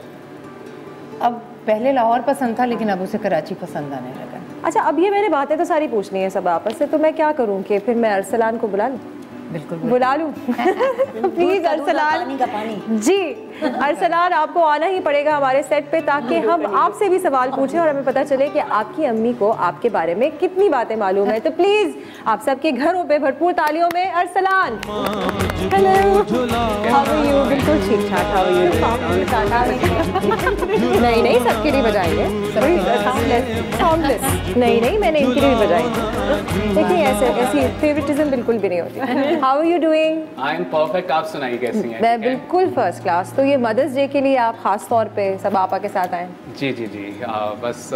अब पहले लाहौर पसंद था, लेकिन अब उसे कराची पसंद आने लगा। अच्छा, अब ये मैंने बातें तो सारी पूछनी है सब आपस से, तो मैं क्या करूँ कि फिर मैं अरसलान को बुला लूँ? बिल्कुल बुला लूँ। प्लीज अरसलान जी, अरसलान आपको आना ही पड़ेगा हमारे सेट पे, ताकि हम आपसे भी सवाल पूछें और हमें पता चले कि आपकी अम्मी को आपके बारे में कितनी बातें मालूम है। तो प्लीज आप सबके घरों पे भरपूर तालियों में Arsalan. Hello, how are you? बिल्कुल ठीक ठाक। How are you? नहीं, सबके लिए बजाएंगे। नहीं, मैंने इनके लिए भी बजाई। देखिए ऐसी फेवरेटिज्म बिल्कुल भी नहीं होती। How are you doing? I am perfect. आप सुनाइए कैसी हैं? मैं बिल्कुल फर्स्ट क्लास। तो ये मदर्स डे के लिए आप खास तौर पे सब आपा के साथ आए? जी, बस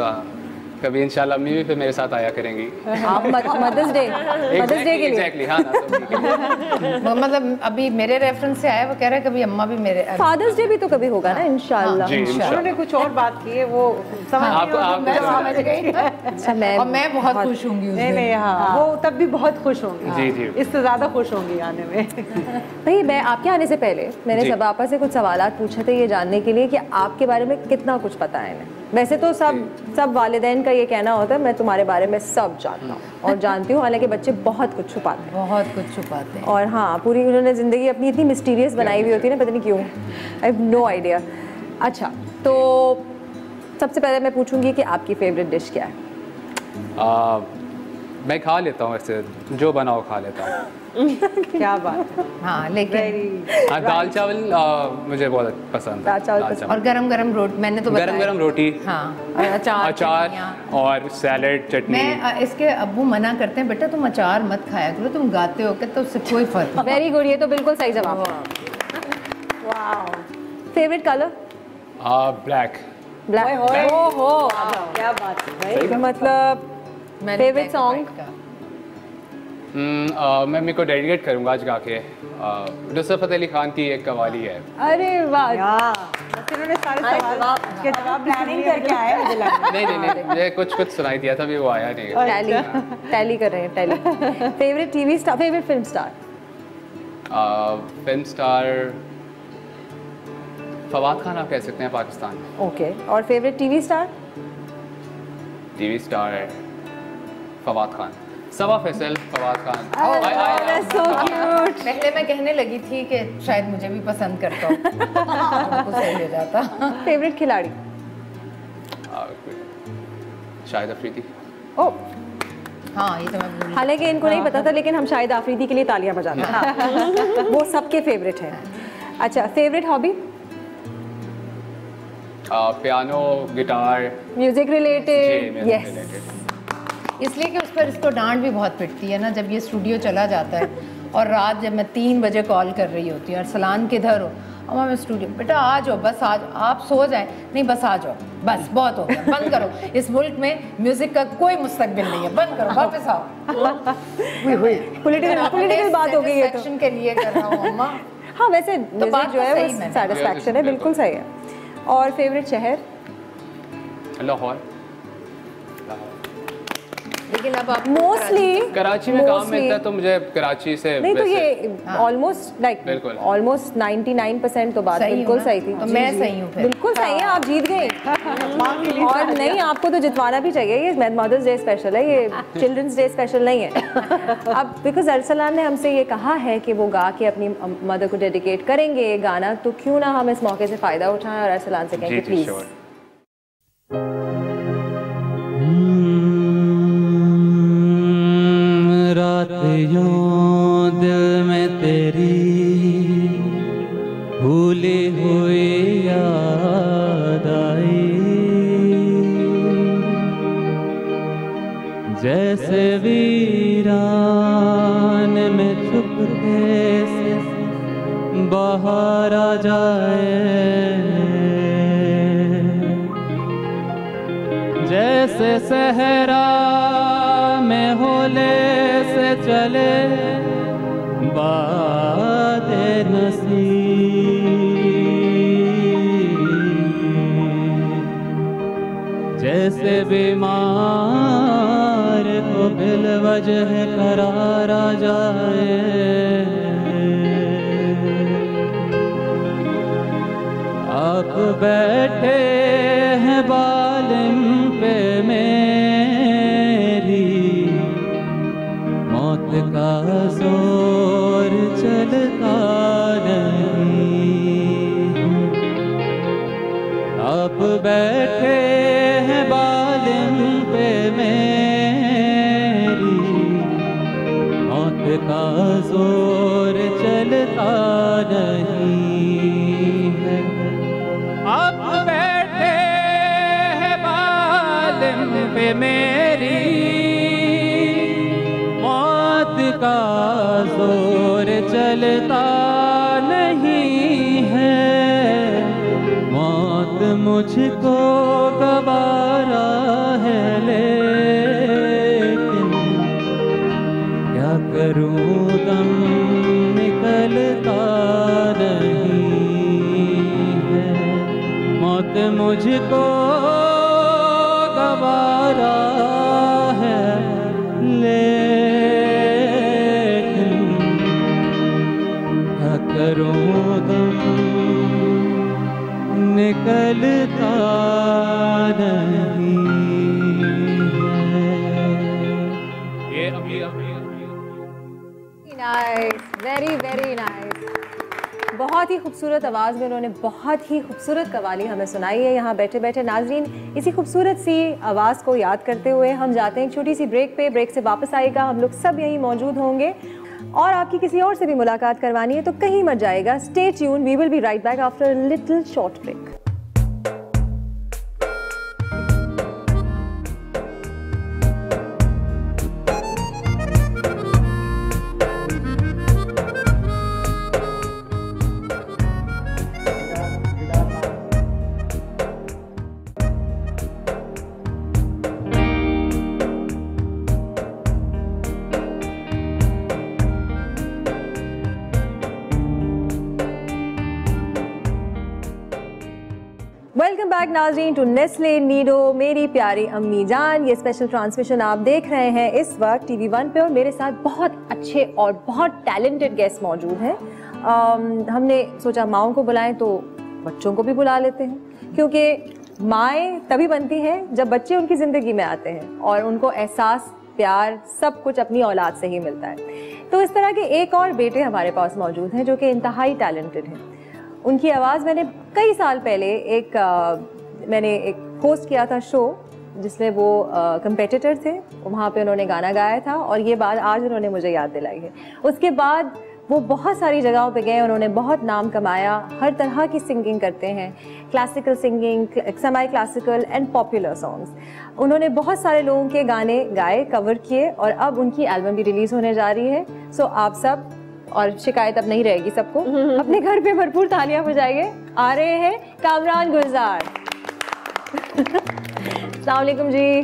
कभी इंशाल्लाह अम्मी भी फिर मेरे साथ आया करेंगी। आप मदर्स डे के लिए? एग्जैक्टली, हाँ ना, तो मतलब अभी मेरे रेफरेंस से आया, वो कह रहे हैं कभी अम्मा भी मेरे। फादर्स डे भी तो कभी होगा ना इंशाल्लाह। उन्होंने कुछ और बात की है, वो समझ मैं बहुत खुश होंगी। नहीं, हाँ, वो तब भी बहुत खुश होंगी। जी, इससे ज्यादा खुश होंगी आने में। भाई, मैं आपके आने से पहले मैंने सब आपा से कुछ सवालात पूछे थे ये जानने के लिए कि आपके बारे में कितना कुछ पता है इन्हें। वैसे तो सब वालिदैन का ये कहना होता है मैं तुम्हारे बारे में सब जानता हूँ और जानती हूँ, हालांकि बच्चे बहुत कुछ छुपाते हैं। और हाँ, पूरी उन्होंने ज़िंदगी अपनी इतनी मिस्टीरियस बनाई हुई होती है ना, पता नहीं क्यों। I have no idea. अच्छा, तो सबसे पहले मैं पूछूंगी कि आपकी फेवरेट डिश क्या है? मैं खा लेता हूँ, ऐसे जो बनाओ खा लेता हूँ। क्या बात है। हाँ, लेकिन दाल चावल मुझे बहुत पसंद है। और गरम रोटी, मैंने तो गरम रोटी, हाँ, अचार और सैलेड चटनी। मैं इसके अब्बू मना करते हैं, बेटा तुम अचार मत खाया करो, तुम गाते हो कि, तो उससे कोई फर्क। वेरी गुड, ये तो बिल्कुल सही जवाब। वाओ। Favourite colour? ब्लैक। ओहो, क्या बात है। मतलब फेवरेट सॉन्ग? मैं मेरे को डेडिकेट करूँगा आज गा के। नुसरत फ़तेह अली खान की एक कवाली है। अरे वाह, उन्होंने सारे सवाल के जवाब प्लानिंग करके आए मुझे लगा। नहीं, मुझे कुछ सुनाई दिया था, भी वो आया नहीं। टैली कर रहे हैं, tally. Favourite TV star? Favourite film star? Film star Fawad Khan आप कह सकते हैं, पाकिस्तान। ओके, और favourite TV star? TV star Fawad Khan, Saba Faisal, Fawad Khan. so cute। पहले मैं कहने लगी थी कि शायद मुझे भी पसंद करता हूँ, तो सही हो जाता। फेवरेट खिलाड़ी? शाहिद अफरीदी। ओह हाँ, ये तो मैं हालांकि इनको नहीं पता था, लेकिन हम शाहिद अफरीदी के लिए तालियां बजाते हैं। वो सबके फेवरेट है। अच्छा, favourite hobby? Piano, guitar, music related. Yes, इसलिए कि उस पर इसको डांट भी बहुत पिटती है ना, जब ये स्टूडियो चला जाता है और रात जब मैं 3 बजे कॉल कर रही होती हूँ, अरसलान किधर हो? अम्मा मैं स्टूडियो। बेटा आ जाओ, बस आ जाओ, आप सो जाएं। नहीं, बस आ जाओ, बस बहुत हो गया, बंद करो। इस मुल्क में म्यूजिक का कोई मुस्तकबिल नहीं है, बंद करो, वापस आओ। पॉलिटिकल बात हो गई है तो के लिए कर रहा हूँ अम्मा। हाँ, वैसे तो बात जो है वो सैटिस्फैक्शन है, बिल्कुल सही है। और फेवरेट शहर? लाहौर। लेकिन अब आप मोस्टली कराची में काम मिलता है, तो मुझे कराची से नहीं, तो ये ऑलमोस्ट लाइक ऑलमोस्ट 99% तो बात बिल्कुल सही थी। तो मैं सही हूँ, बिल्कुल सही है, आप जीत गए। और नहीं, आपको तो जितवाना भी चाहिए। ये मदर्स डे स्पेशल है, ये चिल्ड्रंस डे स्पेशल नहीं है। अब बिकॉज अरसलान ने हमसे ये कहा है कि वो गा के अपनी मदर को डेडिकेट करेंगे गाना, तो क्यों ना हम इस मौके से फ़ायदा उठाएं और अरसलान से कहें प्लीज़। रात यूं दिल में तेरी भूली हुई याद आई, जैसे वीरान में चुपके से बाहर आ जाए, जैसे सहरा में होले से चले बादे नसीब, जैसे बीमार को बिल वजह करारा जाए, आप बैठे हैं बालिम पे मेरी, मौत का जोर चलता नहीं। आप बैठे हैं बालिम पे मेरी, मौत का जोर चलता नहीं है। आप बैठे हैं बालिम पे मेरी, मौत का जोर चलता नहीं है। मौत मुझको गवारा है, लेकिन क्या करूं दम निकलता नहीं है। मौत मुझको गवारा है, लेकिन क्या करूं दम निकलता नहीं है। ये नाइस, वेरी वेरी नाइस। बहुत ही खूबसूरत आवाज़ में उन्होंने बहुत ही खूबसूरत कवाली हमें सुनाई है। यहाँ बैठे बैठे नाजरीन, इसी खूबसूरत सी आवाज़ को याद करते हुए हम जाते हैं एक छोटी सी ब्रेक पे। ब्रेक से वापस आएगा, हम लोग सब यहीं मौजूद होंगे और आपकी किसी और से भी मुलाकात करवानी है तो कहीं मत जाएगा। Stay tune, we will be right back after a little short break. Welcome back नाज़रीन टू नेस्ले नीडो मेरी प्यारी अम्मी जान। ये स्पेशल ट्रांसमिशन आप देख रहे हैं इस वक्त TV1 पे और मेरे साथ बहुत अच्छे और बहुत टैलेंटेड गेस्ट मौजूद हैं। हमने सोचा माओं को बुलाएं तो बच्चों को भी बुला लेते हैं, क्योंकि माएँ तभी बनती हैं जब बच्चे उनकी ज़िंदगी में आते हैं और उनको एहसास, प्यार, सब कुछ अपनी औलाद से ही मिलता है। तो इस तरह के एक और बेटे हमारे पास मौजूद हैं जो कि इंतहाई टैलेंटेड हैं। उनकी आवाज़ मैंने कई साल पहले मैंने एक होस्ट किया था शो जिसमें वो कंपेटिटर थे, वहाँ पे उन्होंने गाना गाया था और ये बात आज उन्होंने मुझे याद दिलाई है। उसके बाद वो बहुत सारी जगहों पे गए, उन्होंने बहुत नाम कमाया। हर तरह की सिंगिंग करते हैं, classical singing, semi classical and popular songs. उन्होंने बहुत सारे लोगों के गाने गाए, कवर किए और अब उनकी एल्बम भी रिलीज़ होने जा रही है। सो आप सब, और शिकायत अब नहीं रहेगी सबको, अपने घर पे भरपूर तालियां बजाइए। आ रहे हैं कामरान गुलजार। अस्सलाम वालेकुम जी।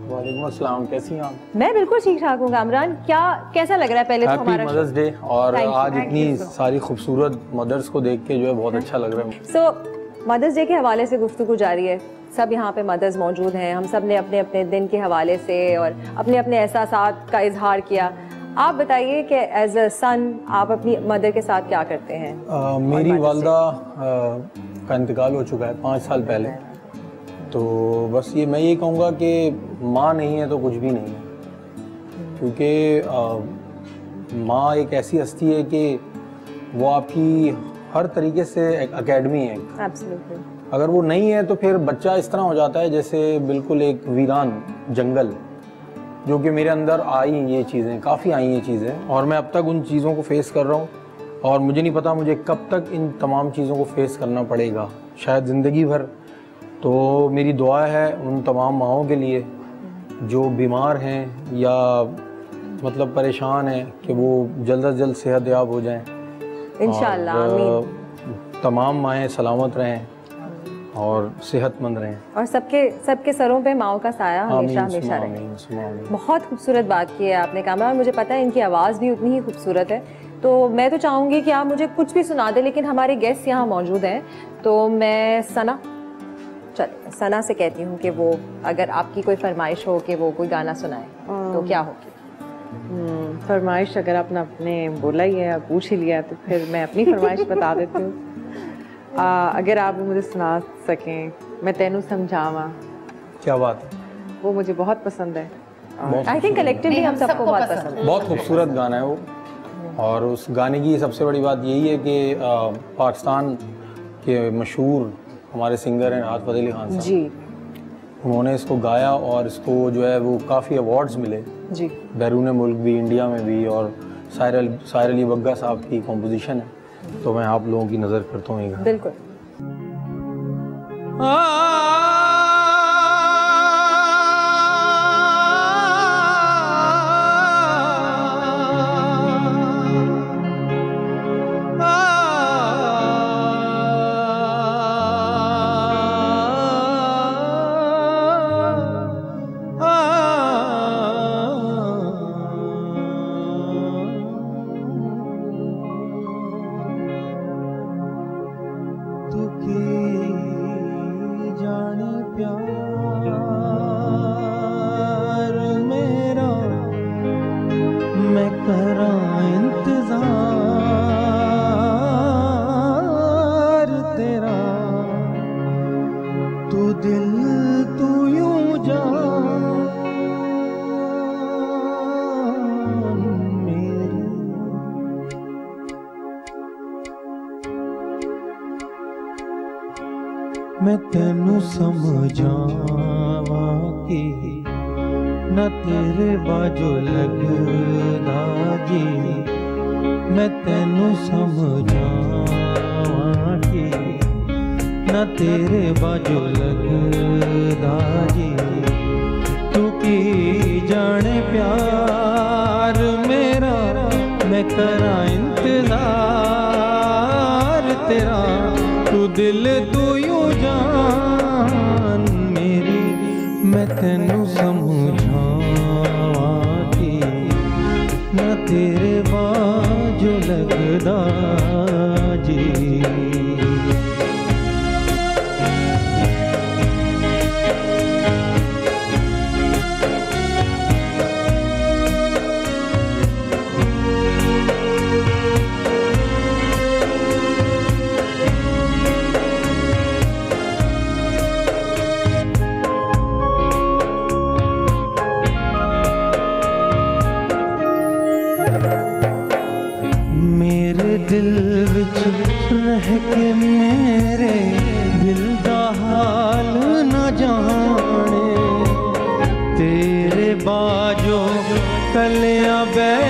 वालेकुम अस्सलाम, कैसी हैं आप? मैं बिल्कुल ठीक ठाक हूँ कामरान। कैसा लग रहा है पहले तो हमारा मदर्स डे, और आज इतनी सारी खूबसूरत मदर्स को देख के जो है बहुत अच्छा लग रहा है। सो मदर्स डे के हवाले से गुफ्तगू जारी है। सब यहाँ पे मदर्स मौजूद हैं, हम सब ने अपने अपने दिन के हवाले से और अपने अपने एहसासात का इजहार किया। आप बताइए कि एज अ सन आप अपनी मदर के साथ क्या करते हैं? मेरी वालदा का इंतकाल हो चुका है 5 साल पहले, तो बस मैं ये कहूँगा कि माँ नहीं है तो कुछ भी नहीं है, क्योंकि माँ एक ऐसी हस्ती है कि वो आपकी हर तरीके से एक अकेडमी है। Absolutely. अगर वो नहीं है तो फिर बच्चा इस तरह हो जाता है जैसे बिल्कुल एक वीरान जंगल, जो कि मेरे अंदर आई ये चीज़ें, काफ़ी आई ये चीज़ें, और मैं अब तक उन चीज़ों को फेस कर रहा हूँ और मुझे नहीं पता मुझे कब तक इन तमाम चीज़ों को फेस करना पड़ेगा, शायद ज़िंदगी भर। तो मेरी दुआ है उन तमाम माँओं के लिए जो बीमार हैं या मतलब परेशान हैं कि वो जल्द से जल्द सेहतयाब हो जाएं। इंशाअल्लाह, आमीन। तमाम माएँ सलामत रहें और सेहतमंद रहें और सबके सरों पे माओ का साया हमेशा हमेशा रहे। बहुत खूबसूरत बात की है आपने कामरा, और मुझे पता है इनकी आवाज़ भी उतनी ही खूबसूरत है। तो मैं तो चाहूँगी कि आप मुझे कुछ भी सुना दें, लेकिन हमारे गेस्ट यहाँ मौजूद हैं, तो मैं सना से कहती हूँ कि वो अगर आपकी कोई फरमाइश हो कि वो कोई गाना सुनाए तो क्या होगी? फरमाइश अगर आपने बोला ही है, पूछ ही लिया, तो फिर मैं अपनी फरमाइश बता देती हूँ। अगर आप मुझे सुना सकें मैं तेनू समझावा। क्या बात है, वो मुझे बहुत पसंद है। आई थिंक कलेक्टिवली हम सबको बहुत पसंद है। बहुत खूबसूरत गाना है वो, और उस गाने की सबसे बड़ी बात यही है कि पाकिस्तान के मशहूर हमारे सिंगर हैं राहत फ़तेह अली खान साहब जी, उन्होंने इसको गाया और इसको जो है वो काफ़ी अवार्ड्स मिले जी, बैरून मुल्क भी, इंडिया में भी, और साहिर अली बग्गा साहब की कॉम्पोजिशन है। तो मैं आप लोगों की नज़र करता हूँ ये गाना। बिल्कुल। मैं तेनू समझावा कि न तेरे बाजो लगदा जी, मैं तेनू समझावा कि न तेरे बाजो लगदा जी, तू की जाने प्यार मेरा, मैं करा इंतजार तेरा, तू दिल तू यूं जान मेरी, मैं तेनू समझावा कि न तेरे बाजो लगदा जी। दिल विच रह के मेरे दिल दा हाल न जाने, तेरे बाजो कलियां बह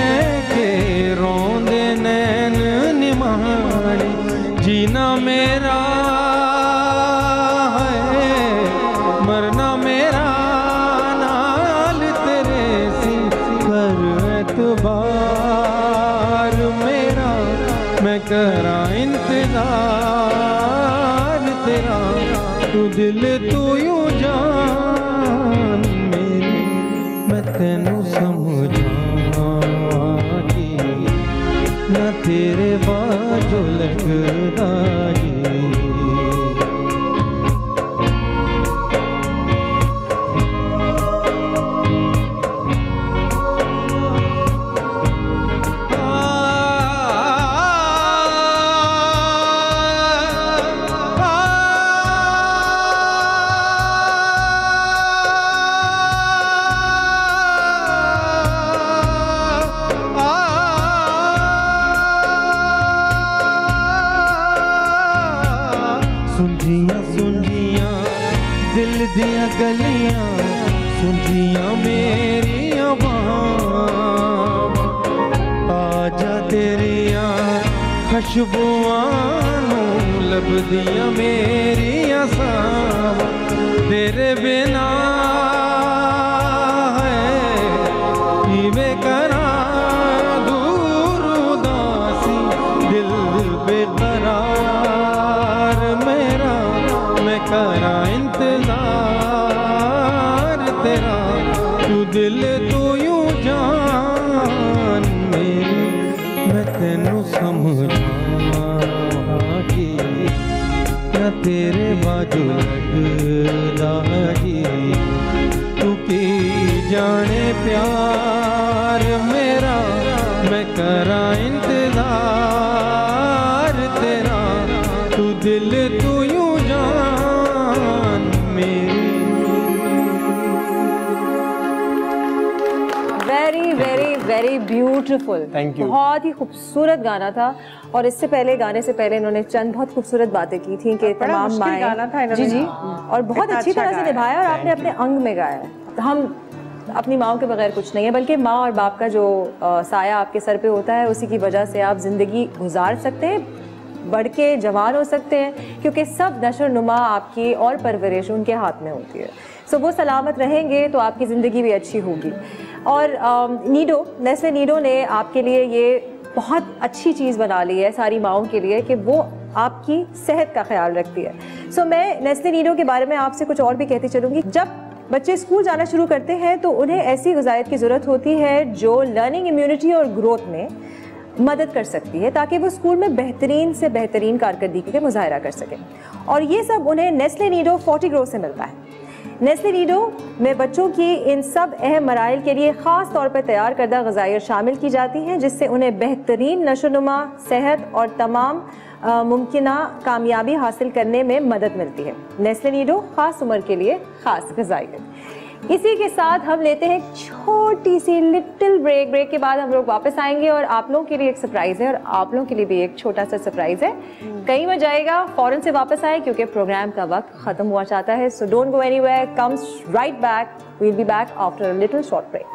के रोंदे नैन निमाने, जीना मेरा है मरना मेरा नाल तेरे सी, कर एतबार मेरा, मैं करा इंतजार तेरा, तू दिल तू यूं जान मेरी, मैं तेनू समझावा कि न तेरे बाजो लगदा जी। सुंझियां सुंझियां दिल दियां गलियां, सुंझियां मेरियां बाहां, आजा तेरियां खुशबुआं नूं लभदियां मेरियां सांवां, तेरे बिना है किवें करां दूर उदासी, दिल बेकरार मेरा, मैं तू दिल तू यूं जान मेरी मैं तेनू समझावां जी क्या तेरे बाजू लगदा जी तू की जाने प्यार मेरा मैं करा इंतजार तेरा तू दिल तू यूं जान मेरी। Very very very beautiful, thank you. बहुत ही खूबसूरत गाना था। और इससे पहले गाने से पहले इन्होंने चंद बहुत खूबसूरत बातें की थी कि तमाम माएँ जी जी और बहुत अच्छी तरह से निभाया और आपने अपने अंग में गाया। हम अपनी माओ के बगैर कुछ नहीं है, बल्कि माँ और बाप का जो साया आपके सर पे होता है उसी की वजह से आप ज़िंदगी गुजार सकते हैं, बढ़ के जवान हो सकते हैं, क्योंकि सब नशर नुमा आपकी और परवरिश उनके हाथ में होती है। सो वो सलामत रहेंगे तो आपकी ज़िंदगी भी अच्छी होगी। और नीडो, नेस्ले नीडो ने आपके लिए ये बहुत अच्छी चीज़ बना ली है सारी माओं के लिए कि वो आपकी सेहत का ख्याल रखती है। सो मैं नेस्ले नीडो के बारे में आपसे कुछ और भी कहती चलूँगी। जब बच्चे स्कूल जाना शुरू करते हैं तो उन्हें ऐसी ग़िज़ायत की ज़रूरत होती है जो लर्निंग, इम्यूनिटी और ग्रोथ में मदद कर सकती है ताकि वो स्कूल में बेहतरीन से बेहतरीन कारकर्दगी का मुजाहरा कर सकें। और ये सब उन्हें नेस्ले नीडो 40 ग्रो से मिलता है। नेस्ले नीडो में बच्चों की इन सब अहम मराइल के लिए ख़ास तौर पर तैयार करदा ग़िज़ाइयाँ शामिल की जाती हैं जिससे उन्हें बेहतरीन नशोनुमा, सेहत और तमाम मुमकिना कामयाबी हासिल करने में मदद मिलती है। नेस्ले नीडो ख़ास उम्र के लिए ख़ास ग़िज़ाइयत। इसी के साथ हम लेते हैं छोटी सी लिटिल ब्रेक। ब्रेक के बाद हम लोग वापस आएंगे और आप लोगों के लिए एक सरप्राइज़ है और आप लोगों के लिए भी एक छोटा सा सरप्राइज़ है। कहीं मत जाएगा, फ़ौरन से वापस आए क्योंकि प्रोग्राम का वक्त ख़त्म हुआ चाहता है। So don't go anywhere, comes right back, we will be back after a little short break.